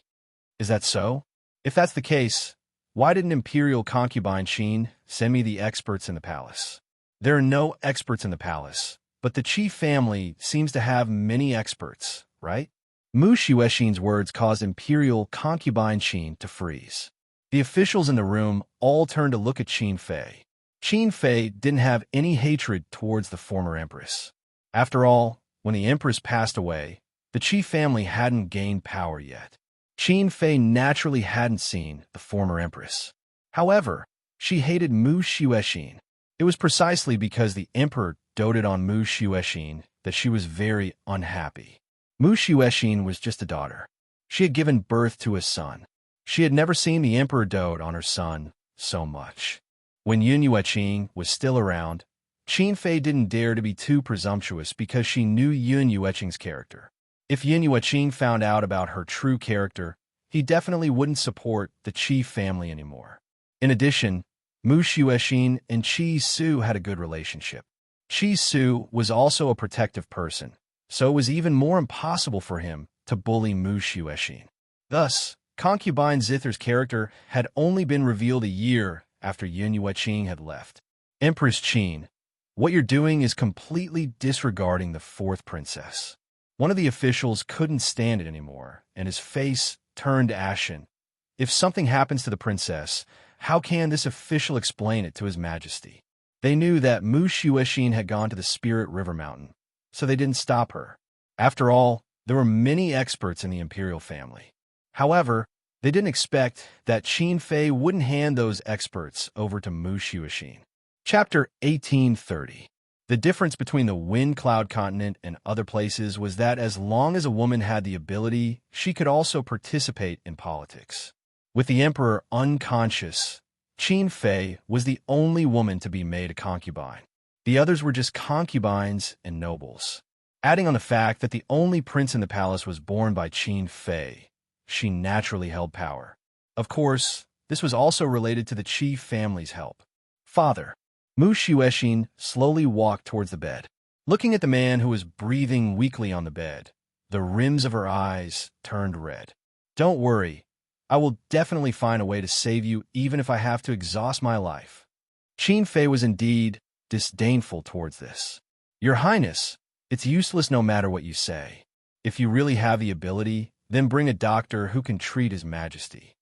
Is that so? If that's the case, why didn't Imperial Concubine Sheen send me the experts in the palace? There are no experts in the palace, but the chief family seems to have many experts, right? Mu Shuasheen's words caused Imperial Concubine Sheen to freeze. The officials in the room all turned to look at Qin Fei. Qin Fei didn't have any hatred towards the former empress. After all, when the empress passed away, the Qi family hadn't gained power yet. Qin Fei naturally hadn't seen the former empress. However, she hated Mu Shuasheen. It was precisely because the emperor doted on Mu Shuasheen that she was very unhappy. Mu Shuasheen was just a daughter. She had given birth to a son. She had never seen the emperor dote on her son so much. When Yun Yueqing was still around, Qin Fei didn't dare to be too presumptuous because she knew Yun Yueqing's character. If Yun Yueqing found out about her true character, he definitely wouldn't support the Qi family anymore. In addition, Mu Shuasheen and Qi Su had a good relationship. Qi Su was also a protective person, so it was even more impossible for him to bully Mu Shuasheen. Thus, Concubine Zither's character had only been revealed a year after Yun Yueqing had left. Empress Qin, what you're doing is completely disregarding the fourth princess. One of the officials couldn't stand it anymore, and his face turned ashen. If something happens to the princess, how can this official explain it to His Majesty? They knew that Mu Shuasheen had gone to the Spirit River Mountain, so they didn't stop her. After all, there were many experts in the imperial family. However, they didn't expect that Qin Fei wouldn't hand those experts over to Mu Shuasheen. Chapter 1830. The difference between the Wind Cloud Continent and other places was that as long as a woman had the ability, she could also participate in politics. With the emperor unconscious, Qin Fei was the only woman to be made a concubine. The others were just concubines and nobles. Adding on the fact that the only prince in the palace was born by Qin Fei, she naturally held power. Of course, this was also related to the Qi family's help. Father. Mu Xuexin slowly walked towards the bed. Looking at the man who was breathing weakly on the bed, the rims of her eyes turned red. Don't worry. I will definitely find a way to save you even if I have to exhaust my life. Qin Fei was indeed disdainful towards this. Your Highness, it's useless no matter what you say. If you really have the ability, then bring a doctor who can treat His Majesty.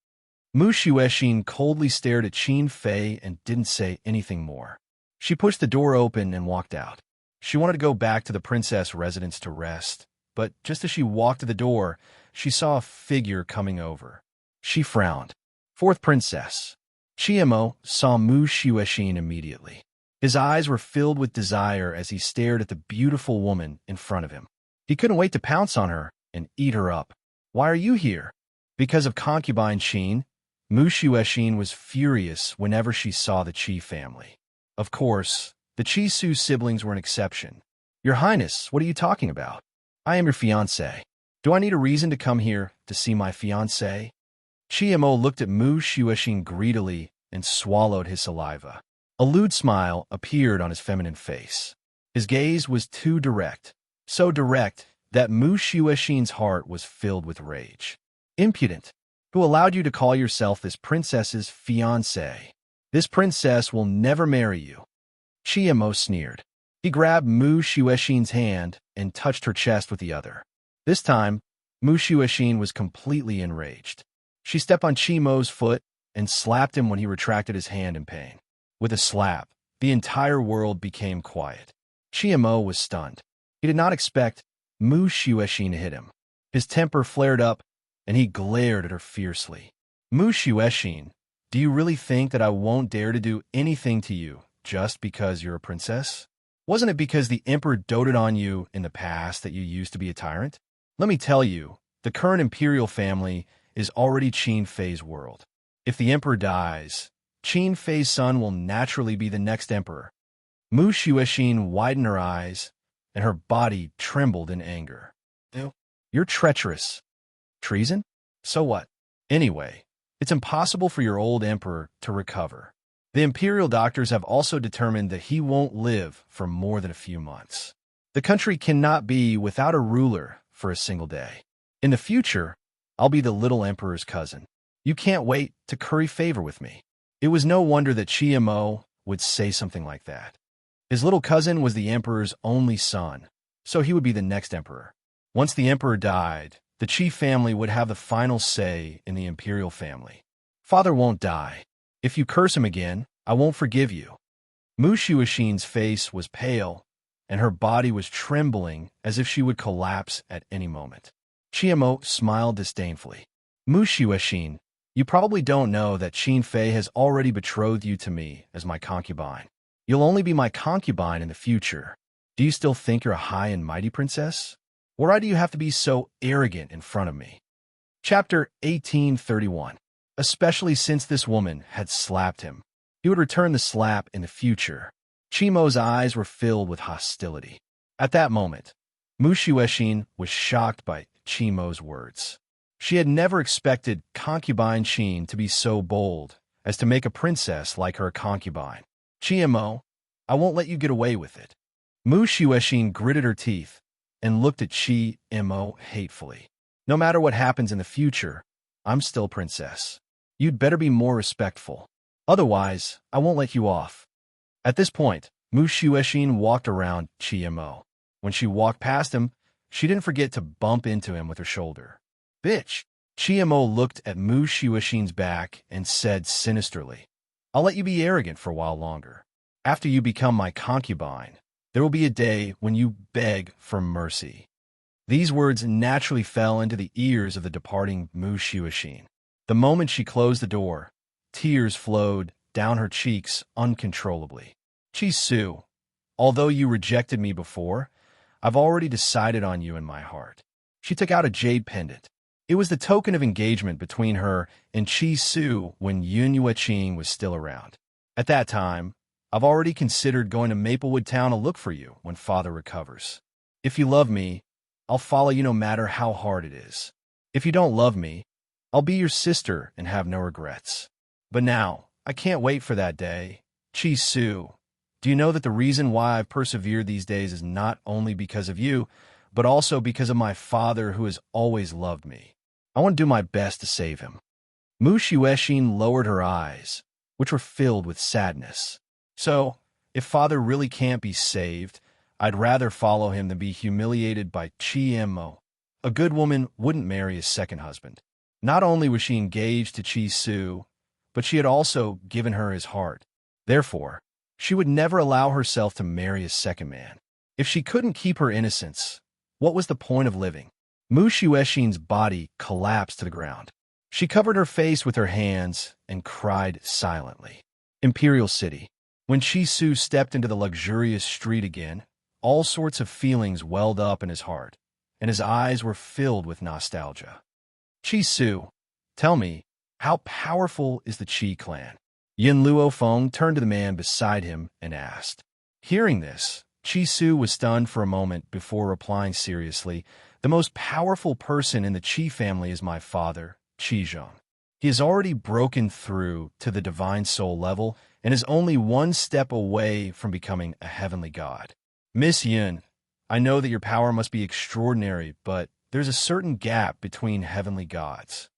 Mu Xuexin coldly stared at Qin Fei and didn't say anything more. She pushed the door open and walked out. She wanted to go back to the princess residence to rest, but just as she walked to the door, she saw a figure coming over. She frowned. Fourth princess. Qiamo saw Mu Xuexin immediately. His eyes were filled with desire as he stared at the beautiful woman in front of him. He couldn't wait to pounce on her and eat her up. Why are you here? Because of concubine Qin. Mu Xuexin was furious whenever she saw the Qi family. Of course, the Qi Su siblings were an exception. Your Highness, what are you talking about? I am your fiancé. Do I need a reason to come here to see my fiancé? Qiamo looked at Mu Xuexin greedily and swallowed his saliva. A lewd smile appeared on his feminine face. His gaze was too direct, so direct that Mu Xuexin's heart was filled with rage. Impudent! Who allowed you to call yourself this princess's fiancé? This princess will never marry you. Qiamo sneered. He grabbed Mu Xuexin's hand and touched her chest with the other. This time, Mu Xuexin was completely enraged. She stepped on Qiamo's foot and slapped him when he retracted his hand in pain. With a slap, the entire world became quiet. Qiamo was stunned. He did not expect Mu Xuexin to hit him. His temper flared up, and he glared at her fiercely. Mu Xuexin, do you really think that I won't dare to do anything to you just because you're a princess? Wasn't it because the emperor doted on you in the past that you used to be a tyrant? Let me tell you, the current imperial family is already Qin Fei's world. If the emperor dies, Qin Fei's son will naturally be the next emperor. Mu Xuexin widened her eyes, and her body trembled in anger. You're treacherous. Treason? So what? Anyway, it's impossible for your old emperor to recover. The imperial doctors have also determined that he won't live for more than a few months. The country cannot be without a ruler for a single day. In the future, I'll be the little emperor's cousin. You can't wait to curry favor with me. It was no wonder that Qiamo would say something like that. His little cousin was the emperor's only son, so he would be the next emperor. Once the emperor died, the Qi family would have the final say in the imperial family. Father won't die. If you curse him again, I won't forgive you. Mu Xuexin's face was pale, and her body was trembling as if she would collapse at any moment. Qiamo smiled disdainfully. Mu Xuexin, you probably don't know that Qin Fei has already betrothed you to me as my concubine. You'll only be my concubine in the future. Do you still think you're a high and mighty princess? Why do you have to be so arrogant in front of me? Chapter 1831. Especially since this woman had slapped him. He would return the slap in the future. Qiamo's eyes were filled with hostility. At that moment, Mu Xuexin was shocked by Qiamo's words. She had never expected concubine Qin to be so bold as to make a princess like her concubine. Qiamo, I won't let you get away with it. Mu Xuexin gritted her teeth and looked at Qiamo hatefully. No matter what happens in the future, I'm still princess. You'd better be more respectful. Otherwise, I won't let you off. At this point, Mu Xuexin walked around Qiamo. When she walked past him, she didn't forget to bump into him with her shoulder. Bitch! Qiamo looked at Mu Xuexin's back and said sinisterly, I'll let you be arrogant for a while longer. After you become my concubine, there will be a day when you beg for mercy. These words naturally fell into the ears of the departing Mu Xuexin. The moment she closed the door, tears flowed down her cheeks uncontrollably. Qi Su, although you rejected me before, I've already decided on you in my heart. She took out a jade pendant. It was the token of engagement between her and Qi Su when Yun Yueqing was still around. At that time, I've already considered going to Maplewood Town to look for you when Father recovers. If you love me, I'll follow you no matter how hard it is. If you don't love me, I'll be your sister and have no regrets. But now, I can't wait for that day. Chi Su, do you know that the reason why I've persevered these days is not only because of you, but also because of my father who has always loved me? I want to do my best to save him. Mu Xuexin lowered her eyes, which were filled with sadness. So, if father really can't be saved, I'd rather follow him than be humiliated by Chi Mo. A good woman wouldn't marry his second husband. Not only was she engaged to Chi Su, but she had also given her his heart. Therefore, she would never allow herself to marry a second man. If she couldn't keep her innocence, what was the point of living? Mu Xuexin's body collapsed to the ground. She covered her face with her hands and cried silently. Imperial City. When Chi Su stepped into the luxurious street again, all sorts of feelings welled up in his heart, and his eyes were filled with nostalgia. Chi Su, tell me, how powerful is the Qi clan? Yin Luofeng turned to the man beside him and asked. Hearing this, Chi Su was stunned for a moment before replying seriously, the most powerful person in the Qi family is my father, Qi Zheng. He has already broken through to the divine soul level and is only one step away from becoming a heavenly god. Miss Yin, I know that your power must be extraordinary, but there's a certain gap between heavenly gods.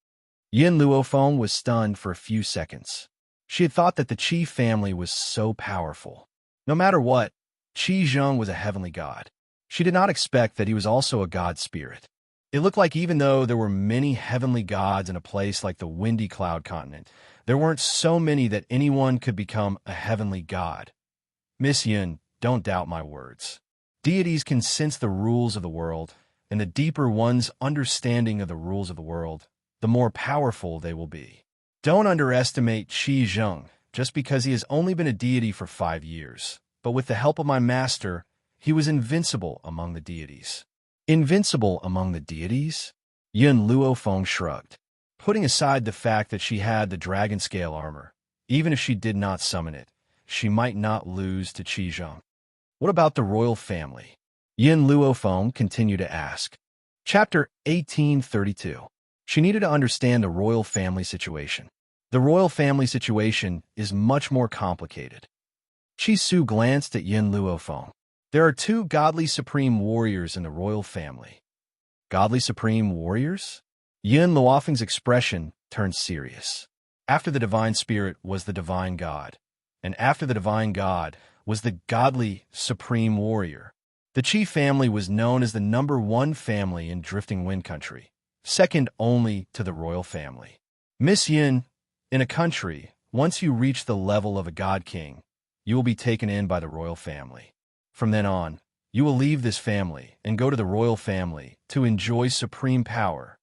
Yin Luofeng was stunned for a few seconds. She had thought that the Qi family was so powerful. No matter what, Qi Zheng was a heavenly god. She did not expect that he was also a god spirit. It looked like even though there were many heavenly gods in a place like the Windy Cloud continent, there weren't so many that anyone could become a heavenly god. Miss Yin, don't doubt my words. Deities can sense the rules of the world, and the deeper one's understanding of the rules of the world, the more powerful they will be. Don't underestimate Qi Zheng just because he has only been a deity for 5 years, but with the help of my master, he was invincible among the deities. Invincible among the deities? Yin Luofeng shrugged. Putting aside the fact that she had the dragon scale armor, even if she did not summon it, she might not lose to Qi Zheng. What about the royal family? Yin Luofeng continued to ask. Chapter 1832. She needed to understand the royal family situation. The royal family situation is much more complicated. Chi Su glanced at Yin Luofeng. There are 2 godly supreme warriors in the royal family. Godly supreme warriors? Yin Luofeng's expression turned serious. After the divine spirit was the divine god, and after the divine god was the godly supreme warrior. The Qi family was known as the #1 family in Drifting Wind Country, second only to the royal family. Miss Yin, in a country, once you reach the level of a god king, you will be taken in by the royal family. From then on, you will leave this family and go to the royal family to enjoy supreme power.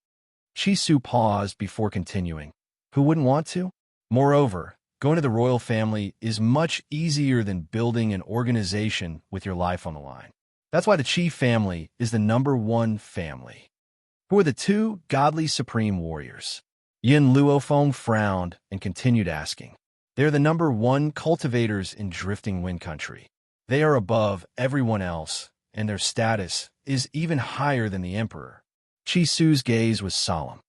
Chi Su paused before continuing. Who wouldn't want to? Moreover, going to the royal family is much easier than building an organization with your life on the line. That's why the Qi family is the #1 family. Who are the 2 godly supreme warriors? Yin Luofeng frowned and continued asking. They are the #1 cultivators in Drifting Wind Country. They are above everyone else, and their status is even higher than the emperor. Chi Su's gaze was solemn.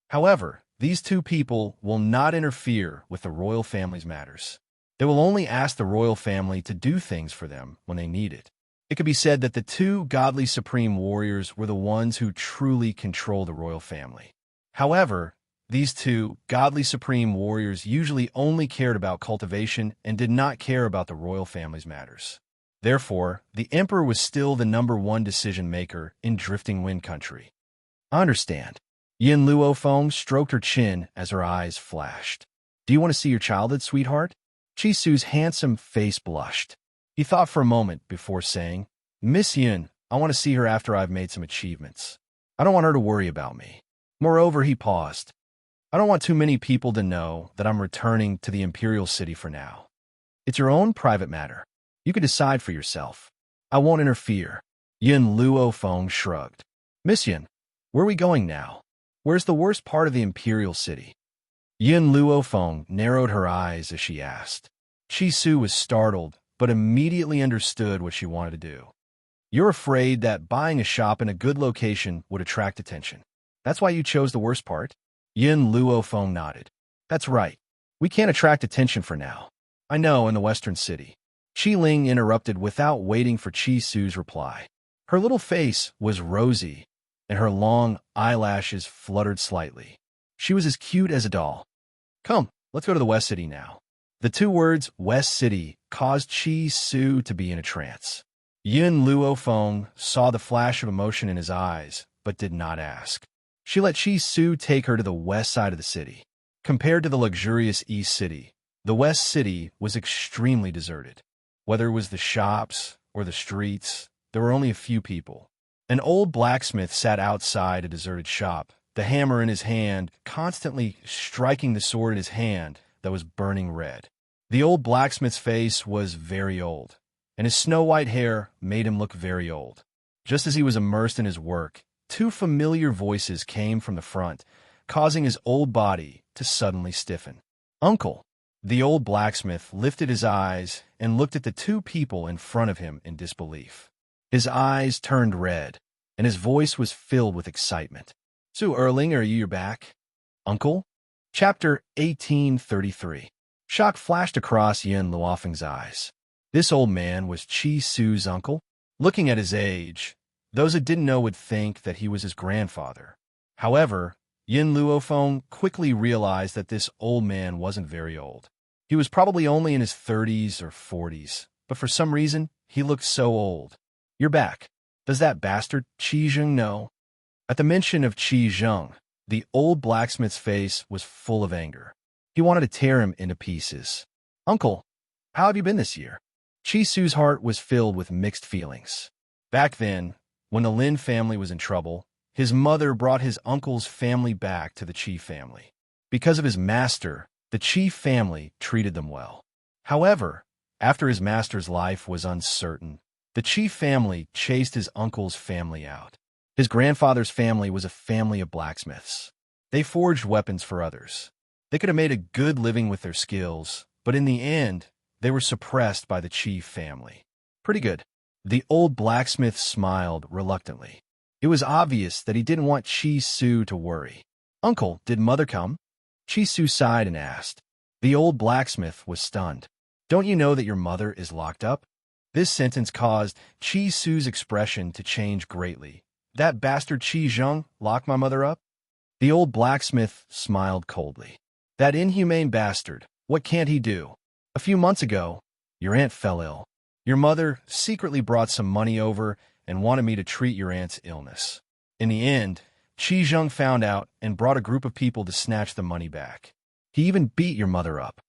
However, these 2 people will not interfere with the royal family's matters. They will only ask the royal family to do things for them when they need it. It could be said that the 2 godly supreme warriors were the ones who truly control the royal family. However, these 2 godly supreme warriors usually only cared about cultivation and did not care about the royal family's matters. Therefore, the emperor was still the #1 decision-maker in Drifting Wind Country. I understand. Yin Luofeng stroked her chin as her eyes flashed. Do you want to see your childhood, sweetheart? Chi Su's handsome face blushed. He thought for a moment before saying, Miss Yin, I want to see her after I've made some achievements. I don't want her to worry about me. Moreover, he paused. I don't want too many people to know that I'm returning to the Imperial City for now. It's your own private matter. You can decide for yourself. I won't interfere. Yin Luofeng shrugged. Miss Yin, where are we going now? Where's the worst part of the Imperial City? Yin Luofeng narrowed her eyes as she asked. Chi Su was startled, but immediately understood what she wanted to do. You're afraid that buying a shop in a good location would attract attention. That's why you chose the worst part? Yin Luofeng nodded. That's right. We can't attract attention for now. I know, in the Western city. Qi Ling interrupted without waiting for Qi Su's reply. Her little face was rosy, and her long eyelashes fluttered slightly. She was as cute as a doll. Come, let's go to the West City now. The two words, West City, caused Qi Su to be in a trance. Yin Luofeng saw the flash of emotion in his eyes, but did not ask. She let Qi Su take her to the west side of the city. Compared to the luxurious East City, the West City was extremely deserted. Whether it was the shops or the streets, there were only a few people. An old blacksmith sat outside a deserted shop, the hammer in his hand, constantly striking the sword in his hand that was burning red. The old blacksmith's face was very old, and his snow-white hair made him look very old. Just as he was immersed in his work, two familiar voices came from the front, causing his old body to suddenly stiffen. Uncle! The old blacksmith lifted his eyes and looked at the two people in front of him in disbelief. His eyes turned red, and his voice was filled with excitement. Su Erling, are you back? Uncle? Chapter 1833. Shock flashed across Yin Luofeng's eyes. This old man was Qi Su's uncle? Looking at his age, those who didn't know would think that he was his grandfather. However, Yin Luofeng quickly realized that this old man wasn't very old. He was probably only in his 30s or 40s, but for some reason, he looked so old. You're back. Does that bastard Qi Zheng know? At the mention of Qi Zheng, the old blacksmith's face was full of anger. He wanted to tear him into pieces. Uncle, how have you been this year? Qi Su's heart was filled with mixed feelings. Back then, when the Lin family was in trouble, his mother brought his uncle's family back to the Qi family. Because of his master, the Qi family treated them well. However, after his master's life was uncertain, the Qi family chased his uncle's family out. His grandfather's family was a family of blacksmiths. They forged weapons for others. They could have made a good living with their skills, but in the end, they were suppressed by the Qi family. Pretty good. The old blacksmith smiled reluctantly. It was obvious that he didn't want Qi Su to worry. Uncle, did Mother come? Qi Su sighed and asked. The old blacksmith was stunned. Don't you know that your mother is locked up? This sentence caused Qi Su's expression to change greatly. That bastard Qi Zheng locked my mother up? The old blacksmith smiled coldly. That inhumane bastard, what can't he do? A few months ago, your aunt fell ill. Your mother secretly brought some money over and wanted me to treat your aunt's illness. In the end, Qi Zheng found out and brought a group of people to snatch the money back. He even beat your mother up.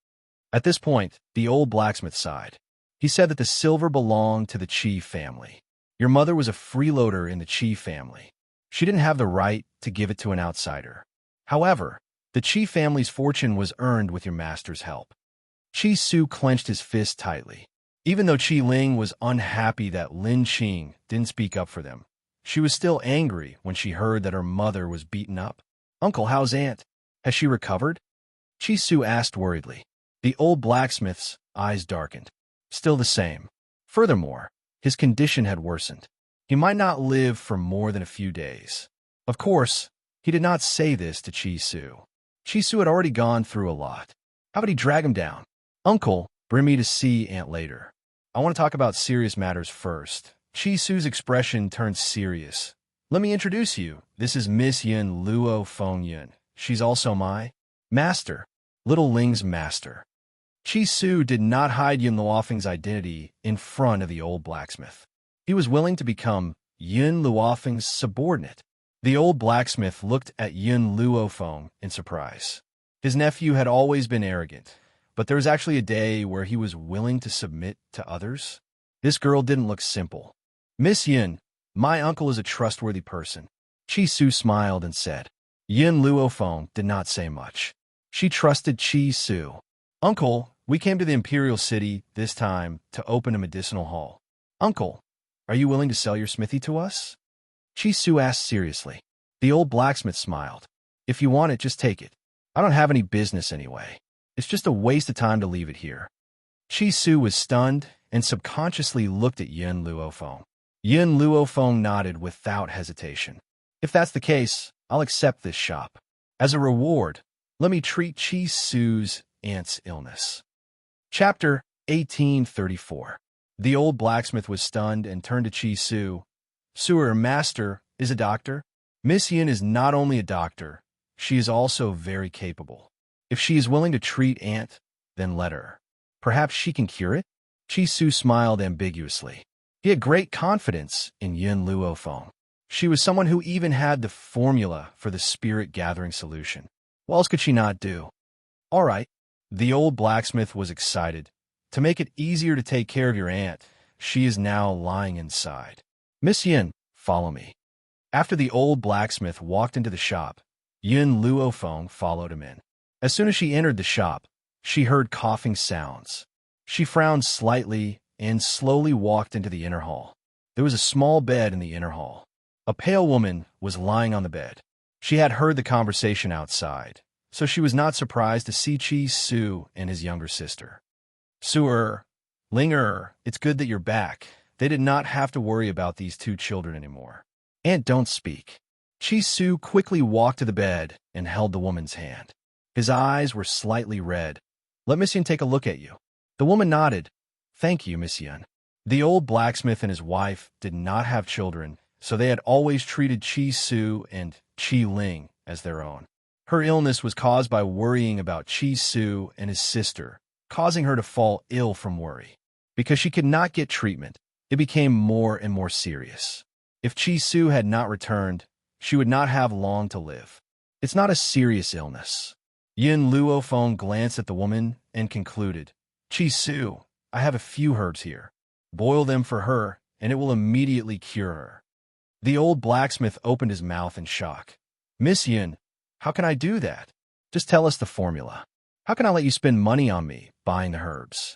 At this point, the old blacksmith sighed. He said that the silver belonged to the Qi family. Your mother was a freeloader in the Qi family. She didn't have the right to give it to an outsider. However, the Qi family's fortune was earned with your master's help. Qi Su clenched his fist tightly. Even though Qi Ling was unhappy that Lin Qing didn't speak up for them, she was still angry when she heard that her mother was beaten up. Uncle, how's Aunt? Has she recovered? Qi Su asked worriedly. The old blacksmith's eyes darkened. Still the same. Furthermore, his condition had worsened. He might not live for more than a few days. Of course, he did not say this to Qi Su. Qi Su had already gone through a lot. How would he drag him down? Uncle, bring me to see Aunt later. I want to talk about serious matters first. Qi Su's expression turned serious. Let me introduce you. This is Miss Yin Luofeng Yin. She's also my master, Little Ling's master. Qi Su did not hide Yin Luofeng's identity in front of the old blacksmith. He was willing to become Yin Luofeng's subordinate. The old blacksmith looked at Yin Luofeng in surprise. His nephew had always been arrogant, but there was actually a day where he was willing to submit to others. This girl didn't look simple. Miss Yin, my uncle is a trustworthy person. Qi Su smiled and said. Yin Luofeng did not say much. She trusted Qi Su. Uncle, we came to the Imperial City this time to open a medicinal hall. Uncle, are you willing to sell your smithy to us? Qi Su asked seriously. The old blacksmith smiled. If you want it, just take it. I don't have any business anyway. It's just a waste of time to leave it here. Qi Su was stunned and subconsciously looked at Yin Luofeng. Yin Luofeng nodded without hesitation. If that's the case, I'll accept this shop. As a reward, let me treat Chi Su's aunt's illness. Chapter 1834. The old blacksmith was stunned and turned to Chi Su. Her master is a doctor? Miss Yin is not only a doctor, she is also very capable. If she is willing to treat aunt, then let her. Perhaps she can cure it? Chi Su smiled ambiguously. He had great confidence in Yin Luofeng. She was someone who even had the formula for the spirit-gathering solution. What else could she not do? All right. The old blacksmith was excited. To make it easier to take care of your aunt, she is now lying inside. Miss Yin, follow me. After the old blacksmith walked into the shop, Yin Luofeng followed him in. As soon as she entered the shop, she heard coughing sounds. She frowned slightly and slowly walked into the inner hall. There was a small bed in the inner hall. A pale woman was lying on the bed. She had heard the conversation outside, so she was not surprised to see Chi Su and his younger sister. Linger, it's good that you're back. They did not have to worry about these two children anymore. Aunt, don't speak. Chi Su quickly walked to the bed and held the woman's hand. His eyes were slightly red. Let Miss Yin take a look at you. The woman nodded. Thank you, Miss Yin. The old blacksmith and his wife did not have children, so they had always treated Chi Su and Chi Ling as their own. Her illness was caused by worrying about Chi Su and his sister, causing her to fall ill from worry. Because she could not get treatment, it became more and more serious. If Chi Su had not returned, she would not have long to live. It's not a serious illness. Yin Luofeng glanced at the woman and concluded, Chi Su, I have a few herbs here. Boil them for her, and it will immediately cure her. The old blacksmith opened his mouth in shock. Miss Yin, how can I do that? Just tell us the formula. How can I let you spend money on me buying the herbs?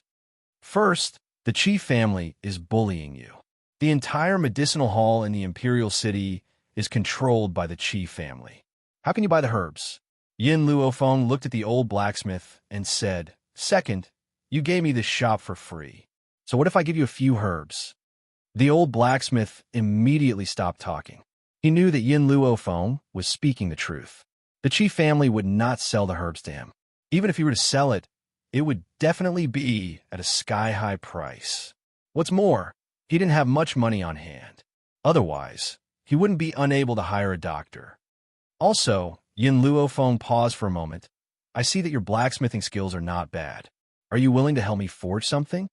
First, the Qi family is bullying you. The entire medicinal hall in the Imperial City is controlled by the Qi family. How can you buy the herbs? Yin Luofeng looked at the old blacksmith and said, Second, you gave me this shop for free. So what if I give you a few herbs? The old blacksmith immediately stopped talking. He knew that Yin Luofeng was speaking the truth. The Qi family would not sell the herbs to him. Even if he were to sell it, it would definitely be at a sky-high price. What's more, he didn't have much money on hand. Otherwise, he wouldn't be unable to hire a doctor. Also, Yin Luofeng paused for a moment. I see that your blacksmithing skills are not bad. Are you willing to help me forge something?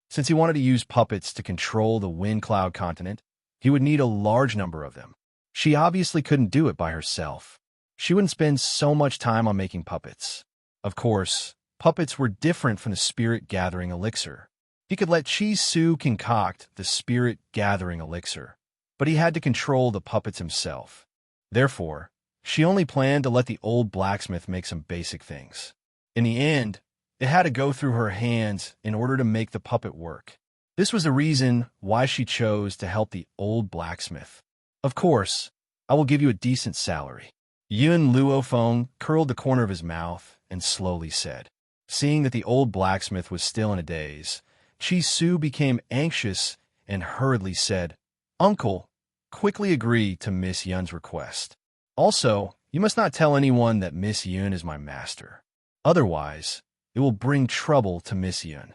Since he wanted to use puppets to control the Wind Cloud continent, he would need a large number of them. She obviously couldn't do it by herself. She wouldn't spend so much time on making puppets. Of course, puppets were different from the spirit-gathering elixir. He could let Chi Su concoct the spirit-gathering elixir, but he had to control the puppets himself. Therefore, she only planned to let the old blacksmith make some basic things. In the end, it had to go through her hands in order to make the puppet work. This was the reason why she chose to help the old blacksmith. Of course, I will give you a decent salary. Yin Luofeng curled the corner of his mouth and slowly said. Seeing that the old blacksmith was still in a daze, Chi Su became anxious and hurriedly said, Uncle, quickly agree to Miss Yun's request. Also, you must not tell anyone that Miss Yun is my master. Otherwise, it will bring trouble to Miss Yun.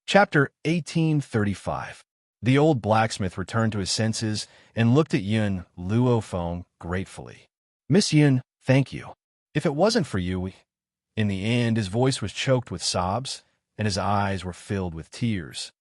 Chapter 1835. The old blacksmith returned to his senses and looked at Yin Luofeng gratefully. Miss Yun, thank you. If it wasn't for you, In the end, his voice was choked with sobs, and his eyes were filled with tears.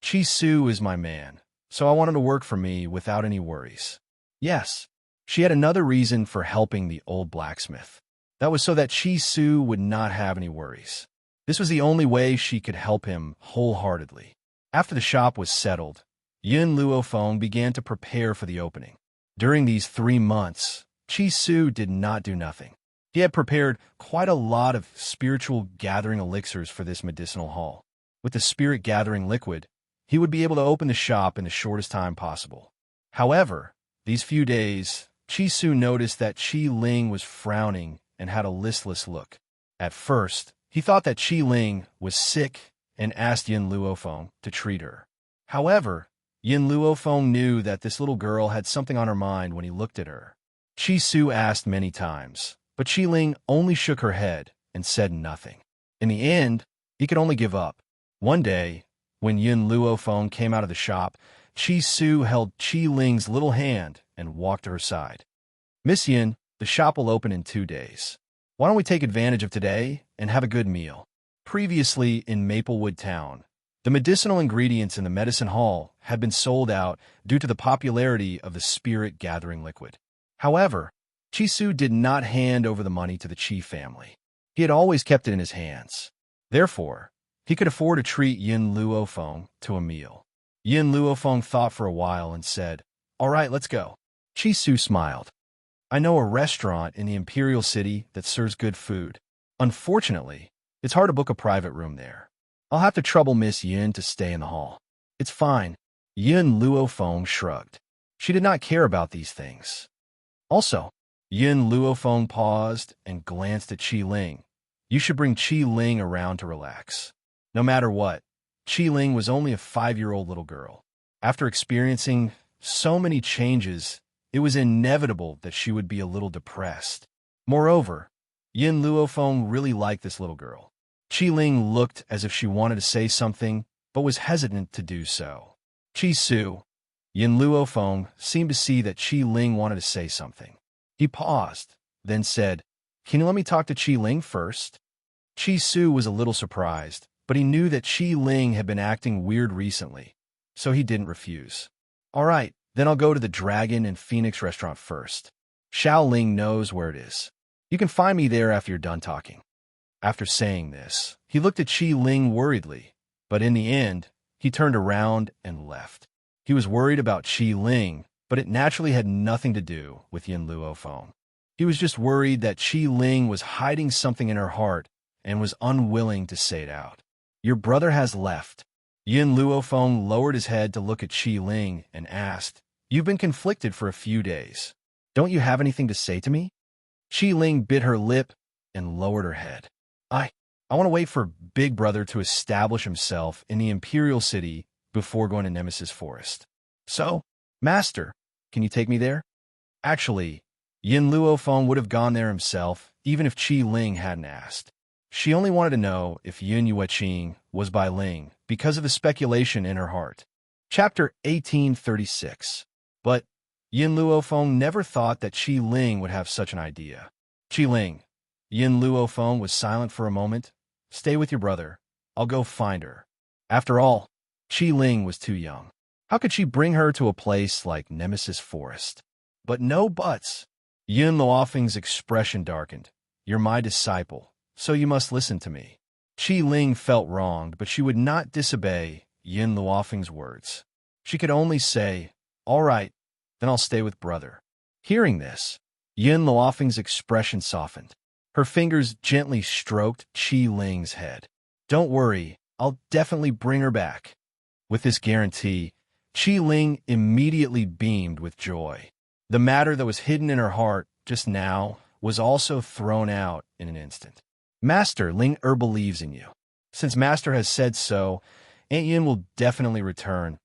Chi Su is my man, so I want him to work for me without any worries. Yes, she had another reason for helping the old blacksmith. That was so that Chi Su would not have any worries. This was the only way she could help him wholeheartedly. After the shop was settled, Yin Luofeng began to prepare for the opening. During these 3 months, Chi Su did not do nothing. He had prepared quite a lot of spiritual gathering elixirs for this medicinal hall. With the spirit gathering liquid, he would be able to open the shop in the shortest time possible. However, these few days, Chi Su noticed that Chi Ling was frowning and had a listless look. At first, he thought that Chi Ling was sick and asked Yin Luofeng to treat her. However, Yin Luofeng knew that this little girl had something on her mind when he looked at her. Chi Su asked many times, but Qi Ling only shook her head and said nothing. In the end, he could only give up. One day, when Yin Luofeng came out of the shop, Qi Su held Qi Ling's little hand and walked to her side. "Miss Yin, the shop will open in 2 days. Why don't we take advantage of today and have a good meal?" Previously in Maplewood Town, the medicinal ingredients in the medicine hall had been sold out due to the popularity of the spirit-gathering liquid. However, Qi Su did not hand over the money to the Qi family. He had always kept it in his hands. Therefore, he could afford to treat Yin Luofeng to a meal. Yin Luofeng thought for a while and said, "All right, let's go." Qi Su smiled. "I know a restaurant in the Imperial City that serves good food. Unfortunately, it's hard to book a private room there. I'll have to trouble Miss Yin to stay in the hall." "It's fine." Yin Luofeng shrugged. She did not care about these things. Also, Yin Luofeng paused and glanced at Qi Ling. "You should bring Qi Ling around to relax." No matter what, Qi Ling was only a 5-year-old little girl. After experiencing so many changes, it was inevitable that she would be a little depressed. Moreover, Yin Luofeng really liked this little girl. Qi Ling looked as if she wanted to say something, but was hesitant to do so. "Qi Su." Yin Luofeng seemed to see that Qi Ling wanted to say something. He paused, then said, "Can you let me talk to Qi Ling first?" Qi Su was a little surprised, but he knew that Qi Ling had been acting weird recently, so he didn't refuse. "All right, then I'll go to the Dragon and Phoenix restaurant first. Xiao Ling knows where it is. You can find me there after you're done talking." After saying this, he looked at Qi Ling worriedly, but in the end, he turned around and left. He was worried about Qi Ling, but it naturally had nothing to do with Yin Luofeng. He was just worried that Qi Ling was hiding something in her heart and was unwilling to say it out. "Your brother has left." Yin Luofeng lowered his head to look at Qi Ling and asked, "You've been conflicted for a few days. Don't you have anything to say to me?" Qi Ling bit her lip and lowered her head. I want to wait for Big Brother to establish himself in the Imperial City before going to Nemesis Forest." "So, Master, can you take me there?" Actually, Yin Luofeng would have gone there himself, even if Qi Ling hadn't asked. She only wanted to know if Yin Yueqing was by Ling because of the speculation in her heart. Chapter 1836. But Yin Luofeng never thought that Qi Ling would have such an idea. "Qi Ling." Yin Luofeng was silent for a moment. "Stay with your brother. I'll go find her." After all, Qi Ling was too young. How could she bring her to a place like Nemesis Forest? But no buts. Yin Luofeng's expression darkened. "You're my disciple, so you must listen to me." Qi Ling felt wronged, but she would not disobey Yin Luofeng's words. She could only say, "All right, then I'll stay with brother." Hearing this, Yin Luofeng's expression softened. Her fingers gently stroked Qi Ling's head. "Don't worry, I'll definitely bring her back." With this guarantee, Qi Ling immediately beamed with joy. The matter that was hidden in her heart just now was also thrown out in an instant. "Master, Ling believes in you. Since Master has said so, Aunt Yin will definitely return."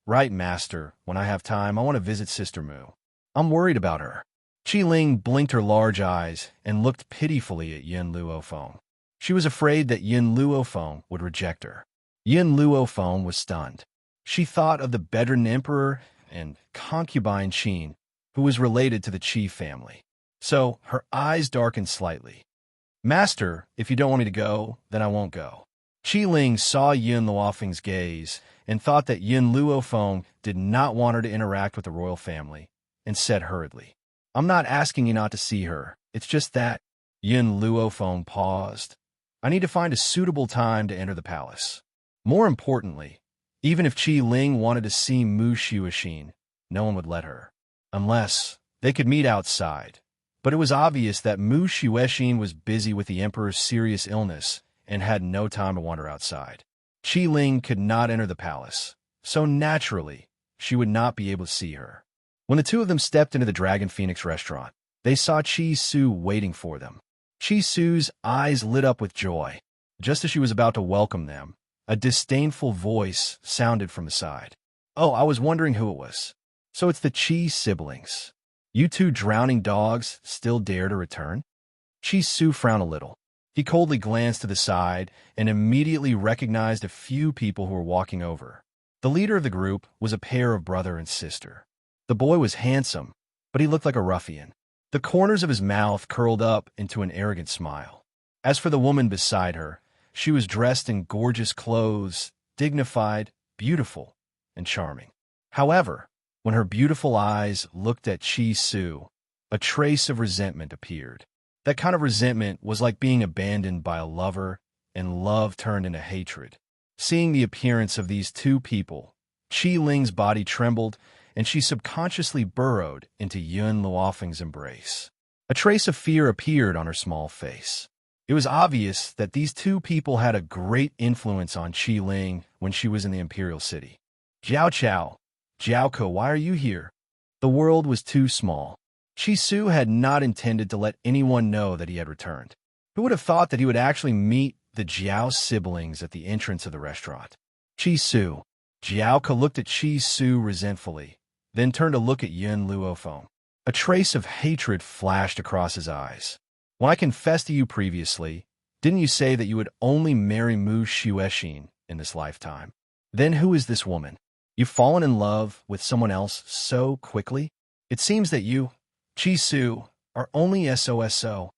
"Right, Master. When I have time, I want to visit Sister Mu. I'm worried about her." Qi Ling blinked her large eyes and looked pitifully at Yin Luofeng. She was afraid that Yin Luofeng would reject her. Yin Luofeng was stunned. She thought of the bedridden emperor and concubine Qin, who was related to the Qi family. So her eyes darkened slightly. "Master, if you don't want me to go, then I won't go." Qi Ling saw Yin Luofeng's gaze and thought that Yin Luofeng did not want her to interact with the royal family, and said hurriedly, "I'm not asking you not to see her. It's just that..." Yin Luofeng paused. "I need to find a suitable time to enter the palace. More importantly, even if Qi Ling wanted to see Mu Xuexin, no one would let her. Unless they could meet outside. But it was obvious that Mu Xuexin was busy with the emperor's serious illness and had no time to wander outside. Qi Ling could not enter the palace, so naturally, she would not be able to see her. When the two of them stepped into the Dragon Phoenix restaurant, they saw Qi Su waiting for them. Qi Su's eyes lit up with joy. Just as she was about to welcome them, a disdainful voice sounded from the side. "Oh, I was wondering who it was. So it's the Qi siblings. You two drowning dogs still dare to return?" Chi Su frowned a little. He coldly glanced to the side and immediately recognized a few people who were walking over. The leader of the group was a pair of brother and sister. The boy was handsome, but he looked like a ruffian. The corners of his mouth curled up into an arrogant smile. As for the woman beside her, she was dressed in gorgeous clothes, dignified, beautiful, and charming. However, when her beautiful eyes looked at Chi Su, a trace of resentment appeared. That kind of resentment was like being abandoned by a lover, and love turned into hatred. Seeing the appearance of these two people, Qi Ling's body trembled, and she subconsciously burrowed into Yun Luofeng's embrace. A trace of fear appeared on her small face. It was obvious that these two people had a great influence on Qi Ling when she was in the imperial city. Jiao Chao, Jiao Ke, why are you here? The world was too small. Chi Su had not intended to let anyone know that he had returned. Who would have thought that he would actually meet the Jiao siblings at the entrance of the restaurant? Chi Su. Jiao Ke looked at Chi Su resentfully, then turned to look at Yun Luofeng. A trace of hatred flashed across his eyes. When I confessed to you previously, didn't you say that you would only marry Mu Xuexin in this lifetime? Then who is this woman? You've fallen in love with someone else so quickly? It seems that you, Chi Su, are only SOSO.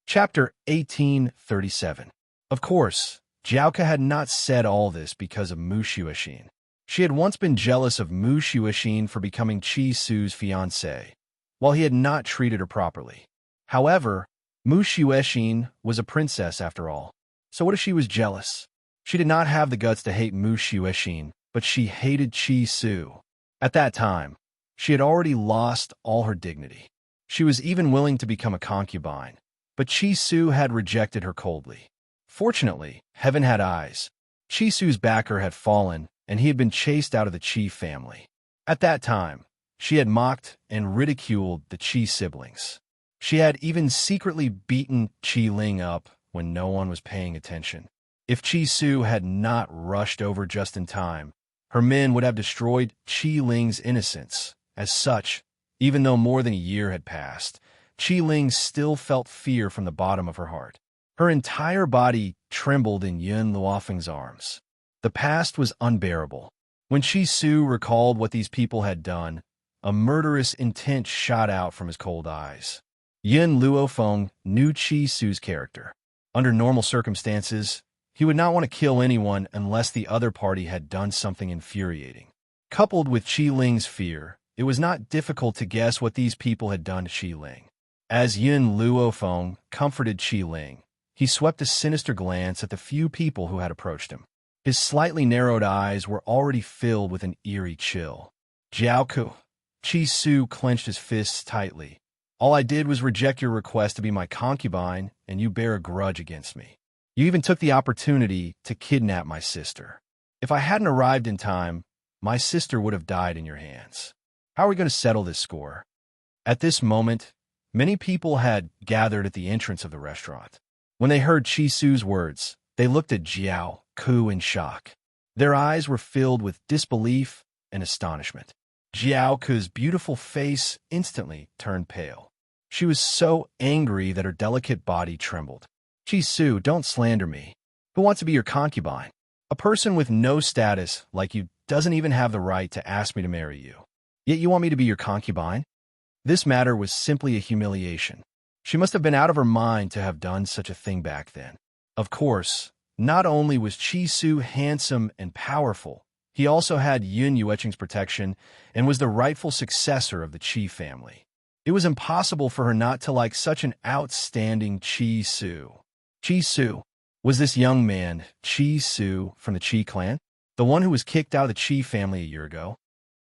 Chapter 1837. Of course, Jiao Ke had not said all this because of Mu Xuexin. She had once been jealous of Mu Xuexin for becoming Chi Su's fiancé, while he had not treated her properly. However, Mu Xuexin was a princess after all, so what if she was jealous? She did not have the guts to hate Mu Xuexin, but she hated Chi Su. At that time, she had already lost all her dignity. She was even willing to become a concubine, but Chi Su had rejected her coldly. Fortunately, heaven had eyes. Chi Su's backer had fallen, and he had been chased out of the Qi family. At that time, she had mocked and ridiculed the Qi siblings. She had even secretly beaten Qi Ling up when no one was paying attention. If Chi Su had not rushed over just in time, her men would have destroyed Qi Ling's innocence. As such, even though more than a year had passed, Qi Ling still felt fear from the bottom of her heart. Her entire body trembled in Yun Luofeng's arms. The past was unbearable. When Chi Su recalled what these people had done, a murderous intent shot out from his cold eyes. Yun Luofeng knew Chi Su's character. Under normal circumstances, he would not want to kill anyone unless the other party had done something infuriating. Coupled with Qi Ling's fear, it was not difficult to guess what these people had done to Qi Ling. As Yun Luofeng comforted Qi Ling, he swept a sinister glance at the few people who had approached him. His slightly narrowed eyes were already filled with an eerie chill. Jiao Ke. Chi Su clenched his fists tightly. All I did was reject your request to be my concubine, and you bear a grudge against me. You even took the opportunity to kidnap my sister. If I hadn't arrived in time, my sister would have died in your hands. How are we going to settle this score? At this moment, many people had gathered at the entrance of the restaurant. When they heard Chi Su's words, they looked at Jiao Ke in shock. Their eyes were filled with disbelief and astonishment. Jiao Ke's beautiful face instantly turned pale. She was so angry that her delicate body trembled. Chi Su, don't slander me. Who wants to be your concubine? A person with no status like you doesn't even have the right to ask me to marry you. Yet you want me to be your concubine? This matter was simply a humiliation. She must have been out of her mind to have done such a thing back then. Of course, not only was Chi Su handsome and powerful, he also had Yun Yueqing's protection and was the rightful successor of the Qi family. It was impossible for her not to like such an outstanding Chi Su. Chi Su. Was this young man, Chi Su, from the Qi clan? The one who was kicked out of the Qi family a year ago?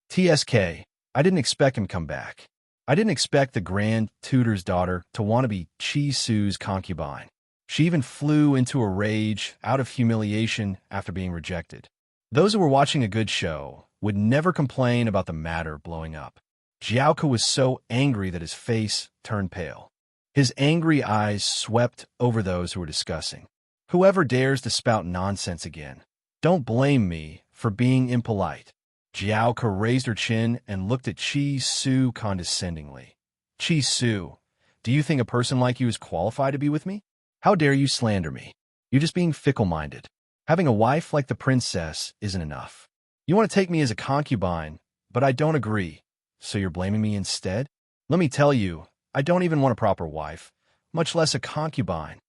TSK. I didn't expect him to come back. I didn't expect the Grand Tutor's daughter to want to be Chi Su's concubine. She even flew into a rage out of humiliation after being rejected. Those who were watching a good show would never complain about the matter blowing up. Jiao Ke was so angry that his face turned pale. His angry eyes swept over those who were discussing. Whoever dares to spout nonsense again, don't blame me for being impolite. Jiao Ke raised her chin and looked at Chi Su condescendingly. Chi Su, Do you think a person like you is qualified to be with me? How dare you slander me? You're just being fickle-minded. Having a wife like the princess isn't enough. You want to take me as a concubine, but I don't agree, so you're blaming me instead? Let me tell you, I don't even want a proper wife, much less a concubine.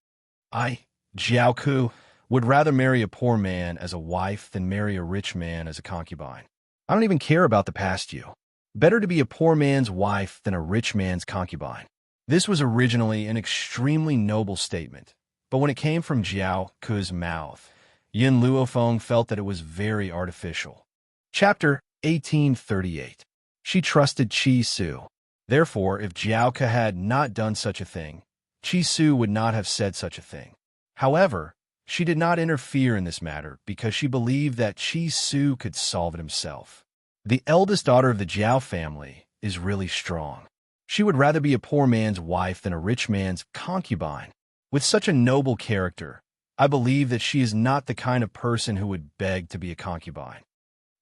I, Jiao Ku, would rather marry a poor man as a wife than marry a rich man as a concubine. I don't even care about the past you. Better to be a poor man's wife than a rich man's concubine. This was originally an extremely noble statement, but when it came from Jiao Ku's mouth, Yin Luofeng felt that it was very artificial. Chapter 1838. She trusted Qi Su. Therefore, if Jiao Ke had not done such a thing, Qi Su would not have said such a thing. However, she did not interfere in this matter because she believed that Qi Su could solve it himself. The eldest daughter of the Jiao family is really strong. She would rather be a poor man's wife than a rich man's concubine. With such a noble character, I believe that she is not the kind of person who would beg to be a concubine.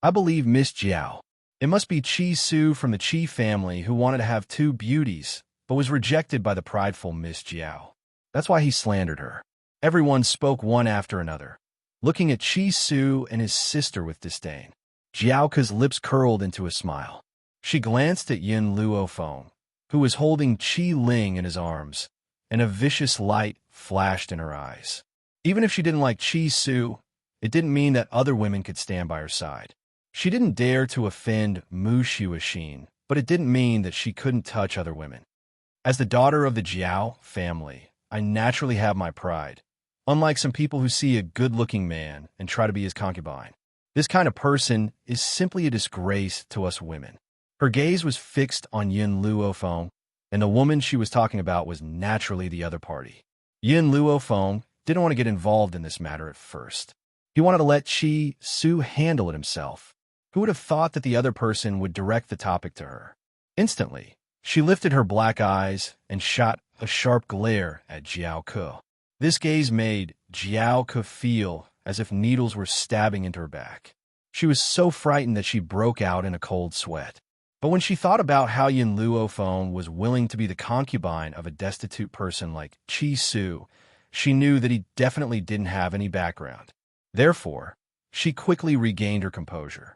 I believe Miss Jiao. It must be Qi Su from the Qi family who wanted to have two beauties, but was rejected by the prideful Miss Jiao. That's why he slandered her. Everyone spoke one after another, looking at Qi Su and his sister with disdain. Jiao Ke's lips curled into a smile. She glanced at Yin Luofeng, who was holding Qi Ling in his arms, and a vicious light flashed in her eyes. Even if she didn't like Qi Su, it didn't mean that other women could stand by her side. She didn't dare to offend Mu Xuexin, but it didn't mean that she couldn't touch other women. As the daughter of the Jiao family, I naturally have my pride, unlike some people who see a good-looking man and try to be his concubine. This kind of person is simply a disgrace to us women. Her gaze was fixed on Yin Luofeng, and the woman she was talking about was naturally the other party. Yin Luofeng didn't want to get involved in this matter at first. He wanted to let Qi Su handle it himself. Who would have thought that the other person would direct the topic to her? Instantly, she lifted her black eyes and shot a sharp glare at Jiao Ke. This gaze made Jiao Ke feel as if needles were stabbing into her back. She was so frightened that she broke out in a cold sweat. But when she thought about how Yin Luofeng was willing to be the concubine of a destitute person like Qi Su, she knew that he definitely didn't have any background. Therefore, she quickly regained her composure.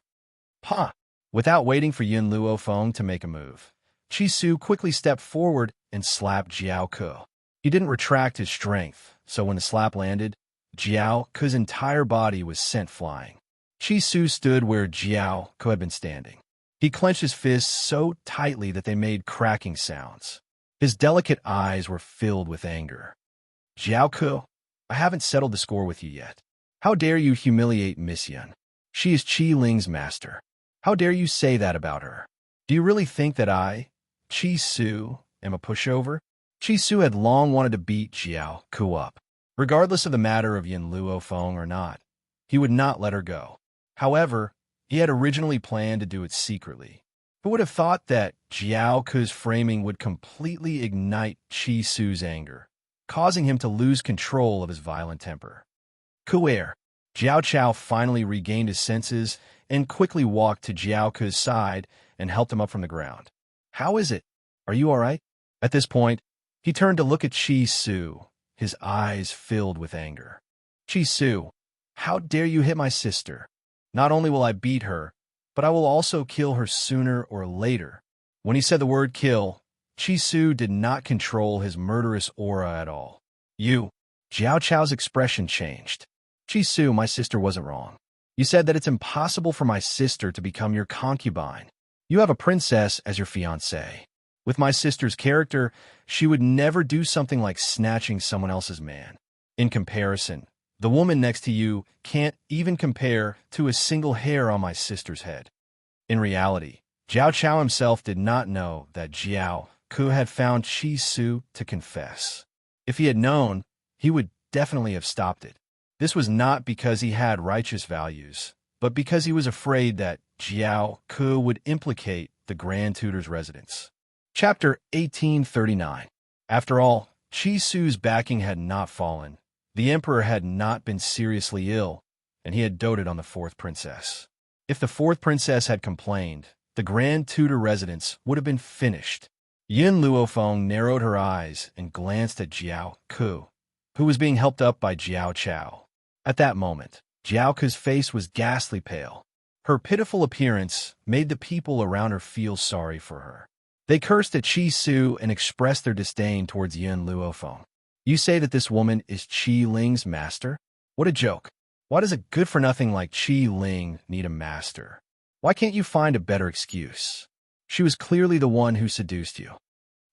"Ha!" Without waiting for Yin Luofeng to make a move, Qi Su quickly stepped forward and slapped Jiao Ke. He didn't retract his strength, so when the slap landed, Jiao Ke's entire body was sent flying. Qi Su stood where Jiao Ke had been standing. He clenched his fists so tightly that they made cracking sounds. His delicate eyes were filled with anger. "Jiao Ke, I haven't settled the score with you yet. How dare you humiliate Miss Yin? She is Qi Ling's master. How dare you say that about her? Do you really think that I, Qi Su, am a pushover?" Qi Su had long wanted to beat Jiao Ke up. Regardless of the matter of Yin Luofeng or not, he would not let her go. However, he had originally planned to do it secretly. Who would have thought that Jiao Ke's framing would completely ignite Qi Su's anger, causing him to lose control of his violent temper? "Kuer." Jiao Chao finally regained his senses and quickly walked to Jiao Ke's side and helped him up from the ground. "How is it? Are you all right?" At this point, he turned to look at Qi Su, his eyes filled with anger. "Qi Su, how dare you hit my sister? Not only will I beat her, but I will also kill her sooner or later." When he said the word kill, Qi Su did not control his murderous aura at all. "You." Jiao Chao's expression changed. "Qi Su, my sister wasn't wrong. You said that it's impossible for my sister to become your concubine. You have a princess as your fiancée. With my sister's character, she would never do something like snatching someone else's man. In comparison, the woman next to you can't even compare to a single hair on my sister's head." In reality, Jiao Chao himself did not know that Jiao Ke had found Qi Su to confess. If he had known, he would definitely have stopped it. This was not because he had righteous values, but because he was afraid that Jiao Ke would implicate the Grand Tutor's residence. Chapter 1839. After all, Qi Su's backing had not fallen. The emperor had not been seriously ill, and he had doted on the fourth princess. If the fourth princess had complained, the Grand Tutor residence would have been finished. Yin Luofeng narrowed her eyes and glanced at Jiao Ku, who was being helped up by Jiao Chao. At that moment, Jiao Ku's face was ghastly pale. Her pitiful appearance made the people around her feel sorry for her. They cursed at Qi Su and expressed their disdain towards Yin Luofeng. You say that this woman is Qi Ling's master? What a joke. Why does a good-for-nothing like Qi Ling need a master? Why can't you find a better excuse? She was clearly the one who seduced you.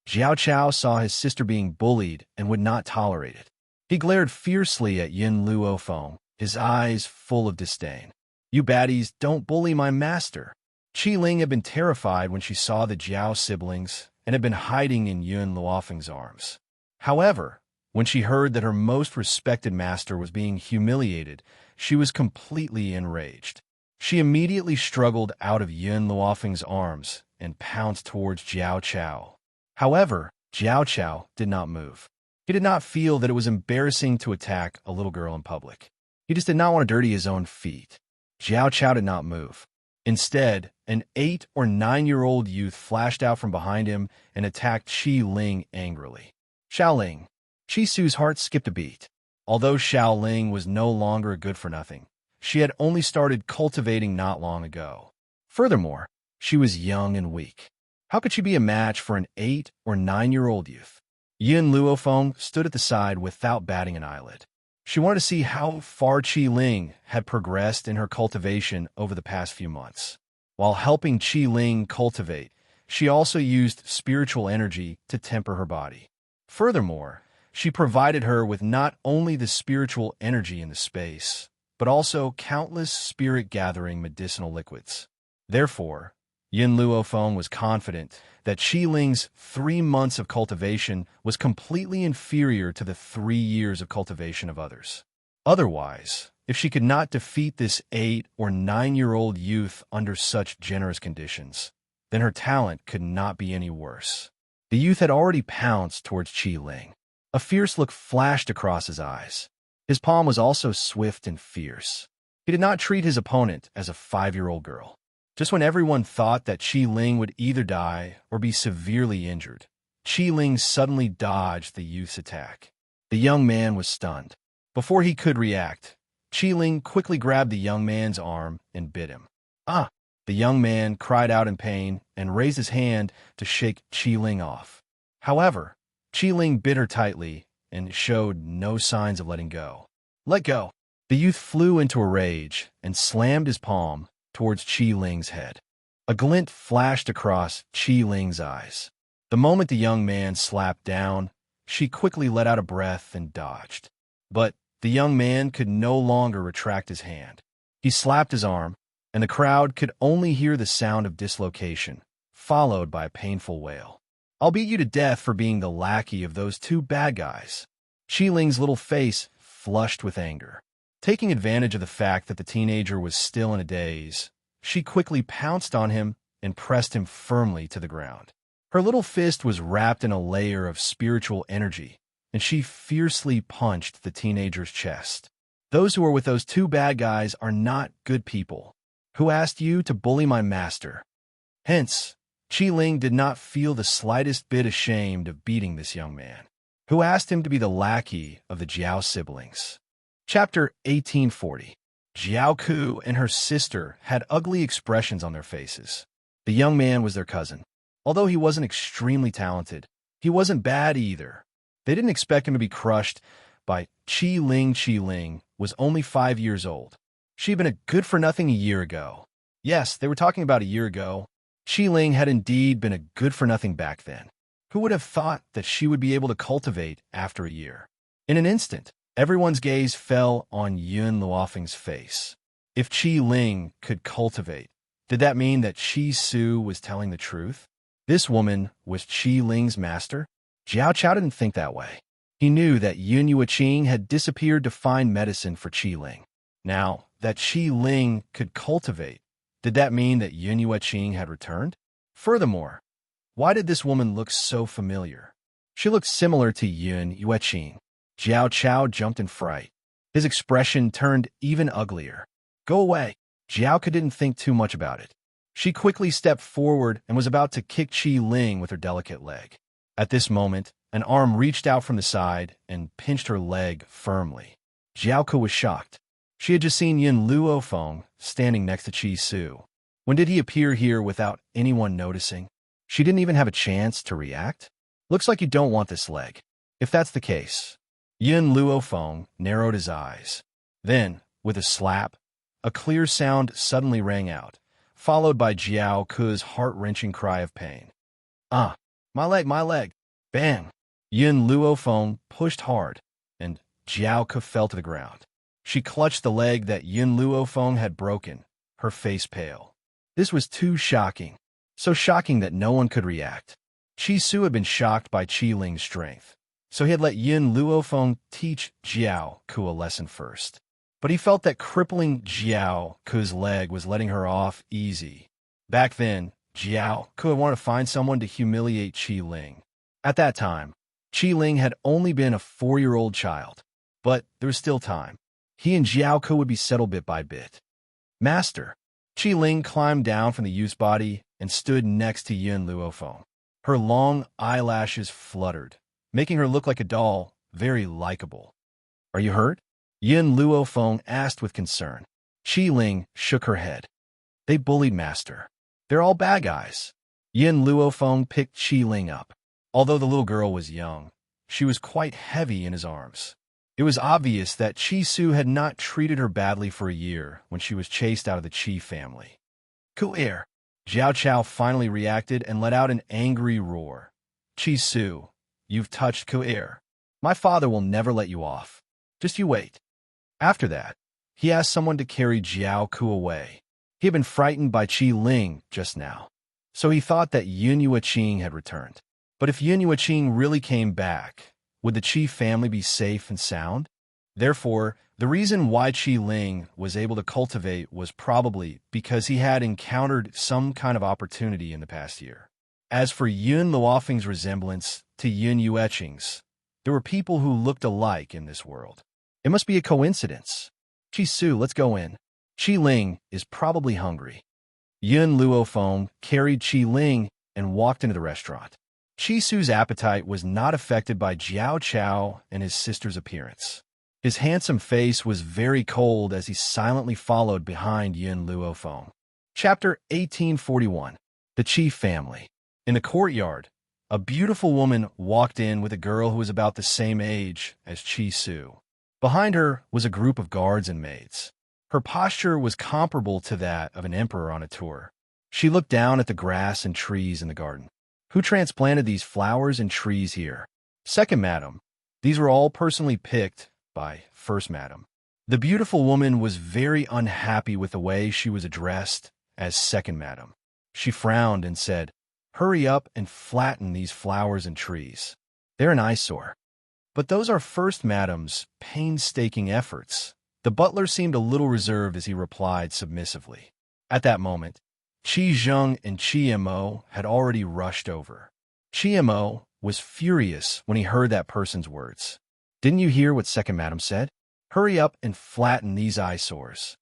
Jiao Chao saw his sister being bullied and would not tolerate it. He glared fiercely at Yin Luofeng, his eyes full of disdain. You baddies, don't bully my master. Qi Ling had been terrified when she saw the Jiao siblings and had been hiding in Yin Luofeng's arms. However, when she heard that her most respected master was being humiliated, she was completely enraged. She immediately struggled out of Yin Luofeng's arms and pounced towards Jiao Chao. However, Jiao Chao did not move. He did not feel that it was embarrassing to attack a little girl in public. He just did not want to dirty his own feet. Jiao Chao did not move. Instead, an 8- or 9-year-old youth flashed out from behind him and attacked Qi Ling angrily. Xiaoling. Qi Su's heart skipped a beat. Although Xiaoling was no longer a good-for-nothing, she had only started cultivating not long ago. Furthermore, she was young and weak. How could she be a match for an 8- or 9-year-old youth? Yin Luofeng stood at the side without batting an eyelid. She wanted to see how far Qi Ling had progressed in her cultivation over the past few months. While helping Qi Ling cultivate, she also used spiritual energy to temper her body. Furthermore, she provided her with not only the spiritual energy in the space, but also countless spirit-gathering medicinal liquids. Therefore, Yin Luofeng was confident that Qi Ling's 3 months of cultivation was completely inferior to the 3 years of cultivation of others. Otherwise, if she could not defeat this 8- or 9-year-old youth under such generous conditions, then her talent could not be any worse. The youth had already pounced towards Qi Ling. A fierce look flashed across his eyes. His palm was also swift and fierce. He did not treat his opponent as a 5-year-old girl. Just when everyone thought that Qi Ling would either die or be severely injured, Qi Ling suddenly dodged the youth's attack. The young man was stunned. Before he could react, Qi Ling quickly grabbed the young man's arm and bit him. Ah! The young man cried out in pain and raised his hand to shake Qi Ling off. However, Qi Ling bit her tightly and showed no signs of letting go. Let go! The youth flew into a rage and slammed his palm towards Qi Ling's head. A glint flashed across Qi Ling's eyes. The moment the young man slapped down, she quickly let out a breath and dodged. But the young man could no longer retract his hand. He slapped his arm, and the crowd could only hear the sound of dislocation, followed by a painful wail. I'll beat you to death for being the lackey of those 2 bad guys. Qi Ling's little face flushed with anger. Taking advantage of the fact that the teenager was still in a daze, she quickly pounced on him and pressed him firmly to the ground. Her little fist was wrapped in a layer of spiritual energy, and she fiercely punched the teenager's chest. Those who are with those 2 bad guys are not good people. Who asked you to bully my master? Hence, Qi Ling did not feel the slightest bit ashamed of beating this young man, who asked him to be the lackey of the Jiao siblings. Chapter 1840. Jiao Ku and her sister had ugly expressions on their faces. The young man was their cousin. Although he wasn't extremely talented, he wasn't bad either. They didn't expect him to be crushed by Qi Ling. Qi Ling was only 5 years old. She had been a good-for-nothing a year ago. Yes, they were talking about a year ago. Qi Ling had indeed been a good-for-nothing back then. Who would have thought that she would be able to cultivate after a year? In an instant, everyone's gaze fell on Yin Luofeng's face. If Qi Ling could cultivate, did that mean that Qi Su was telling the truth? This woman was Qi Ling's master? Jiao Chao didn't think that way. He knew that Yun Yueqing had disappeared to find medicine for Qi Ling. Now, that Qi Ling could cultivate, did that mean that Yun Yueqing had returned? Furthermore, why did this woman look so familiar? She looked similar to Yun Yueqing. Jiao Chao jumped in fright. His expression turned even uglier. Go away. Jiao Ke didn't think too much about it. She quickly stepped forward and was about to kick Qi Ling with her delicate leg. At this moment, an arm reached out from the side and pinched her leg firmly. Jiaoke was shocked. She had just seen Yin Luofeng standing next to Qi Su. When did he appear here without anyone noticing? She didn't even have a chance to react. Looks like you don't want this leg. If that's the case. Yin Luofeng narrowed his eyes. Then, with a slap, a clear sound suddenly rang out, followed by Jiao Ke's heart-wrenching cry of pain. Ah, my leg, my leg. Bang! Yin Luofeng pushed hard, and Jiao Ke fell to the ground. She clutched the leg that Yin Luofeng had broken, her face pale. This was too shocking, so shocking that no one could react. Qi Su had been shocked by Qi Ling's strength, so he had let Yin Luofeng teach Jiao Ke a lesson first. But he felt that crippling Jiao Ke's leg was letting her off easy. Back then, Jiao Ke wanted to find someone to humiliate Qi Ling. At that time, Qi Ling had only been a 4-year-old child, but there was still time. He and Jiao Ke would be settled bit by bit. Master. Qi Ling climbed down from the youth's body and stood next to Yin Luofeng. Her long eyelashes fluttered, making her look like a doll, very likable. Are you hurt? Yin Luofeng asked with concern. Qi Ling shook her head. They bullied Master. They're all bad guys. Yin Luofeng picked Qi Ling up. Although the little girl was young, she was quite heavy in his arms. It was obvious that Qi Su had not treated her badly for a year when she was chased out of the Qi family. Ku'er! Zhao Chao finally reacted and let out an angry roar. Qi Su, you've touched Ku'er. My father will never let you off. Just you wait. After that, he asked someone to carry Jiao Ke away. He had been frightened by Qi Ling just now, so he thought that Yun Yueqing had returned. But if Yun Yueqing really came back, would the Qi family be safe and sound? Therefore, the reason why Qi Ling was able to cultivate was probably because he had encountered some kind of opportunity in the past year. As for Yun Luofeng's resemblance to Yun Yueqing's, there were people who looked alike in this world. It must be a coincidence. Qi Su, let's go in. Qi Ling is probably hungry. Yun Luofeng carried Qi Ling and walked into the restaurant. Qi Su's appetite was not affected by Jiao Chao and his sister's appearance. His handsome face was very cold as he silently followed behind Yin Luofeng. Chapter 1841. The Qi Family. In the courtyard, a beautiful woman walked in with a girl who was about the same age as Qi Su. Behind her was a group of guards and maids. Her posture was comparable to that of an emperor on a tour. She looked down at the grass and trees in the garden. Who transplanted these flowers and trees here? Second Madam. These were all personally picked by First Madam. The beautiful woman was very unhappy with the way she was addressed as Second Madam. She frowned and said, "Hurry up and flatten these flowers and trees. They're an eyesore." But those are First Madam's painstaking efforts. The butler seemed a little reserved as he replied submissively. At that moment, Qi Zheng and Qi Mo had already rushed over. Qi Mo was furious when he heard that person's words. Didn't you hear what Second Madam said? Hurry up and flatten these eyesores.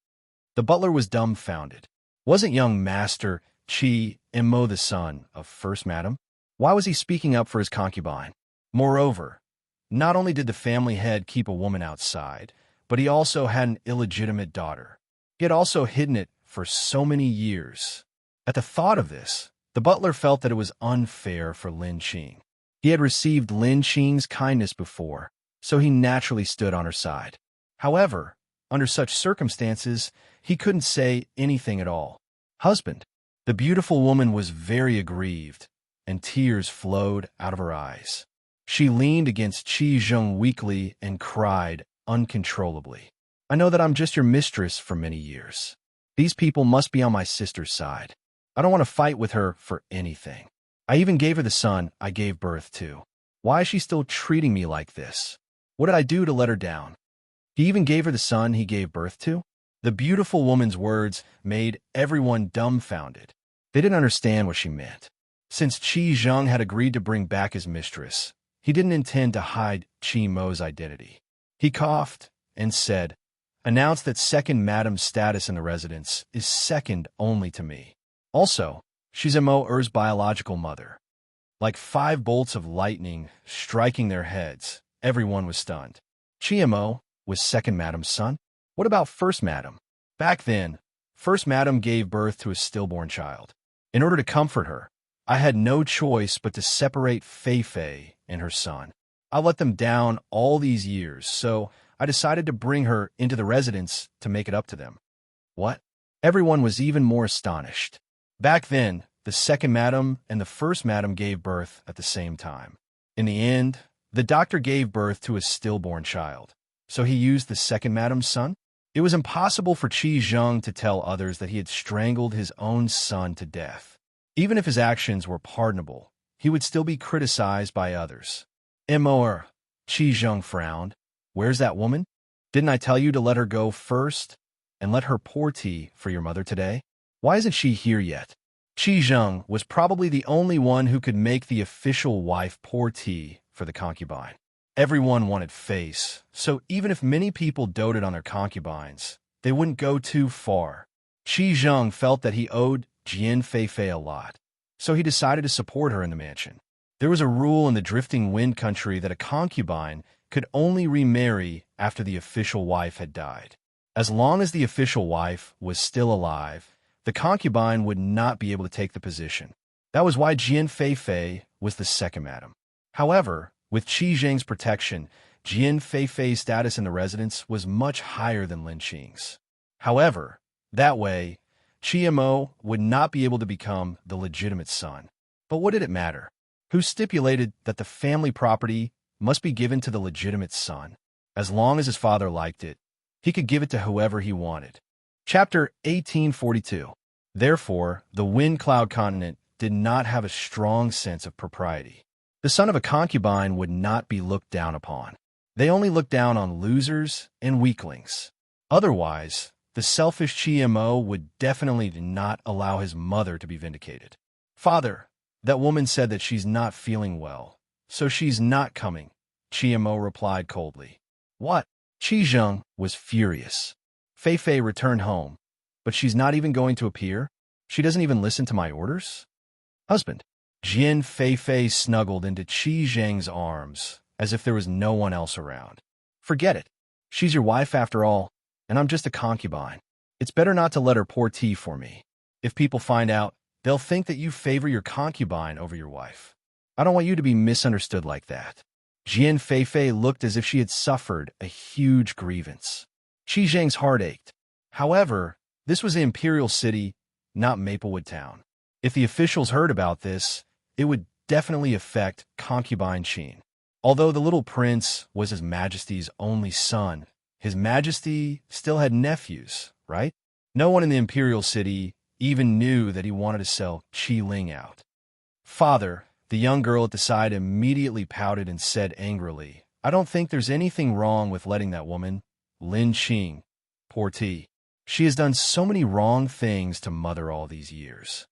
The butler was dumbfounded. Wasn't young Master Qi Mo the son of First Madam? Why was he speaking up for his concubine? Moreover, not only did the family head keep a woman outside, but he also had an illegitimate daughter. He had also hidden it for so many years. At the thought of this, the butler felt that it was unfair for Lin Qing. He had received Lin Qing's kindness before, so he naturally stood on her side. However, under such circumstances, he couldn't say anything at all. Husband. The beautiful woman was very aggrieved, and tears flowed out of her eyes. She leaned against Qi Zheng weakly and cried uncontrollably. I know that I'm just your mistress for many years. These people must be on my sister's side. I don't want to fight with her for anything. I even gave her the son I gave birth to. Why is she still treating me like this? What did I do to let her down? He even gave her the son he gave birth to? The beautiful woman's words made everyone dumbfounded. They didn't understand what she meant. Since Qi Zheng had agreed to bring back his mistress, he didn't intend to hide Qi Mo's identity. He coughed and said, "Announce that Second Madam's status in the residence is second only to me. Also, she's Immerse's biological mother. Like 5 bolts of lightning striking their heads, everyone was stunned. Immerse was second madam's son? What about first madam? Back then, first madam gave birth to a stillborn child. In order to comfort her, I had no choice but to separate Fei and her son. I let them down all these years, so I decided to bring her into the residence to make it up to them. What? Everyone was even more astonished. Back then, the second madam and the first madam gave birth at the same time. In the end, the doctor gave birth to a stillborn child, so he used the second madam's son? It was impossible for Qi Zheng to tell others that he had strangled his own son to death. Even if his actions were pardonable, he would still be criticized by others. Qi Zheng frowned. Where's that woman? Didn't I tell you to let her go first and let her pour tea for your mother today? Why isn't she here yet? Qi Zheng was probably the only one who could make the official wife pour tea for the concubine. Everyone wanted face, so even if many people doted on their concubines, they wouldn't go too far. Qi Zheng felt that he owed Jian Fei a lot, so he decided to support her in the mansion. There was a rule in the Drifting Wind country that a concubine could only remarry after the official wife had died. As long as the official wife was still alive, the concubine would not be able to take the position. That was why Jian Fei was the second madam. However, with Qi Zheng's protection, Jian Fei's status in the residence was much higher than Lin Qing's. However, that way, Immerse would not be able to become the legitimate son. But what did it matter? Who stipulated that the family property must be given to the legitimate son? As long as his father liked it, he could give it to whoever he wanted. Chapter 1842. Therefore, the Wind Cloud continent did not have a strong sense of propriety. The son of a concubine would not be looked down upon. They only looked down on losers and weaklings. Otherwise, the selfish Immerse would definitely not allow his mother to be vindicated. Father, that woman said that she's not feeling well, so she's not coming, Immerse replied coldly. What? Qi Zheng was furious. Fei returned home, but she's not even going to appear? She doesn't even listen to my orders? Husband. Jian Fei snuggled into Qi Zheng's arms as if there was no one else around. Forget it. She's your wife after all, and I'm just a concubine. It's better not to let her pour tea for me. If people find out, they'll think that you favor your concubine over your wife. I don't want you to be misunderstood like that. Jian Fei looked as if she had suffered a huge grievance. Qi Zheng's heart ached. However, this was the imperial city, not Maplewood Town. If the officials heard about this, it would definitely affect concubine Qin. Although the little prince was His Majesty's only son, His Majesty still had nephews, right? No one in the imperial city even knew that he wanted to sell Qi Ling out. Father, the young girl at the side immediately pouted and said angrily, I don't think there's anything wrong with letting that woman, Lin Qing, pour tea. She has done so many wrong things to mother all these years.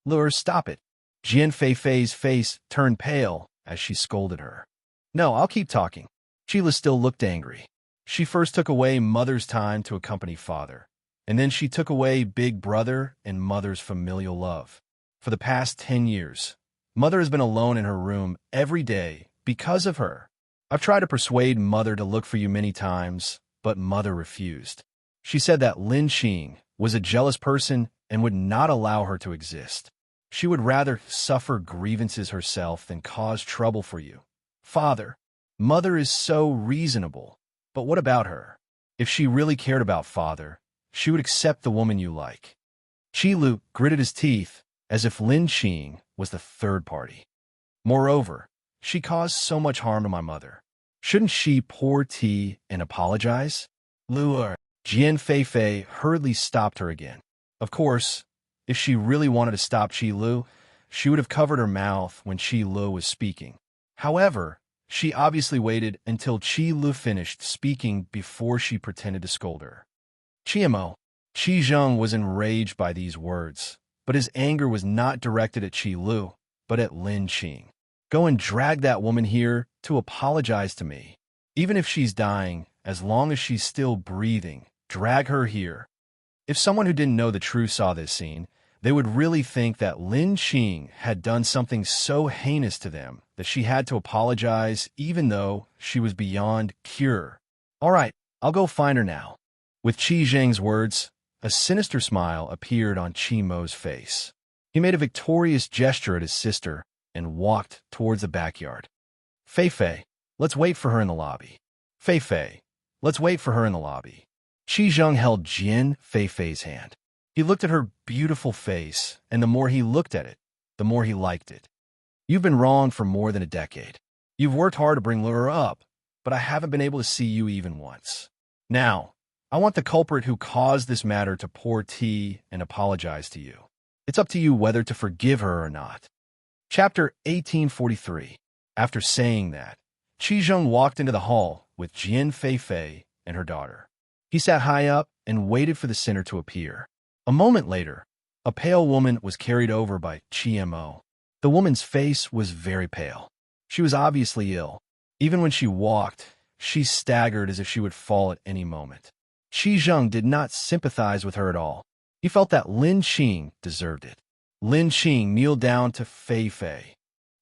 Lure, stop it. Jian Fei's face turned pale as she scolded her. No, I'll keep talking. Sheila still looked angry. She first took away mother's time to accompany father, and then she took away big brother and mother's familial love. For the past 10 years, mother has been alone in her room every day because of her. I've tried to persuade mother to look for you many times, but mother refused. She said that Lin Qing was a jealous person and would not allow her to exist. She would rather suffer grievances herself than cause trouble for you. Father, mother is so reasonable, but what about her? If she really cared about father, she would accept the woman you like. Qi Lu gritted his teeth as if Lin Qing was the third party. Moreover, she caused so much harm to my mother. Shouldn't she pour tea and apologize? Lure. Jian Fei hurriedly stopped her again. Of course, if she really wanted to stop Qi Lu, she would have covered her mouth when Qi Lu was speaking. However, she obviously waited until Qi Lu finished speaking before she pretended to scold her. Qi Zheng was enraged by these words, but his anger was not directed at Qi Lu, but at Lin Qing. Go and drag that woman here to apologize to me. Even if she's dying, as long as she's still breathing, drag her here. If someone who didn't know the truth saw this scene, They would really think that Lin Qing had done something so heinous to them that she had to apologize even though she was beyond cure. All right, I'll go find her now. With Qi Zheng's words, a sinister smile appeared on Qi Mo's face. He made a victorious gesture at his sister and walked towards the backyard. Fei Fei, let's wait for her in the lobby. Fei Fei, let's wait for her in the lobby. Qi Zheng held Jin Fei Fei's hand. He looked at her beautiful face, and the more he looked at it, the more he liked it. You've been wrong for more than a decade. You've worked hard to bring Lura up, but I haven't been able to see you even once. Now, I want the culprit who caused this matter to pour tea and apologize to you. It's up to you whether to forgive her or not. Chapter 1843. After saying that, Qi Zheng walked into the hall with Jin Fei Fei and her daughter. He sat high up and waited for the sinner to appear. A moment later, a pale woman was carried over by Qi Mo. The woman's face was very pale. She was obviously ill. Even when she walked, she staggered as if she would fall at any moment. Qi Zheng did not sympathize with her at all. He felt that Lin Qing deserved it. Lin Qing kneeled down to Fei Fei.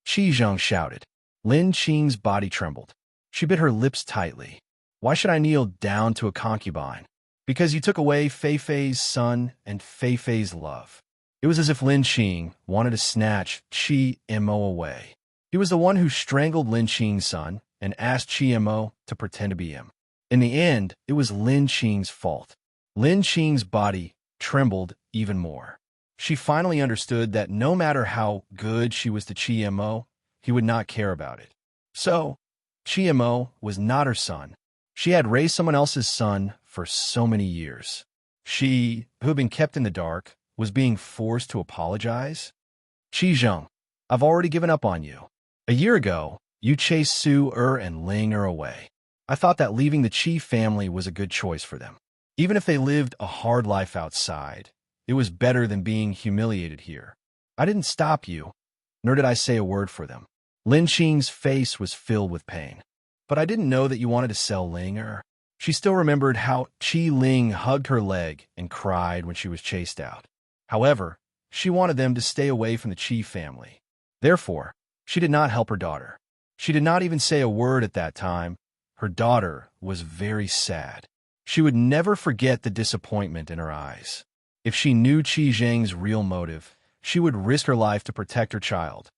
Qi Zheng shouted. Lin Qing's body trembled. She bit her lips tightly. Why should I kneel down to a concubine? Because you took away Fei Fei's son and Fei Fei's love. It was as if Lin Qing wanted to snatch Qi Mo away. He was the one who strangled Lin Qing's son and asked Qi Mo to pretend to be him. In the end, it was Lin Qing's fault. Lin Qing's body trembled even more. She finally understood that no matter how good she was to Qi Mo, he would not care about it. So, Qi Mo was not her son. She had raised someone else's son for so many years. She, who had been kept in the dark, was being forced to apologize? Qi Zheng, I've already given up on you. A year ago, you chased Su Er and Ling Er away. I thought that leaving the Qi family was a good choice for them. Even if they lived a hard life outside, it was better than being humiliated here. I didn't stop you, nor did I say a word for them. Lin Qing's face was filled with pain. But I didn't know that you wanted to sell Ling Er. She still remembered how Qi Ling hugged her leg and cried when she was chased out. However, she wanted them to stay away from the Qi family. Therefore, she did not help her daughter. She did not even say a word at that time. Her daughter was very sad. She would never forget the disappointment in her eyes. If she knew Qi Zheng's real motive, she would risk her life to protect her child.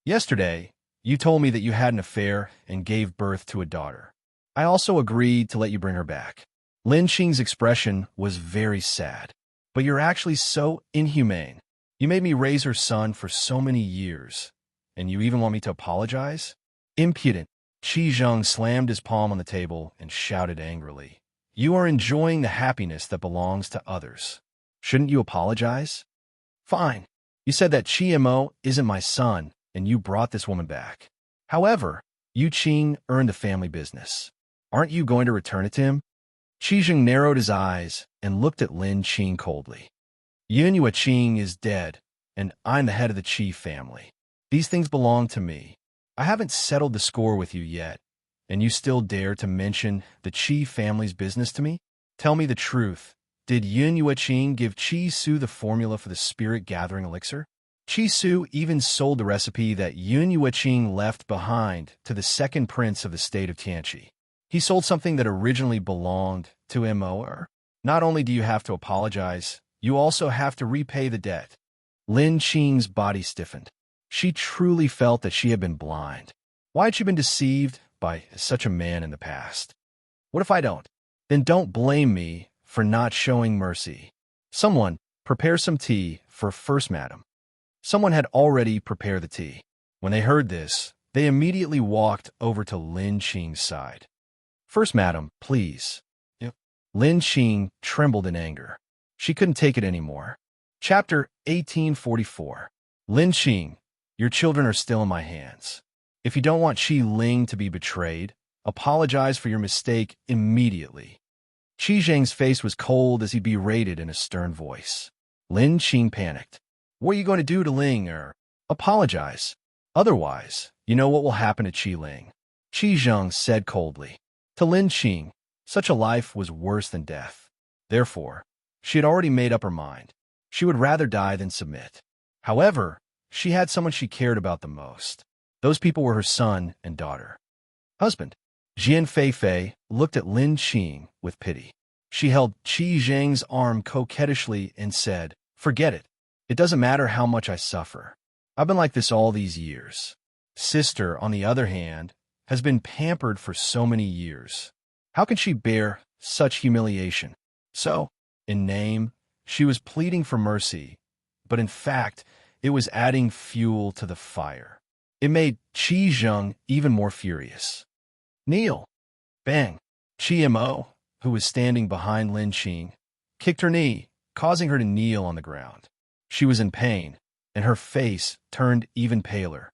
Yesterday, you told me that you had an affair and gave birth to a daughter. I also agreed to let you bring her back. Lin Qing's expression was very sad. But you're actually so inhumane. You made me raise her son for so many years, and you even want me to apologize? Impudent. Qi Zheng slammed his palm on the table and shouted angrily. You are enjoying the happiness that belongs to others. Shouldn't you apologize? Fine. You said that Qi Mo isn't my son, and you brought this woman back. However, Yu Qing earned the family business. Aren't you going to return it to him? Qi Zheng narrowed his eyes and looked at Lin Qing coldly. Yun Yue Qing is dead, and I'm the head of the Qi family. These things belong to me. I haven't settled the score with you yet, and you still dare to mention the Qi family's business to me? Tell me the truth. Did Yun Yue Qing give Qi Su the formula for the spirit-gathering elixir? Qi Su even sold the recipe that Yun Yue Qing left behind to the second prince of the state of Tianqi. He sold something that originally belonged to Mo. Not only do you have to apologize, you also have to repay the debt. Lin Qing's body stiffened. She truly felt that she had been blind. Why had she been deceived by such a man in the past? What if I don't? Then don't blame me for not showing mercy. Someone, prepare some tea for First Madam. Someone had already prepared the tea. When they heard this, they immediately walked over to Lin Qing's side. First Madam, please. Lin Qing trembled in anger. She couldn't take it anymore. Chapter 1844. Lin Qing, your children are still in my hands. If you don't want Qi Ling to be betrayed, apologize for your mistake immediately. Qi Zheng's face was cold as he berated in a stern voice. Lin Qing panicked. What are you going to do to Ling Er? Apologize. Otherwise, you know what will happen to Qi Ling. Qi Zheng said coldly. To Lin Qing, such a life was worse than death. Therefore, she had already made up her mind. She would rather die than submit. However, she had someone she cared about the most. Those people were her son and daughter. Husband. Jian Feifei looked at Lin Qing with pity. She held Qi Zheng's arm coquettishly and said, "Forget it. It doesn't matter how much I suffer. I've been like this all these years." Sister, on the other hand, has been pampered for so many years. How can she bear such humiliation? So, in name, she was pleading for mercy, but in fact, it was adding fuel to the fire. It made Qi Zheng even more furious. "Kneel!" Bang! Qi Mo, who was standing behind Lin Qing, kicked her knee, causing her to kneel on the ground. She was in pain, and her face turned even paler.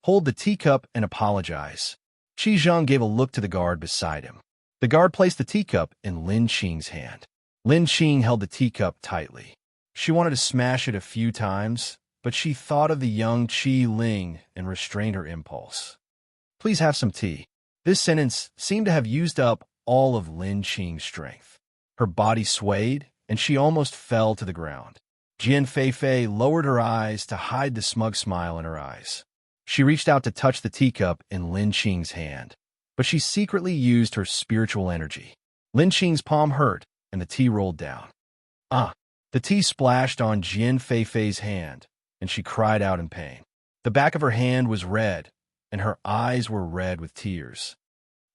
"Hold the teacup and apologize." Qi Zheng gave a look to the guard beside him. The guard placed the teacup in Lin Qing's hand. Lin Qing held the teacup tightly. She wanted to smash it a few times, but she thought of the young Qi Ling and restrained her impulse. "Please have some tea." This sentence seemed to have used up all of Lin Qing's strength. Her body swayed, and she almost fell to the ground. Jian Feifei lowered her eyes to hide the smug smile in her eyes. She reached out to touch the teacup in Lin Qing's hand, but she secretly used her spiritual energy. Lin Qing's palm hurt, and the tea rolled down. The tea splashed on Jian Feifei's hand, and she cried out in pain. The back of her hand was red, and her eyes were red with tears.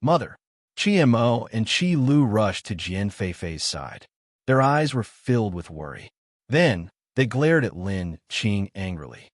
"Mother!" Qi Mo and Qi Lu rushed to Jian Feifei's side. Their eyes were filled with worry. Then, they glared at Lin Qing angrily.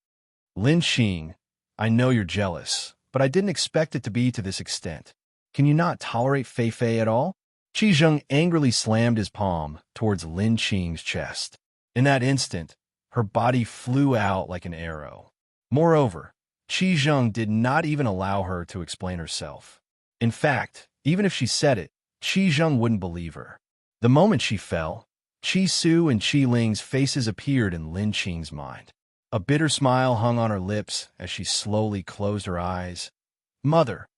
"Lin Qing, I know you're jealous, but I didn't expect it to be to this extent. Can you not tolerate Feifei at all?" Qi Zheng angrily slammed his palm towards Lin Qing's chest. In that instant, her body flew out like an arrow. Moreover, Qi Zheng did not even allow her to explain herself. In fact, even if she said it, Qi Zheng wouldn't believe her. The moment she fell, Qi Su and Qi Ling's faces appeared in Lin Qing's mind. A bitter smile hung on her lips as she slowly closed her eyes. "Mother!"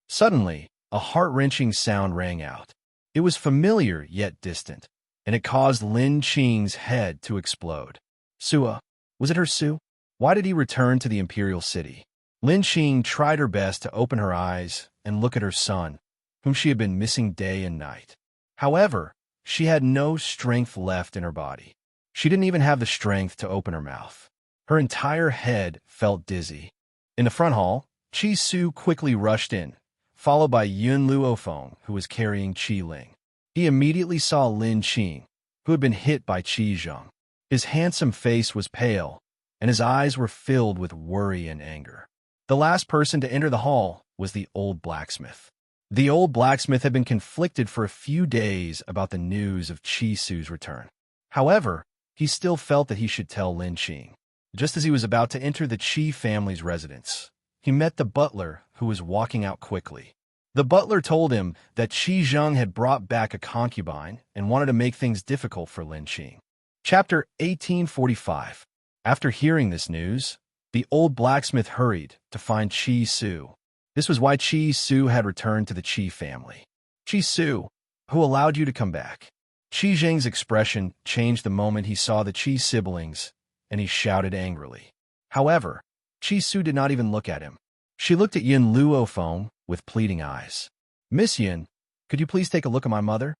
Suddenly, a heart-wrenching sound rang out. It was familiar yet distant, and it caused Lin Qing's head to explode. Sua. Was it her Su? Why did he return to the imperial city? Lin Qing tried her best to open her eyes and look at her son, whom she had been missing day and night. However, she had no strength left in her body. She didn't even have the strength to open her mouth. Her entire head felt dizzy. In the front hall, Qi Su quickly rushed in, followed by Yun Luofeng, who was carrying Qi Ling. He immediately saw Lin Qing, who had been hit by Qi Zheng. His handsome face was pale, and his eyes were filled with worry and anger. The last person to enter the hall was the old blacksmith. The old blacksmith had been conflicted for a few days about the news of Qi Su's return. However, he still felt that he should tell Lin Qing. Just as he was about to enter the Qi family's residence, he met the butler, who was walking out quickly. The butler told him that Qi Zheng had brought back a concubine and wanted to make things difficult for Lin Qing. Chapter 1845. After hearing this news, the old blacksmith hurried to find Qi Su. This was why Qi Su had returned to the Qi family. "Qi Su, who allowed you to come back?" Qi Zheng's expression changed the moment he saw the Qi siblings, and he shouted angrily. However, Qi Su did not even look at him. She looked at Yun Luofeng with pleading eyes. "Miss Yun, could you please take a look at my mother?"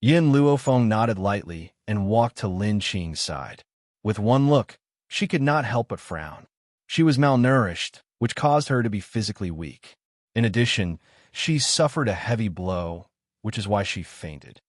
Yun Luofeng nodded lightly and walked to Lin Qing's side. With one look, she could not help but frown. She was malnourished, which caused her to be physically weak. In addition, she suffered a heavy blow, which is why she fainted.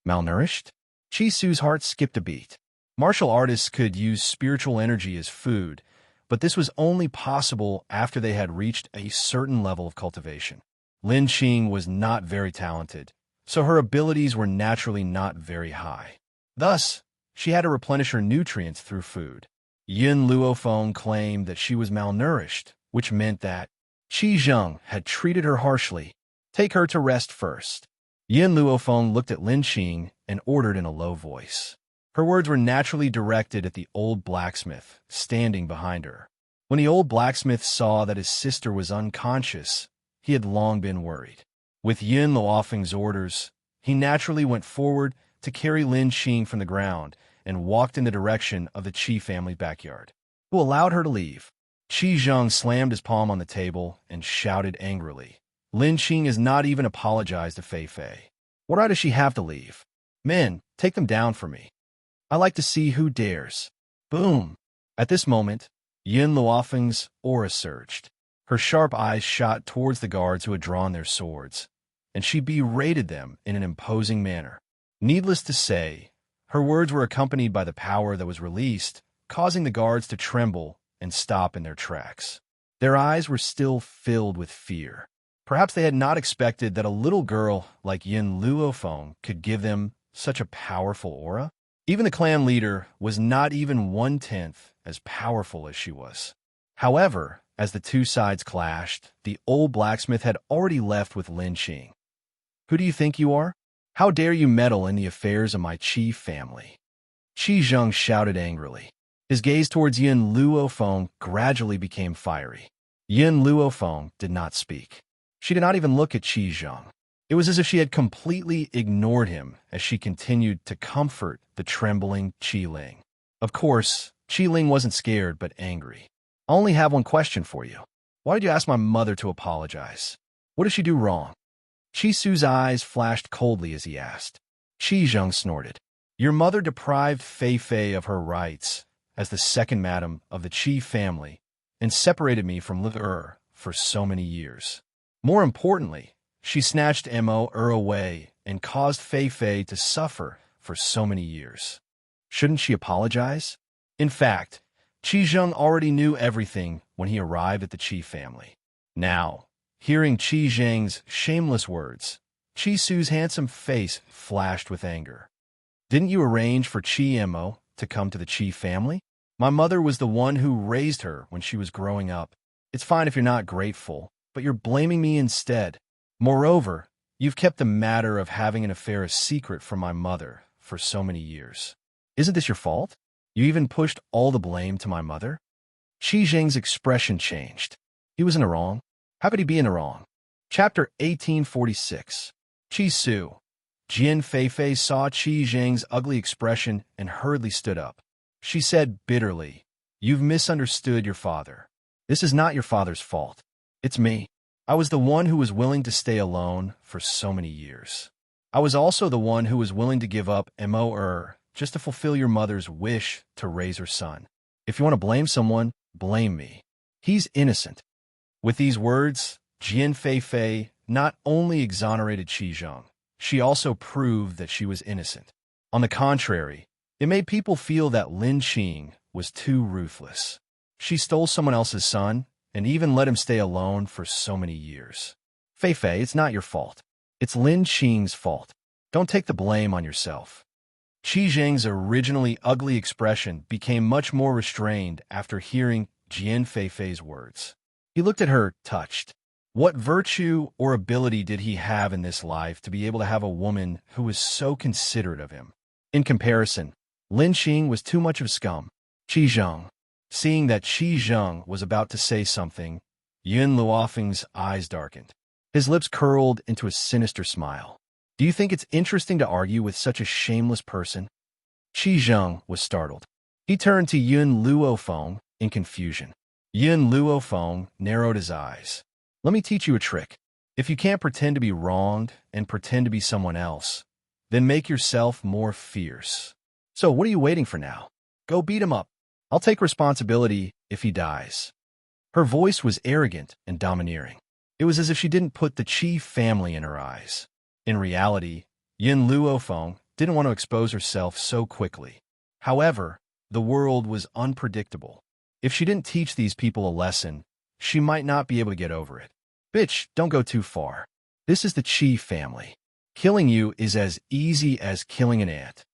Malnourished? Qi Su's heart skipped a beat. Martial artists could use spiritual energy as food, but this was only possible after they had reached a certain level of cultivation. Lin Qing was not very talented, so her abilities were naturally not very high. Thus, she had to replenish her nutrients through food. Yun Luofeng claimed that she was malnourished, which meant that Qi Zheng had treated her harshly. "Take her to rest first." Yun Luofeng looked at Lin Qing and ordered in a low voice. Her words were naturally directed at the old blacksmith, standing behind her. When the old blacksmith saw that his sister was unconscious, he had long been worried. With Yun Luofeng's orders, he naturally went forward to carry Lin Qing from the ground and walked in the direction of the Qi family backyard. Who allowed her to leave? Qi Zheng slammed his palm on the table and shouted angrily. Lin Qing has not even apologized to Fei Fei. What right does she have to leave? Men, take them down for me. I like to see who dares. Boom! At this moment, Yin Luofeng's aura surged. Her sharp eyes shot towards the guards who had drawn their swords, and she berated them in an imposing manner. Needless to say, her words were accompanied by the power that was released, causing the guards to tremble and stop in their tracks. Their eyes were still filled with fear. Perhaps they had not expected that a little girl like Yin Luofeng could give them such a powerful aura. Even the clan leader was not even 1/10 as powerful as she was. However, as the two sides clashed, the old blacksmith had already left with Lin Qing. Who do you think you are? How dare you meddle in the affairs of my Qi family? Qi Zheng shouted angrily. His gaze towards Yin Luofeng gradually became fiery. Yin Luofeng did not speak. She did not even look at Qi Zheng. It was as if she had completely ignored him as she continued to comfort the trembling Qi Ling. Of course, Qi Ling wasn't scared but angry. I only have one question for you. Why did you ask my mother to apologize? What did she do wrong? Qi Su's eyes flashed coldly as he asked. Qi Zheng snorted. Your mother deprived Fei Fei of her rights as the second madam of the Qi family and separated me from Liu for so many years. More importantly, she snatched Mo away and caused Fei Fei to suffer for so many years. Shouldn't she apologize? In fact, Qi Zheng already knew everything when he arrived at the Qi family. Now, hearing Qi Zheng's shameless words, Qi Su's handsome face flashed with anger. Didn't you arrange for Qi Mo to come to the Qi family? My mother was the one who raised her when she was growing up. It's fine if you're not grateful, but you're blaming me instead. Moreover, you've kept the matter of having an affair a secret from my mother for so many years. Isn't this your fault? You even pushed all the blame to my mother? Qi Zheng's expression changed. He was in the wrong. How could he be in the wrong? Chapter 1846. Qi Su. Jian Feifei saw Qi Zheng's ugly expression and hurriedly stood up. She said bitterly, You've misunderstood your father. This is not your father's fault. It's me. I was the one who was willing to stay alone for so many years. I was also the one who was willing to give up Mo just to fulfill your mother's wish to raise her son. If you want to blame someone, blame me. He's innocent. With these words, Jian Feifei not only exonerated Qi Zheng, she also proved that she was innocent. On the contrary, it made people feel that Lin Qing was too ruthless. She stole someone else's son and even let him stay alone for so many years. Feifei, it's not your fault. It's Lin Qing's fault. Don't take the blame on yourself. Qi Zheng's originally ugly expression became much more restrained after hearing Jian Feifei's words. He looked at her, touched. What virtue or ability did he have in this life to be able to have a woman who was so considerate of him? In comparison, Lin Qing was too much of scum. Qi Zheng. Seeing that Qi Zheng was about to say something, Yin Luofeng's eyes darkened. His lips curled into a sinister smile. Do you think it's interesting to argue with such a shameless person? Qi Zheng was startled. He turned to Yin Luofeng in confusion. Yin Luofeng narrowed his eyes. Let me teach you a trick. If you can't pretend to be wronged and pretend to be someone else, then make yourself more fierce. So what are you waiting for now? Go beat him up. I'll take responsibility if he dies. Her voice was arrogant and domineering. It was as if she didn't put the Qi family in her eyes. In reality, Yin Luofeng didn't want to expose herself so quickly. However, the world was unpredictable. If she didn't teach these people a lesson, she might not be able to get over it. Bitch, don't go too far. This is the Qi family. Killing you is as easy as killing an ant.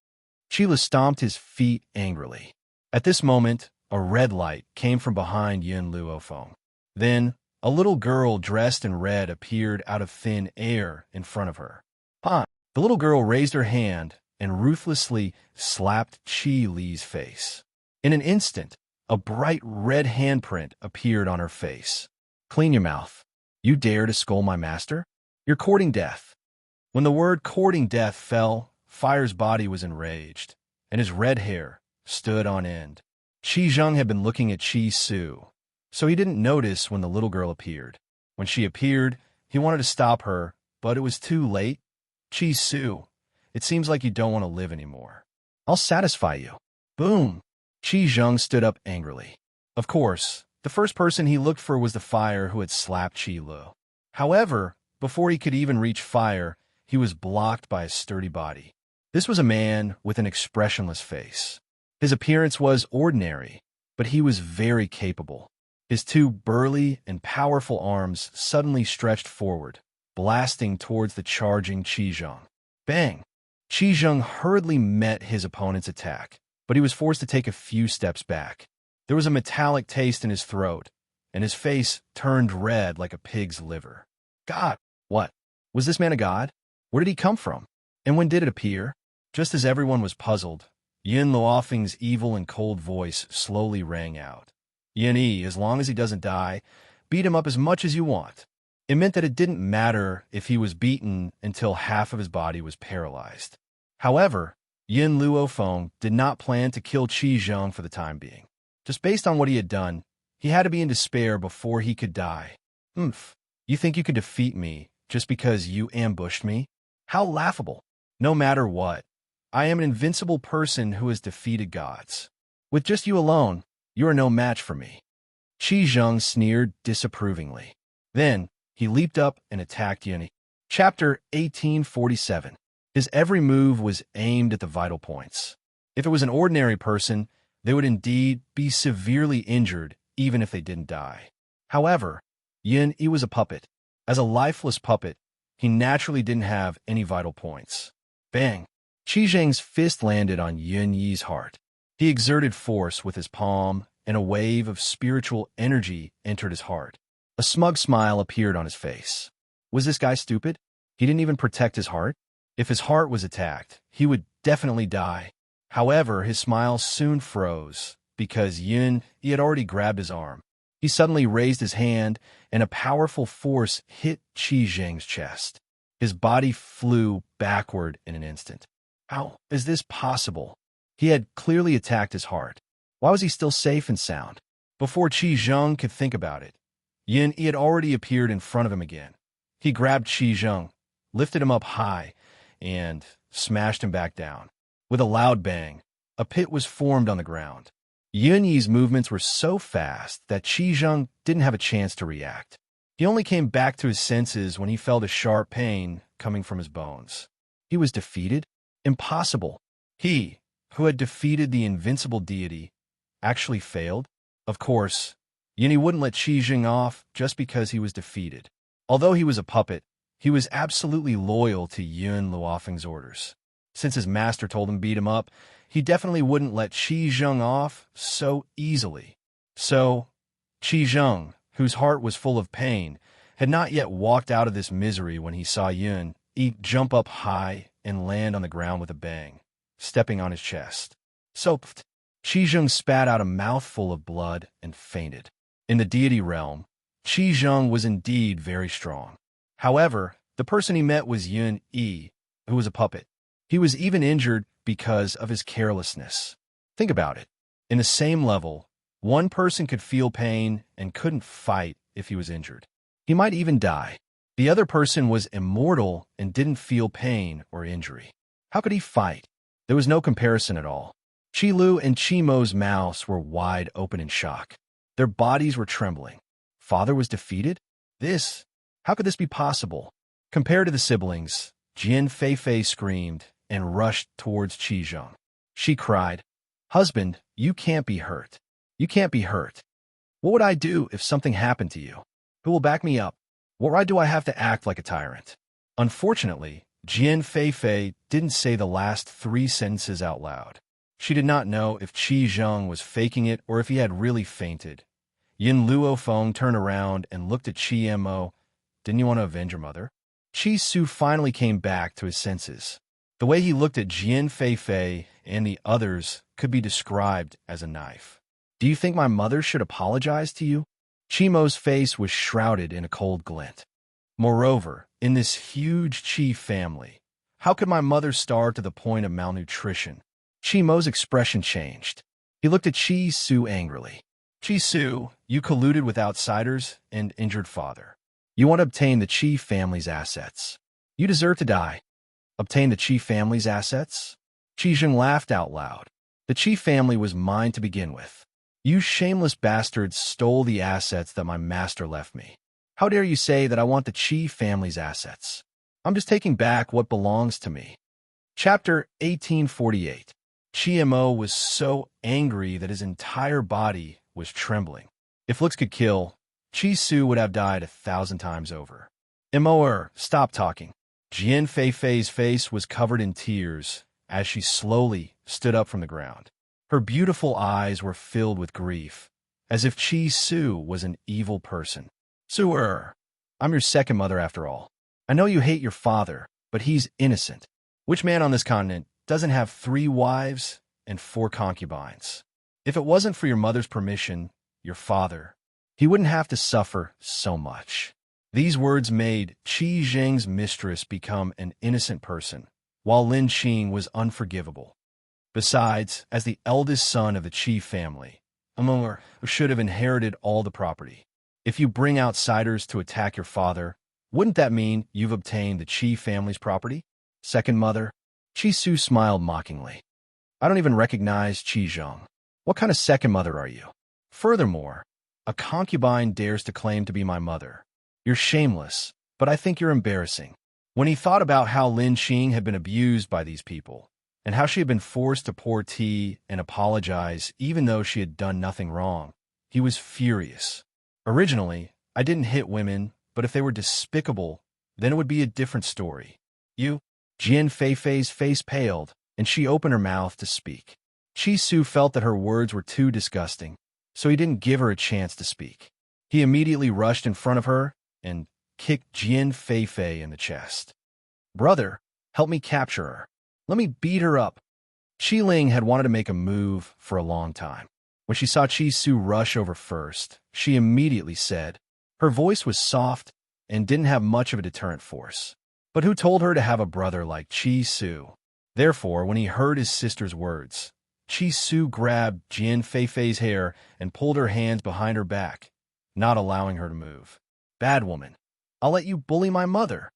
Qila stomped his feet angrily. At this moment, a red light came from behind Yin Luofeng. Then, a little girl dressed in red appeared out of thin air in front of her. "Huh." The little girl raised her hand and ruthlessly slapped Qi Li's face. In an instant, a bright red handprint appeared on her face. "Clean your mouth. You dare to scold my master? You're courting death." When the word courting death fell, Fire's body was enraged. and his red hair stood on end. Qi Zheng had been looking at Qi Su, so he didn't notice when the little girl appeared. When she appeared, he wanted to stop her, but it was too late. Qi Su, it seems like you don't want to live anymore. I'll satisfy you. Boom! Qi Zheng stood up angrily. Of course, the first person he looked for was the fire who had slapped Qi Lu. However, before he could even reach fire, he was blocked by a sturdy body. This was a man with an expressionless face. His appearance was ordinary, but he was very capable. His two burly and powerful arms suddenly stretched forward, blasting towards the charging Qi Zheng. Bang! Qi Zheng hurriedly met his opponent's attack, but he was forced to take a few steps back. There was a metallic taste in his throat, and his face turned red like a pig's liver. God! What? Was this man a god? Where did he come from? And when did it appear? Just as everyone was puzzled, Yin Luofeng's evil and cold voice slowly rang out. Yin Yi, as long as he doesn't die, beat him up as much as you want. It meant that it didn't matter if he was beaten until half of his body was paralyzed. However, Yin Luofeng did not plan to kill Qi Zheng for the time being. Just based on what he had done, he had to be in despair before he could die. You think you could defeat me just because you ambushed me? How laughable. No matter what, I am an invincible person who has defeated gods. With just you alone, you are no match for me. Qi Zheng sneered disapprovingly. Then, he leaped up and attacked Yin. Chapter 1847. His every move was aimed at the vital points. If it was an ordinary person, they would indeed be severely injured even if they didn't die. However, Yin Yi was a puppet. As a lifeless puppet, he naturally didn't have any vital points. Bang! Qi Zheng's fist landed on Yin Yi's heart. He exerted force with his palm, and a wave of spiritual energy entered his heart. A smug smile appeared on his face. Was this guy stupid? He didn't even protect his heart? If his heart was attacked, he would definitely die. However, his smile soon froze, because Yin Yi had already grabbed his arm. He suddenly raised his hand, and a powerful force hit Qi Zheng's chest. His body flew backward in an instant. How is this possible? He had clearly attacked his heart. Why was he still safe and sound? Before Qi Zheng could think about it, Yin Yi had already appeared in front of him again. He grabbed Qi Zheng, lifted him up high, and smashed him back down. With a loud bang, a pit was formed on the ground. Yin Yi's movements were so fast that Qi Zheng didn't have a chance to react. He only came back to his senses when he felt a sharp pain coming from his bones. He was defeated? Impossible. He, who had defeated the invincible deity, actually failed? Of course, Yin Yi wouldn't let Qi Zheng off just because he was defeated. Although he was a puppet, he was absolutely loyal to Yin Luofeng's orders. Since his master told him beat him up, he definitely wouldn't let Qi Zheng off so easily. So, Qi Zheng, whose heart was full of pain, had not yet walked out of this misery when he saw Yin Yi jump up high and land on the ground with a bang, stepping on his chest. Qi Zheng spat out a mouthful of blood and fainted. In the deity realm, Qi Zheng was indeed very strong. However, the person he met was Yin Yi, who was a puppet. He was even injured because of his carelessness. Think about it. In the same level, one person could feel pain and couldn't fight if he was injured. He might even die. The other person was immortal and didn't feel pain or injury. How could he fight? There was no comparison at all. Qi Lu and Qi Mo's mouths were wide open in shock. Their bodies were trembling. Father was defeated? How could this be possible? Compared to the siblings, Jian Feifei screamed and rushed towards Qi Zheng. She cried, "Husband, you can't be hurt. You can't be hurt. What would I do if something happened to you? Who will back me up? Why do I have to act like a tyrant?" Unfortunately, Jian Feifei didn't say the last 3 sentences out loud. She did not know if Qi Zheng was faking it or if he had really fainted. Yin Luofeng turned around and looked at Qi Mo. "Didn't you want to avenge your mother?" Qi Su finally came back to his senses. The way he looked at Jian Feifei and the others could be described as a knife. "Do you think my mother should apologize to you?" Qi Mo's face was shrouded in a cold glint. "Moreover, in this huge Qi family, how could my mother starve to the point of malnutrition?" Chi Mo's expression changed. He looked at Chi Su angrily. Chi Su, you colluded with outsiders and injured father. You want to obtain the Chi family's assets. You deserve to die. Obtain the Chi family's assets? Chi Zheng laughed out loud. The Chi family was mine to begin with. You shameless bastards stole the assets that my master left me. How dare you say that I want the Chi family's assets? I'm just taking back what belongs to me. Chapter 1848. Chi Mo was so angry that his entire body was trembling. If looks could kill, Chi Su would have died 1,000 times over. Mo, stop talking. Jian Feifei's face was covered in tears as she slowly stood up from the ground. Her beautiful eyes were filled with grief, as if Chi Su was an evil person. Su, I'm your second mother after all. I know you hate your father, but he's innocent. Which man on this continent doesn't have 3 wives and 4 concubines? If it wasn't for your mother's permission, your father, he wouldn't have to suffer so much. These words made Qi Zheng's mistress become an innocent person, while Lin Qing was unforgivable. Besides, as the eldest son of the Qi family, Immerse should have inherited all the property. If you bring outsiders to attack your father, wouldn't that mean you've obtained the Qi family's property? Second mother? Qi Su smiled mockingly. I don't even recognize Qi Zheng. What kind of second mother are you? Furthermore, a concubine dares to claim to be my mother. You're shameless, but I think you're embarrassing. When he thought about how Lin Qing had been abused by these people, and how she had been forced to pour tea and apologize even though she had done nothing wrong, he was furious. Originally, I didn't hit women, but if they were despicable, then it would be a different story. You? Jian Feifei's face paled, and she opened her mouth to speak. Chi Su felt that her words were too disgusting, so he didn't give her a chance to speak. He immediately rushed in front of her and kicked Jian Feifei in the chest. Brother, help me capture her. Let me beat her up. Qi Ling had wanted to make a move for a long time. When she saw Chi Su rush over first, she immediately said. Her voice was soft and didn't have much of a deterrent force. But who told her to have a brother like Chi Su? Therefore, when he heard his sister's words, Chi Su grabbed Jian Feifei's hair and pulled her hands behind her back, not allowing her to move. Bad woman, I'll let you bully my mother.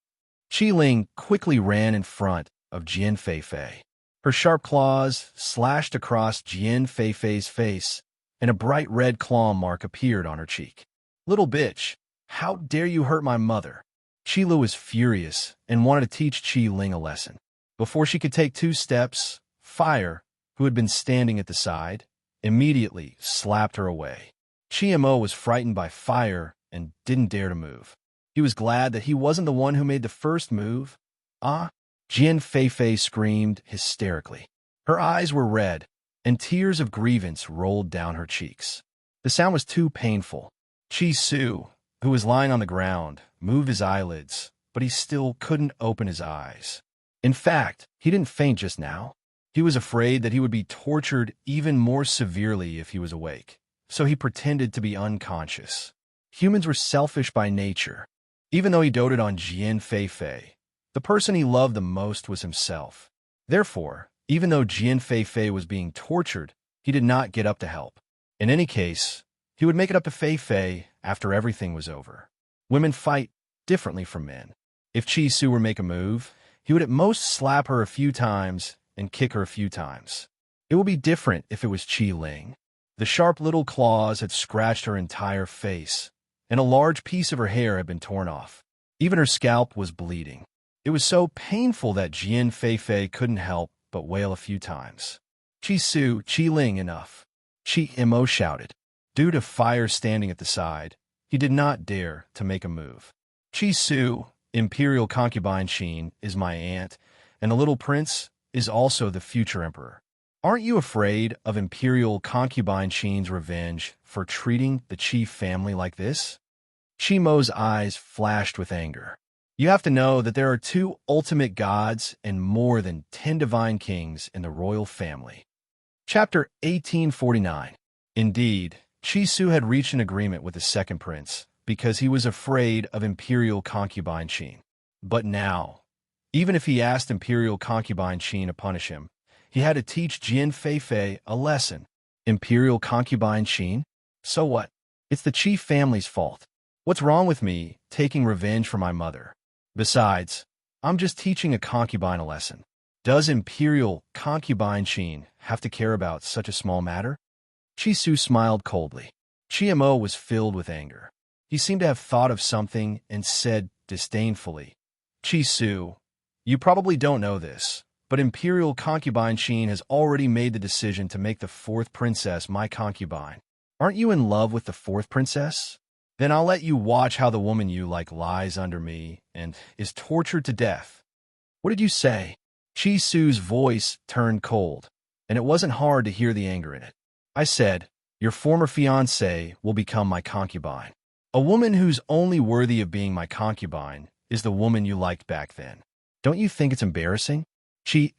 Qi Ling quickly ran in front of Jian Feifei. Her sharp claws slashed across Jian Feifei's face, and a bright red claw mark appeared on her cheek. Little bitch, how dare you hurt my mother? Qi Lu was furious and wanted to teach Qi Ling a lesson. Before she could take 2 steps, Fire, who had been standing at the side, immediately slapped her away. Qi Mo was frightened by Fire and didn't dare to move. He was glad that he wasn't the one who made the first move. Ah! Jian Feifei screamed hysterically. Her eyes were red, and tears of grievance rolled down her cheeks. The sound was too painful. Chi Su, who was lying on the ground, moved his eyelids, but he still couldn't open his eyes. In fact, he didn't faint just now. He was afraid that he would be tortured even more severely if he was awake, so he pretended to be unconscious. Humans were selfish by nature. Even though he doted on Jian Feifei, the person he loved the most was himself. Therefore, even though Jian Feifei was being tortured, he did not get up to help. In any case, he would make it up to Feifei after everything was over. Women fight differently from men. If Chi Su were to make a move, he would at most slap her a few times and kick her a few times. It would be different if it was Qi Ling. The sharp little claws had scratched her entire face, and a large piece of her hair had been torn off. Even her scalp was bleeding. It was so painful that Jian Feifei couldn't help but wail a few times. Chi Su, Qi Ling, enough. Qi Mo shouted. Due to Fire standing at the side, he did not dare to make a move. Chi Su, Imperial Concubine Qin, is my aunt, and the little prince is also the future emperor. Aren't you afraid of Imperial Concubine Qin's revenge for treating the Qi family like this? Qi Mo's eyes flashed with anger. You have to know that there are 2 ultimate gods and more than 10 divine kings in the royal family. Chapter 1849. Indeed, Chi Su had reached an agreement with the second prince because he was afraid of Imperial Concubine Qin. But now, even if he asked Imperial Concubine Qin to punish him, He had to teach Jin Feifei a lesson. Imperial concubine Qin? So what? It's the chief family's fault. What's wrong with me taking revenge for my mother? Besides, I'm just teaching a concubine a lesson. Does Imperial concubine Qin have to care about such a small matter? Chi Su smiled coldly. Mo was filled with anger. He seemed to have thought of something and said disdainfully, Chi Su, you probably don't know this, but Imperial concubine Qin has already made the decision to make the fourth princess my concubine. Aren't you in love with the fourth princess? Then I'll let you watch how the woman you like lies under me and is tortured to death. What did you say? Chi Su's voice turned cold, and it wasn't hard to hear the anger in it. I said, your former fiancée will become my concubine. A woman who's only worthy of being my concubine is the woman you liked back then. Don't you think it's embarrassing?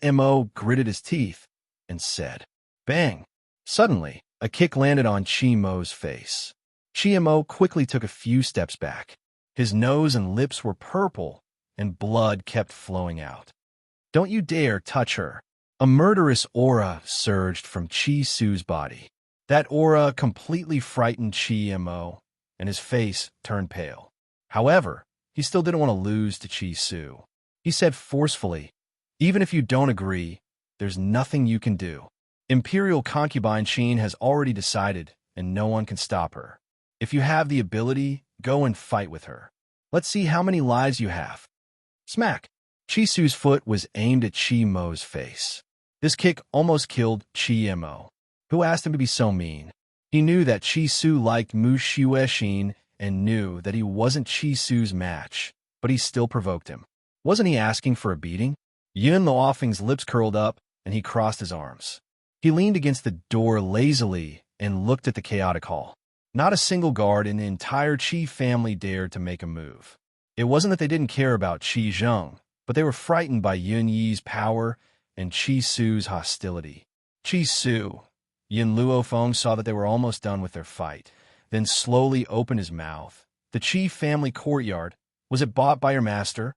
Mo gritted his teeth and said, bang. Suddenly, a kick landed on Mo's face. Mo quickly took a few steps back. His nose and lips were purple, and blood kept flowing out. Don't you dare touch her. A murderous aura surged from Chi Su's body. That aura completely frightened Mo, and his face turned pale. However, he still didn't want to lose to Chi Su. He said forcefully, even if you don't agree, there's nothing you can do. Imperial concubine Qin has already decided, and no one can stop her. If you have the ability, go and fight with her. Let's see how many lives you have. Smack! Chi Su's foot was aimed at Mo's face. This kick almost killed Mo. Who asked him to be so mean? He knew that Chi Su liked Mu Shueqin and knew that he wasn't Chi Su's match, but he still provoked him. Wasn't he asking for a beating? Yun Luofeng's lips curled up, and he crossed his arms. He leaned against the door lazily and looked at the chaotic hall. Not a single guard in the entire Qi family dared to make a move. It wasn't that they didn't care about Qi Zheng, but they were frightened by Yun Yi's power and Chi Su's hostility. Chi Su, Yun Luofeng saw that they were almost done with their fight, then slowly opened his mouth. The Qi family courtyard, was it bought by your master?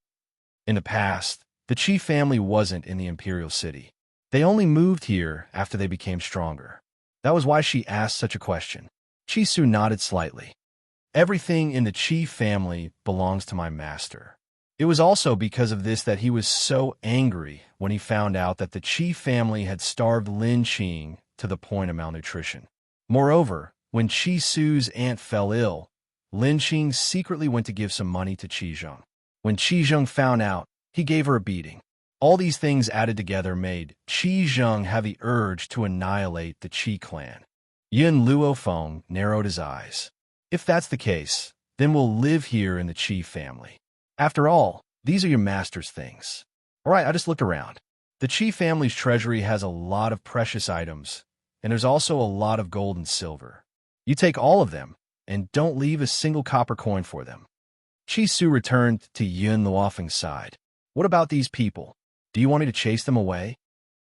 In the past, the Qi family wasn't in the imperial city. They only moved here after they became stronger. That was why she asked such a question. Chi Su nodded slightly. Everything in the Qi family belongs to my master. It was also because of this that he was so angry when he found out that the Qi family had starved Lin Qing to the point of malnutrition. Moreover, when Chi Su's aunt fell ill, Lin Qing secretly went to give some money to Qi Zheng. When Qi Zheng found out, he gave her a beating. All these things added together made Qi Zheng have the urge to annihilate the Qi clan. Yun Luofeng narrowed his eyes. If that's the case, then we'll live here in the Qi family. After all, these are your master's things. All right, I just looked around. The Qi family's treasury has a lot of precious items, and there's also a lot of gold and silver. You take all of them, and don't leave a single copper coin for them. Chi Su returned to Yun Luofeng's side. What about these people? Do you want me to chase them away?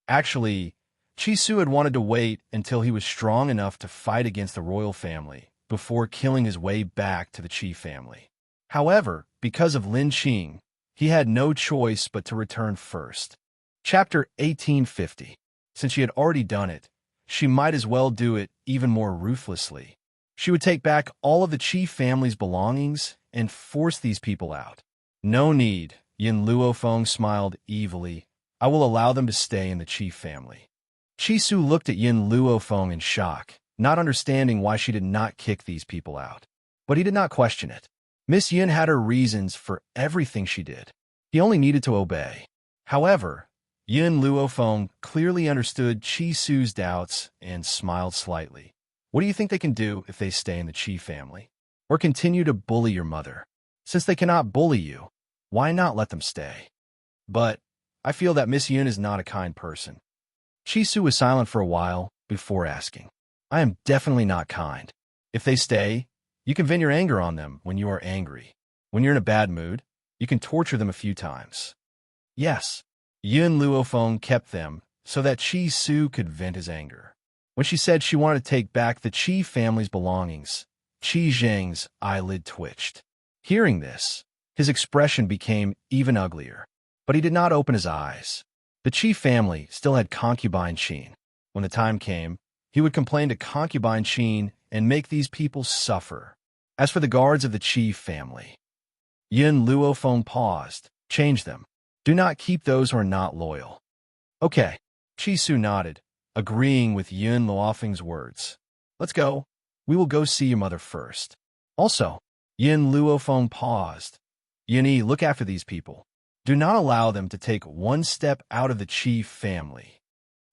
Actually, Chi Su had wanted to wait until he was strong enough to fight against the royal family before killing his way back to the Qi family. However, because of Lin Qing, he had no choice but to return first. Chapter 1850. Since she had already done it, she might as well do it even more ruthlessly. She would take back all of the Qi family's belongings and force these people out. No need, Yun Luofeng smiled evilly. I will allow them to stay in the Qi family. Chi Su looked at Yun Luofeng in shock, not understanding why she did not kick these people out. But he did not question it. Miss Yun had her reasons for everything she did. He only needed to obey. However, Yun Luofeng clearly understood Chi Su's doubts and smiled slightly. What do you think they can do if they stay in the Qi family? Or continue to bully your mother? Since they cannot bully you, why not let them stay? But I feel that Miss Yun is not a kind person. Chi Su was silent for a while before asking. I am definitely not kind. If they stay, you can vent your anger on them when you are angry. When you're in a bad mood, you can torture them a few times. Yes, Yun Luofeng kept them so that Chi Su could vent his anger. When she said she wanted to take back the Qi family's belongings, Qi Zheng's eyelid twitched. Hearing this, his expression became even uglier. But he did not open his eyes. The chief family still had concubine Sheen. When the time came, he would complain to concubine Sheen and make these people suffer. As for the guards of the chief family, Yin Luofeng paused. Change them. Do not keep those who are not loyal. Okay. Chi Su nodded, agreeing with Yin Luofeng's words. Let's go. We will go see your mother first. Also, Yin Luofeng paused. Yin-yi, look after these people. Do not allow them to take one step out of the Qi family.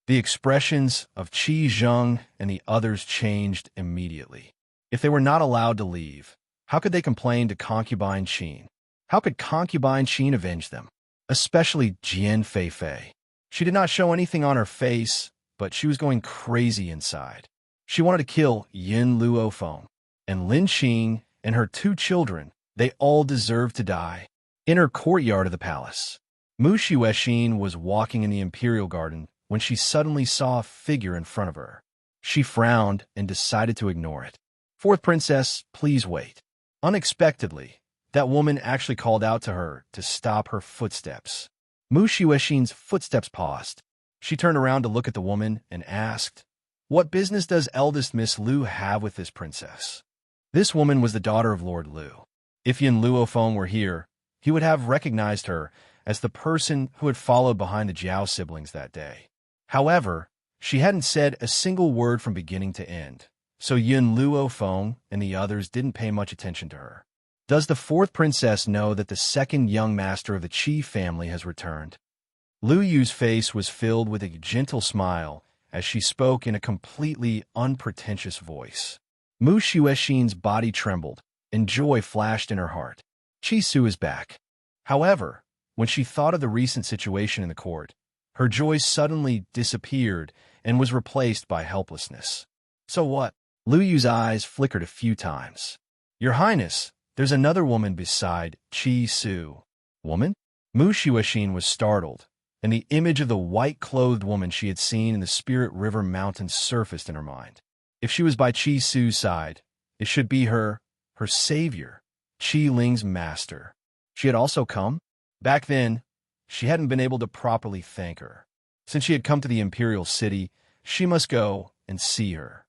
The expressions of Qi Zheng and the others changed immediately. If they were not allowed to leave, how could they complain to concubine Qin? How could concubine Qin avenge them? Especially Jian Feifei. She did not show anything on her face, but she was going crazy inside. She wanted to kill Yin Luofeng and Lin Qing and her 2 children. They all deserved to die. In her courtyard of the palace, Mu Shiuexin was walking in the imperial garden when she suddenly saw a figure in front of her. She frowned and decided to ignore it. Fourth princess, please wait. Unexpectedly, that woman actually called out to her to stop her footsteps. Mu Shiuexin's footsteps paused. She turned around to look at the woman and asked, "What business does eldest Miss Lu have with this princess?" This woman was the daughter of Lord Lu. If Yin Luofeng were here, he would have recognized her as the person who had followed behind the Jiao siblings that day. However, she hadn't said a single word from beginning to end, so Yin Luofeng and the others didn't pay much attention to her. Does the fourth princess know that the second young master of the Qi family has returned? Lu Yu's face was filled with a gentle smile as she spoke in a completely unpretentious voice. Mu Shiuexin's body trembled, and joy flashed in her heart. Chi Su is back. However, when she thought of the recent situation in the court, her joy suddenly disappeared and was replaced by helplessness. So what? Lu Yu's eyes flickered a few times. Your Highness, there's another woman beside Chi Su. Woman? Mu Shiuexin was startled, and the image of the white-clothed woman she had seen in the Spirit River Mountains surfaced in her mind. If she was by Chi Su's side, it should be her savior, Qi Ling's master. She had also come? Back then, she hadn't been able to properly thank her. Since she had come to the imperial city, she must go and see her.